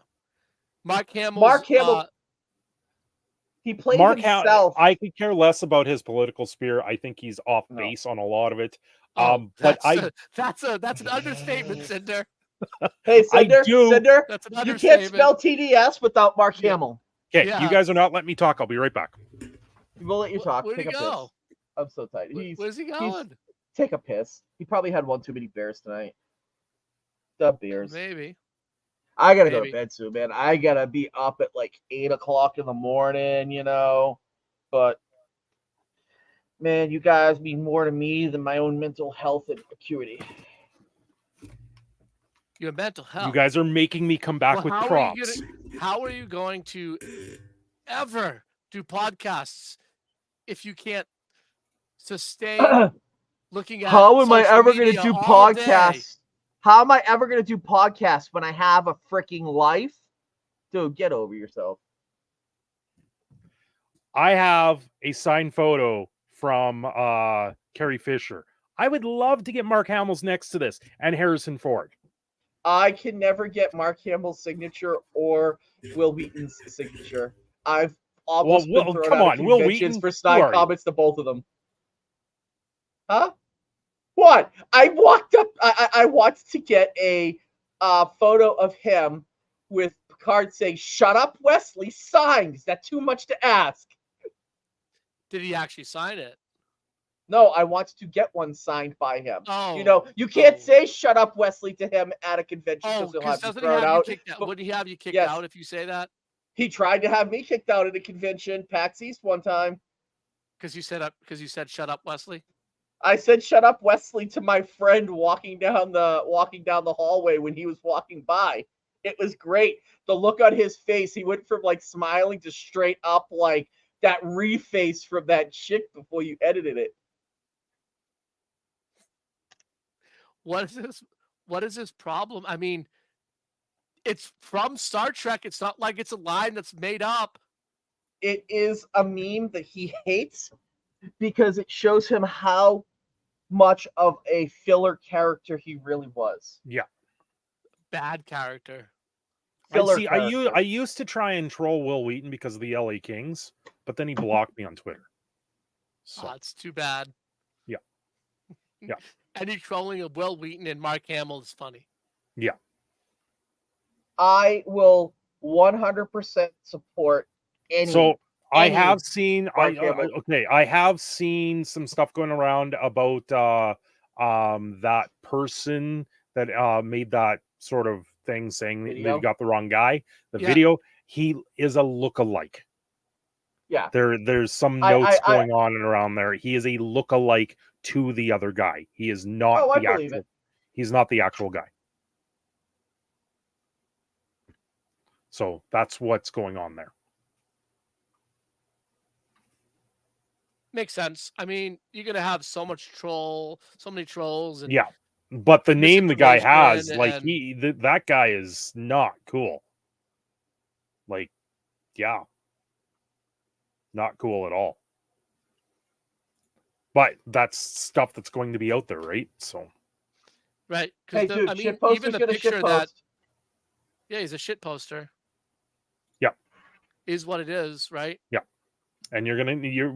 Mark Hamill. He played Mark himself. I could care less about his political spirit. I think he's off No. base on a lot of it. Oh, But that's an understatement, Cinder. Hey, Cinder, do- Cinder, That's an you understatement. can't spell TDS without Mark Yeah. Hamill. okay, Yeah. you guys are not letting me talk. I'll be right back. We'll let you talk. Where'd he Take a go? piss. I'm so tired. Where's he going? Take a piss. He probably had one too many beers tonight. The beers. Maybe. I gotta go maybe. to bed soon, man. I gotta be up at like 8 o'clock in the morning, But man, you guys mean more to me than my own mental health and acuity. Your mental health. You guys are making me come back Well, with props. how are you going to ever do podcasts if you can't sustain looking at How am I social ever going to media do all day? podcasts? How am I ever going to do podcasts when I have a freaking life? Dude, get over yourself. I have a signed photo from Carrie Fisher. I would love to get Mark Hamill's next to this and Harrison Ford. I can never get Mark Hamill's signature or Will Wheaton's signature. I've almost Well, been thrown come out on, of Will conventions Wheaton, for who snide are you? comments to both of them. Huh? What? I walked up. I wanted to get a photo of him with Picard saying, "Shut up, Wesley." Signed. Is that too much to ask? Did he actually sign it? No, I want to get one signed by him. Oh. You can't Oh. say "Shut up, Wesley" to him at a convention Oh, because he'll because have you doesn't he thrown have you out. kicked out? But- Wouldn't he have you kicked Yes. out if you say that? He tried to have me kicked out at a convention, PAX East, one time. Because you said shut up, Wesley. I said "Shut up, Wesley" to my friend walking down the hallway when he was walking by. It was great. The look on his face, he went from like smiling to straight up like that reface from that chick before you edited it. What is this problem? I mean, it's from Star Trek. It's not like it's a line that's made up. It is a meme that he hates because it shows him how much of a filler character he really was. Yeah. bad character. Filler I character. used to try and troll Will Wheaton because of the LA Kings, but then he blocked me on Twitter. So Oh, it's too bad. Yeah. Yeah. Any trolling of Will Wheaton and Mark Hamill is funny. I will 100% support any. so I any have seen Mark Hamill. I have seen some stuff going around about that person that made that sort of thing saying that Video? they've got the wrong guy. The Yeah. video, he is a lookalike. Yeah. There's some I- notes I- going on and around there. He is a lookalike to the other guy. He is not Oh, I the believe actual. it. He's not the actual guy. So that's what's going on there. Makes sense. I mean, you're gonna have so many trolls, and Yeah, but the name the guy has, misinformation like that guy is not cool. Like, yeah, not cool at all. But that's stuff that's going to be out there, right? So right? Hey, dude, I mean, shit poster's even the gonna picture shit that post. he's a shit poster. Yeah. Is what it is, right? and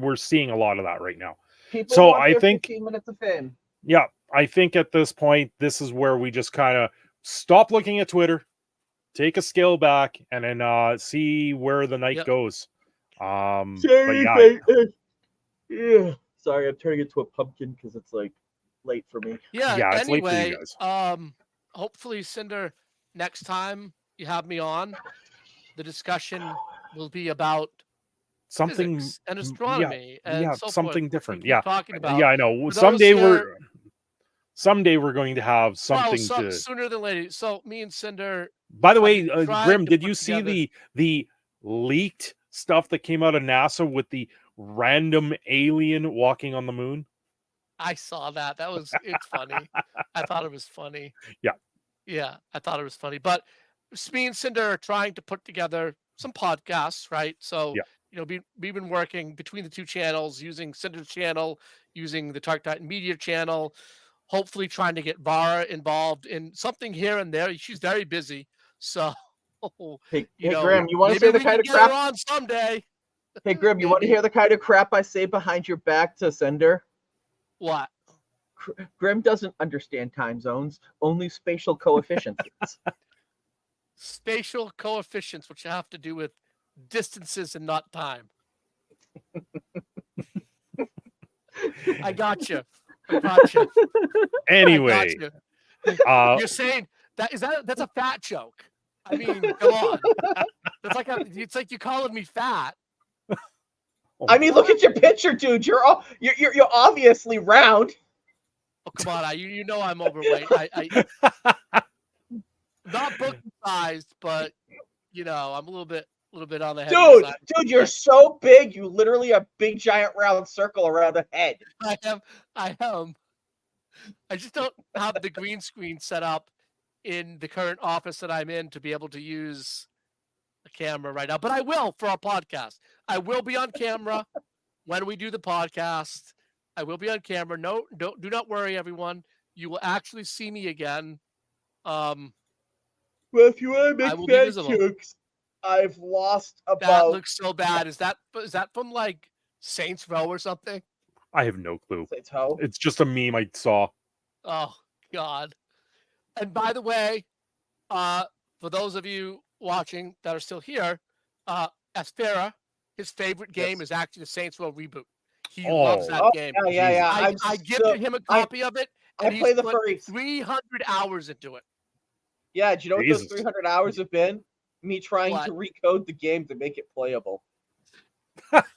we're seeing a lot of that right now. People So want I their think- 15 minutes of fame. Yeah, I think at this point, this is where we just kind of stop looking at Twitter, take a scale back, and then see where the night Yep. goes. But yeah, Yeah. Sorry, I'm turning into a pumpkin because it's like late for me. Yeah. Yeah, it's late for you Anyway, guys. hopefully, Cinder, next time you have me on, the discussion will be about something, physics and astronomy and yeah, so forth, something which we different. keep Yeah, talking about. yeah, I know. For those Someday we're going to have something well, to. sooner than later. So me and Cinder, By the I've way, been trying Grim, to did put you see together- the leaked stuff that came out of NASA with the random alien walking on the moon? I saw that. It's funny. I thought it was funny. Yeah. Yeah, I thought it was funny. But me and Cinder are trying to put together some podcasts, right? So, Yeah. we've been working between the two channels, using Cinder's channel, using the Tark Titan Media channel, hopefully trying to get Vara involved in something here and there. She's very busy. So, Hey, you know, Grim, you want to maybe say the we kind can of get her crap? on someday. Hey, Grim, you want to Maybe. hear the kind of crap I say behind your back to Sender? What? Grim doesn't understand time zones, only spatial coefficients. Spatial coefficients, which have to do with distances and not time. I got you. I got you. Anyway, You're saying that's a fat joke. I mean, come on. That's like it's like you calling me fat. I mean, look at your picture, dude. You're obviously round. Oh, come on. You know I'm overweight. I not book sized, but I'm a little bit on the heavy Dude, side. you're so big. You literally a big giant round circle around the head. I am. I just don't have the green screen set up in the current office that I'm in to be able to use a camera right now. But I will for our podcast. I will be on camera when we do the podcast. I will be on camera. No, do not worry, everyone. You will actually see me again. Well, if you want I to will make be fat visible. jokes, I've lost That about. looks so bad. Is that from like Saints Row or something? I have no clue. Say toe. It's just a meme I saw. Oh God. And by the way, for those of you watching that are still here, Asfera, his favorite game Yes. is actually the Saints Row reboot. He Oh. loves that Oh, game. yeah. I gifted him a copy of it, I and play he's the put furries. 300 hours into it. Yeah, do you know what Jesus. those 300 hours have been? Me trying What? to recode the game to make it playable.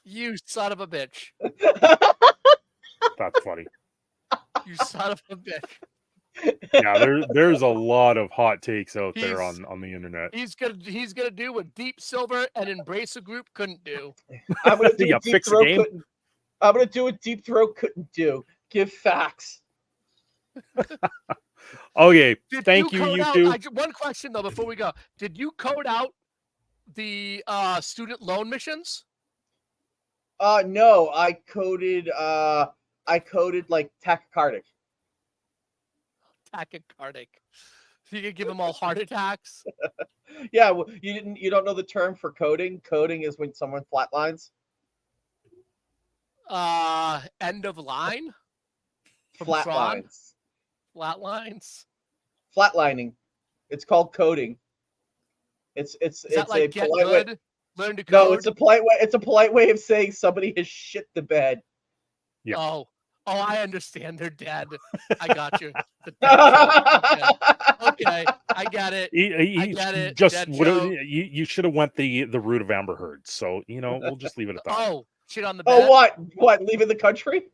You son of a bitch. That's funny. You son of a bitch. Yeah, there's a lot of hot takes out there He's- on the internet. He's gonna do what Deep Silver and Embracer Group couldn't do. I'm gonna do Yeah, what Deep fix the Throat game. couldn't. I'm gonna do what Deep Throat couldn't do. Give facts. Okay, Did thank you, code you out, two. one question though before we go. Did you code out the student loan missions? No, I coded like tachycardic. Tachycardic. You can give them all heart attacks. Yeah, well, you don't know the term for coding? Coding is when someone flatlines. End of line. From Tron? Flatlines. Flatlines. Flatlining. It's called coding. It's Is that like a get polite way. good? Learn to code? No, it's a polite way. It's a polite way of saying somebody has shit the bed. Yeah. Oh, I understand. They're dead. I got you. The dead joke. Okay, I get it. I get it. Just Dead would've- joke. you should have went the route of Amber Heard. So we'll just leave it at that. Oh, shit on the bed. Oh, what? What? Leaving the country?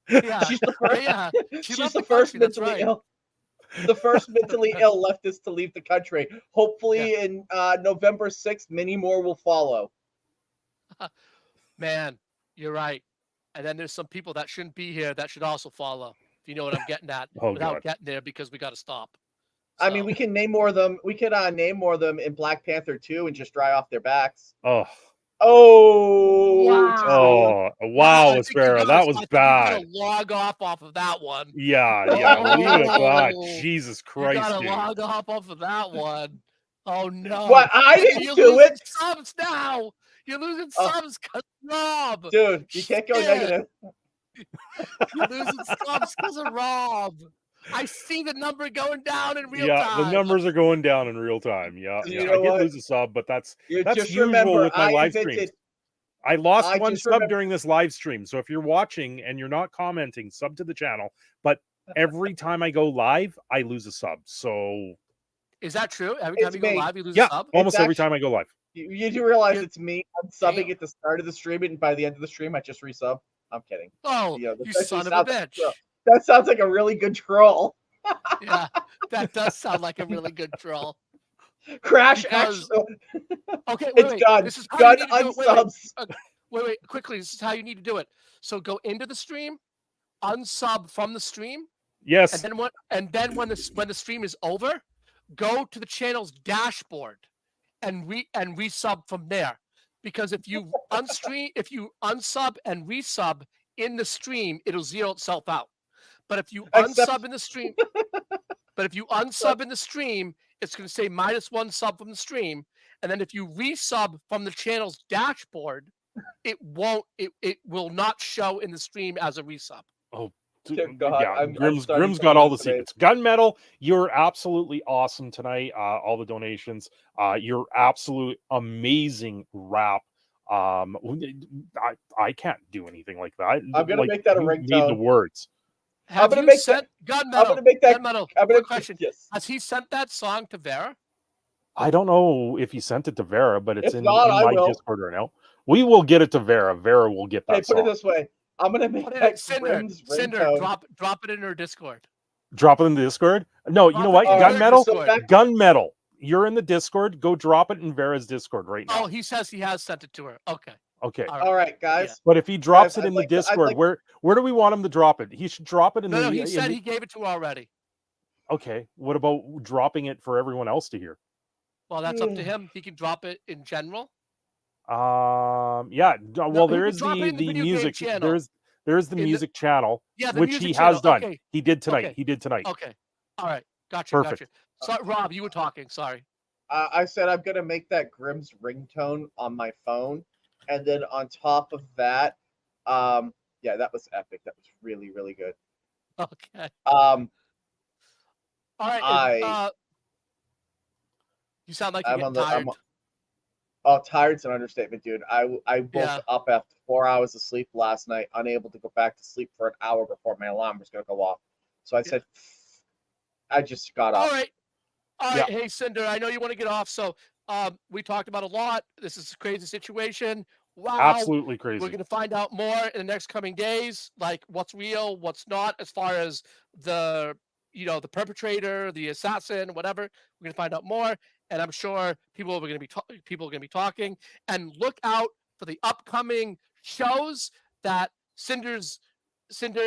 Yeah. She's the first. Yeah. She's left the first country, that's mentally right. ill. The first mentally ill leftist to leave the country. Hopefully, in November 6th, many more will follow. Man, you're right. And then there's some people that shouldn't be here that should also follow. If you know what I'm getting at, Oh, without God. getting there because we got to stop. I mean, So, we can name more of them. We could name more of them in Black Panther 2 and just dry off their backs. Oh, Oh, wow, I think you Aspera, gotta- that was I think you bad. gotta log off of that one. Yeah, leave it at that. Oh, Jesus You Christ, gotta dude. log off of that one. Oh no! What? I didn't You're do losing it, subs now. You're losing Oh. subs, 'cause Rob. dude. You can't go Shit. negative. You're losing subs because of Rob. I see the number going down in real Yeah, time. the numbers are going down in real time. Yeah, You yeah. know I did what? lose a sub, but that's Just usual remember, with my I live invented. streams. I lost I one just sub remember- during this live stream. So if you're watching and you're not commenting, sub to the channel. But every time I go live, I lose a sub. So Is that true? Every It's time you go me. live, you lose yeah, a sub? almost every actually- time I go live. You do realize You- it's me. I'm subbing Damn. at the start of the stream, and by the end of the stream, I just resub. I'm kidding. Oh, Yeah, you that son of a sounds like bitch. That sounds like a really good troll. Yeah, that does sound like a really good troll. Crash Because- actually. Okay, wait, It's wait. done. This is how Done you need to do it. Wait, wait. unsubs. Wait, quickly. This is how you need to do it. So go into the stream, unsub from the stream, Yes. and then when the stream is over, go to the channel's dashboard and resub from there. Because if you unsub and resub in the stream, it'll zero itself out. But if you Except- unsub in the stream, it's going to say -1 sub from the stream. And then if you resub from the channel's dashboard, it will not show in the stream as a resub. Dear God, yeah, I'm Grim's starting to got all the hallucinate. secrets. Gunmetal, you're absolutely awesome tonight. All the donations. You're absolute amazing rap. I can't do anything like that. I'm gonna make that a you need the ringtone. words. Have gonna you make sent I'm Gunmetal? gonna make that. Gunmetal, I'm gonna quick question. Yes. Has he sent that song to Vera? I don't know if he sent it to Vera, but it's If in not, I my will. Discord right now. We will get it to Vera. Vera will get that Hey, put song. it this way. I'm gonna make Put it in that Cinder. Grim's Cinder, ringtone. drop it in her Discord. Drop it in the Discord. No, you Drop know it what? in her Gunmetal. Discord. back- Gunmetal. You're in the Discord. Go drop it in Vera's Discord right now. Oh, he says he has sent it to her. Okay. Okay. All All right, guys. But if he drops I'd it in the like to- I'd Discord, like- where do we want him to drop it? He should drop it in No, the. he in said the- he gave it to her already. Okay. What about dropping it for everyone else to hear? Well, that's up to him. He can drop it in general. Yeah. Well, there he is can drop it in the the video game music. channel. There's the In the- music channel, Yeah, the which music he channel. has done. Okay. He did tonight. Okay. He did tonight. Okay. All right. Gotcha. Perfect. Gotcha. So, Rob, you were talking. Sorry. I said I'm gonna make that Grim's ringtone on my phone, and then on top of that, yeah, that was epic. That was really, really good. Okay. Um, All right. I- You sound like you're I'm on getting the. tired. Oh, tired's an understatement, dude. I woke Yeah. up after 4 hours of sleep last night, unable to go back to sleep for an hour before my alarm was gonna go off. So I said, I just got All up. right. All right. Hey, Cinder, I know you want to get off. So we talked about a lot. This is a crazy situation. Wow. Absolutely crazy. We're going to find out more in the next coming days, like what's real, what's not, as far as the perpetrator, the assassin, whatever. We're going to find out more, and I'm sure people are going to be talking. And look out for the upcoming shows that Cinder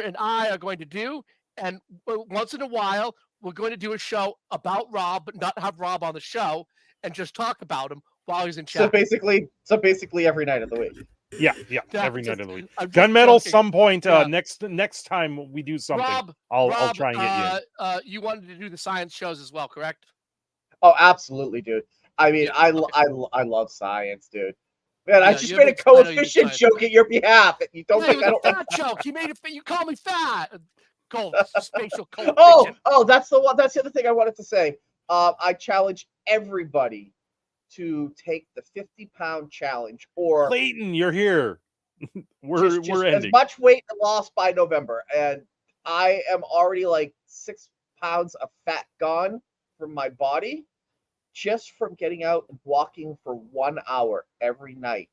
and I are going to do. And once in a while, we're going to do a show about Rob, but not have Rob on the show and just talk about him while he's in So chat. basically every night of the week. Yeah. Yeah, Every just- night of the week. I'm just Gunmetal. joking. Some point. Yeah. Next time we do something, Rob, I'll Rob, try and get you in. you wanted to do the science shows as well, correct? Oh, absolutely, dude. I mean, Yeah, I okay. love science, dude. Man, I Yeah, just you're made a big- I know you're big coefficient science joke guy. at your behalf. You don't Yeah, it think was I a don't like fat joke. He made it. You call me fat. Spatial Oh, coefficient. that's the one. That's the other thing I wanted to say. I challenge everybody to take the 50-pound challenge, or Clayton, you're here. just We're as ending. much weight lost by November. And I am already like 6 pounds of fat gone from my body just from getting out and walking for 1 hour every night.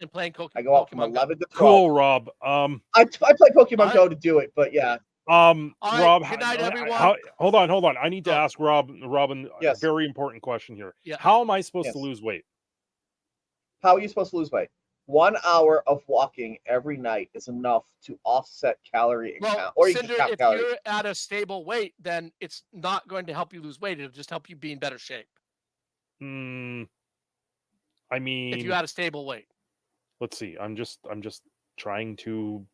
And playing I go out from Pokemon Go. 11 to 12. Cool, Rob. I play Pokemon Alright. Go to do it, but yeah. All right, Rob, good night, everyone. hold on. I need to Oh. ask Robin, Yes. a very important question here. Yeah. How am I supposed Yes. to lose weight? How are you supposed to lose weight? 1 hour of walking every night is enough to offset calorie Well, count, or you can Cinder, just count if calories. you're at a stable weight, then it's not going to help you lose weight. It'll just help you be in better shape I if mean, you're at a stable weight. let's see. I'm just trying to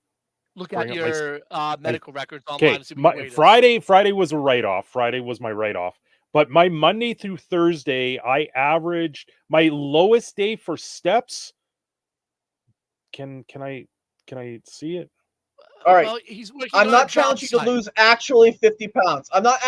Look bring at up my your medical records online okay. and see what your weight is. Friday was a write-off. Friday was my write-off. But my Monday through Thursday, I averaged my lowest day for steps. Can I see it? All right. Well, he's working I'm on not a job challenging you to site. lose actually 50 pounds. I'm not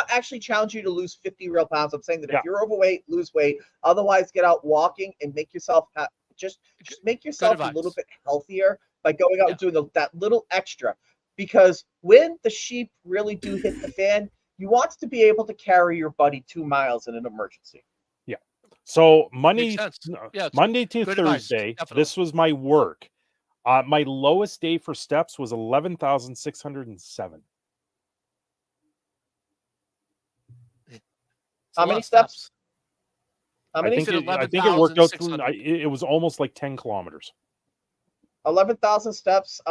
actually challenging you to lose 50 real pounds. I'm saying that Yeah. if you're overweight, lose weight. Otherwise, get out walking and make yourself just make yourself a advice. little bit healthier by going out Yeah. and doing that little extra. Because when the sheep really do hit the fan, you want to be able to carry your buddy 2 miles in an emergency. So Makes sense. Yeah, it's Monday to good advice, Thursday, definitely. this was my work. My lowest day for steps was 11,607. It's How a lot many of steps? How I many? think said it worked out to 11,600. it was almost like 10 kilometers. 11,000 steps.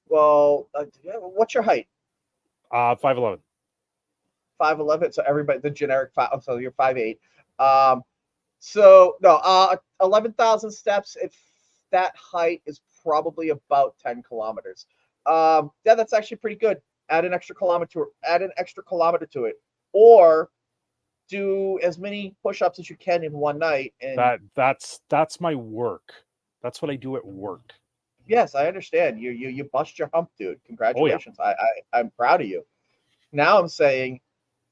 What's your height? 5'11. 5'11. So everybody, the generic five. So you're 5'8. So no, 11,000 steps. If that height is probably about 10 kilometers. Yeah, that's actually pretty good. Add an extra kilometer to it, or do as many push-ups as you can in one night. And That's my work. That's what I do at work. yes, I understand. You bust your hump, dude. Oh, Congratulations. I'm proud of you. Now I'm saying,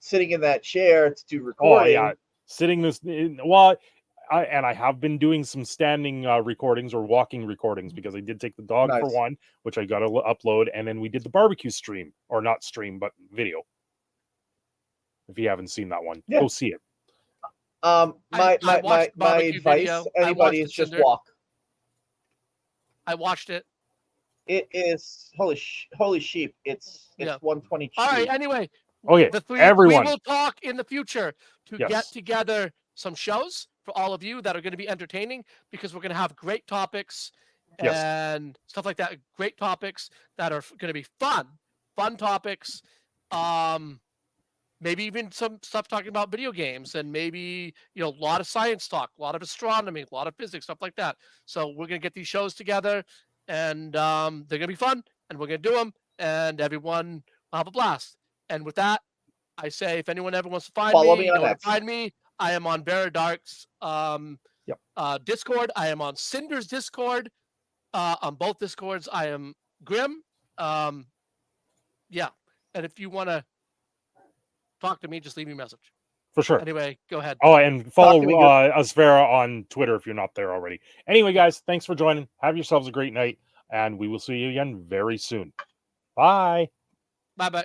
sitting in that chair to do Oh recording. yeah, sitting this well. I have been doing some standing recordings or walking recordings because I did take the dog for Nice. one, which I got to upload, and then we did the barbecue stream, or not stream, but video. If you haven't seen that one, Yeah. go see it. My I watched my barbecue advice, video. I anybody, watched is it, just Cinder. walk. I watched it. It is holy sheep. It's Yeah. 120. All right. Anyway, Okay, the three everyone. we will talk in the future to get Yes. together some shows for all of you that are going to be entertaining, because we're going to have great topics Yes. and stuff like that. Great topics that are going to be fun topics. Maybe even some stuff talking about video games, and maybe a lot of science talk, a lot of astronomy, a lot of physics, stuff like that. So we're going to get these shows together, and they're going to be fun, and we're going to do them, and everyone will have a blast. And with that, I say, if anyone ever wants to find Follow me, me you on know where to X. find me. I am on Veradark's Yep. Discord. I am on Cinder's Discord. On both Discords, I am Grim. Yeah. And if you want to talk to me, just leave me a message. For sure. Anyway, go ahead. Oh, and follow to me, Asvera on Twitter if you're not there already. Anyway, guys, thanks for joining. Have yourselves a great night, and we will see you again very soon. Bye. Bye-bye.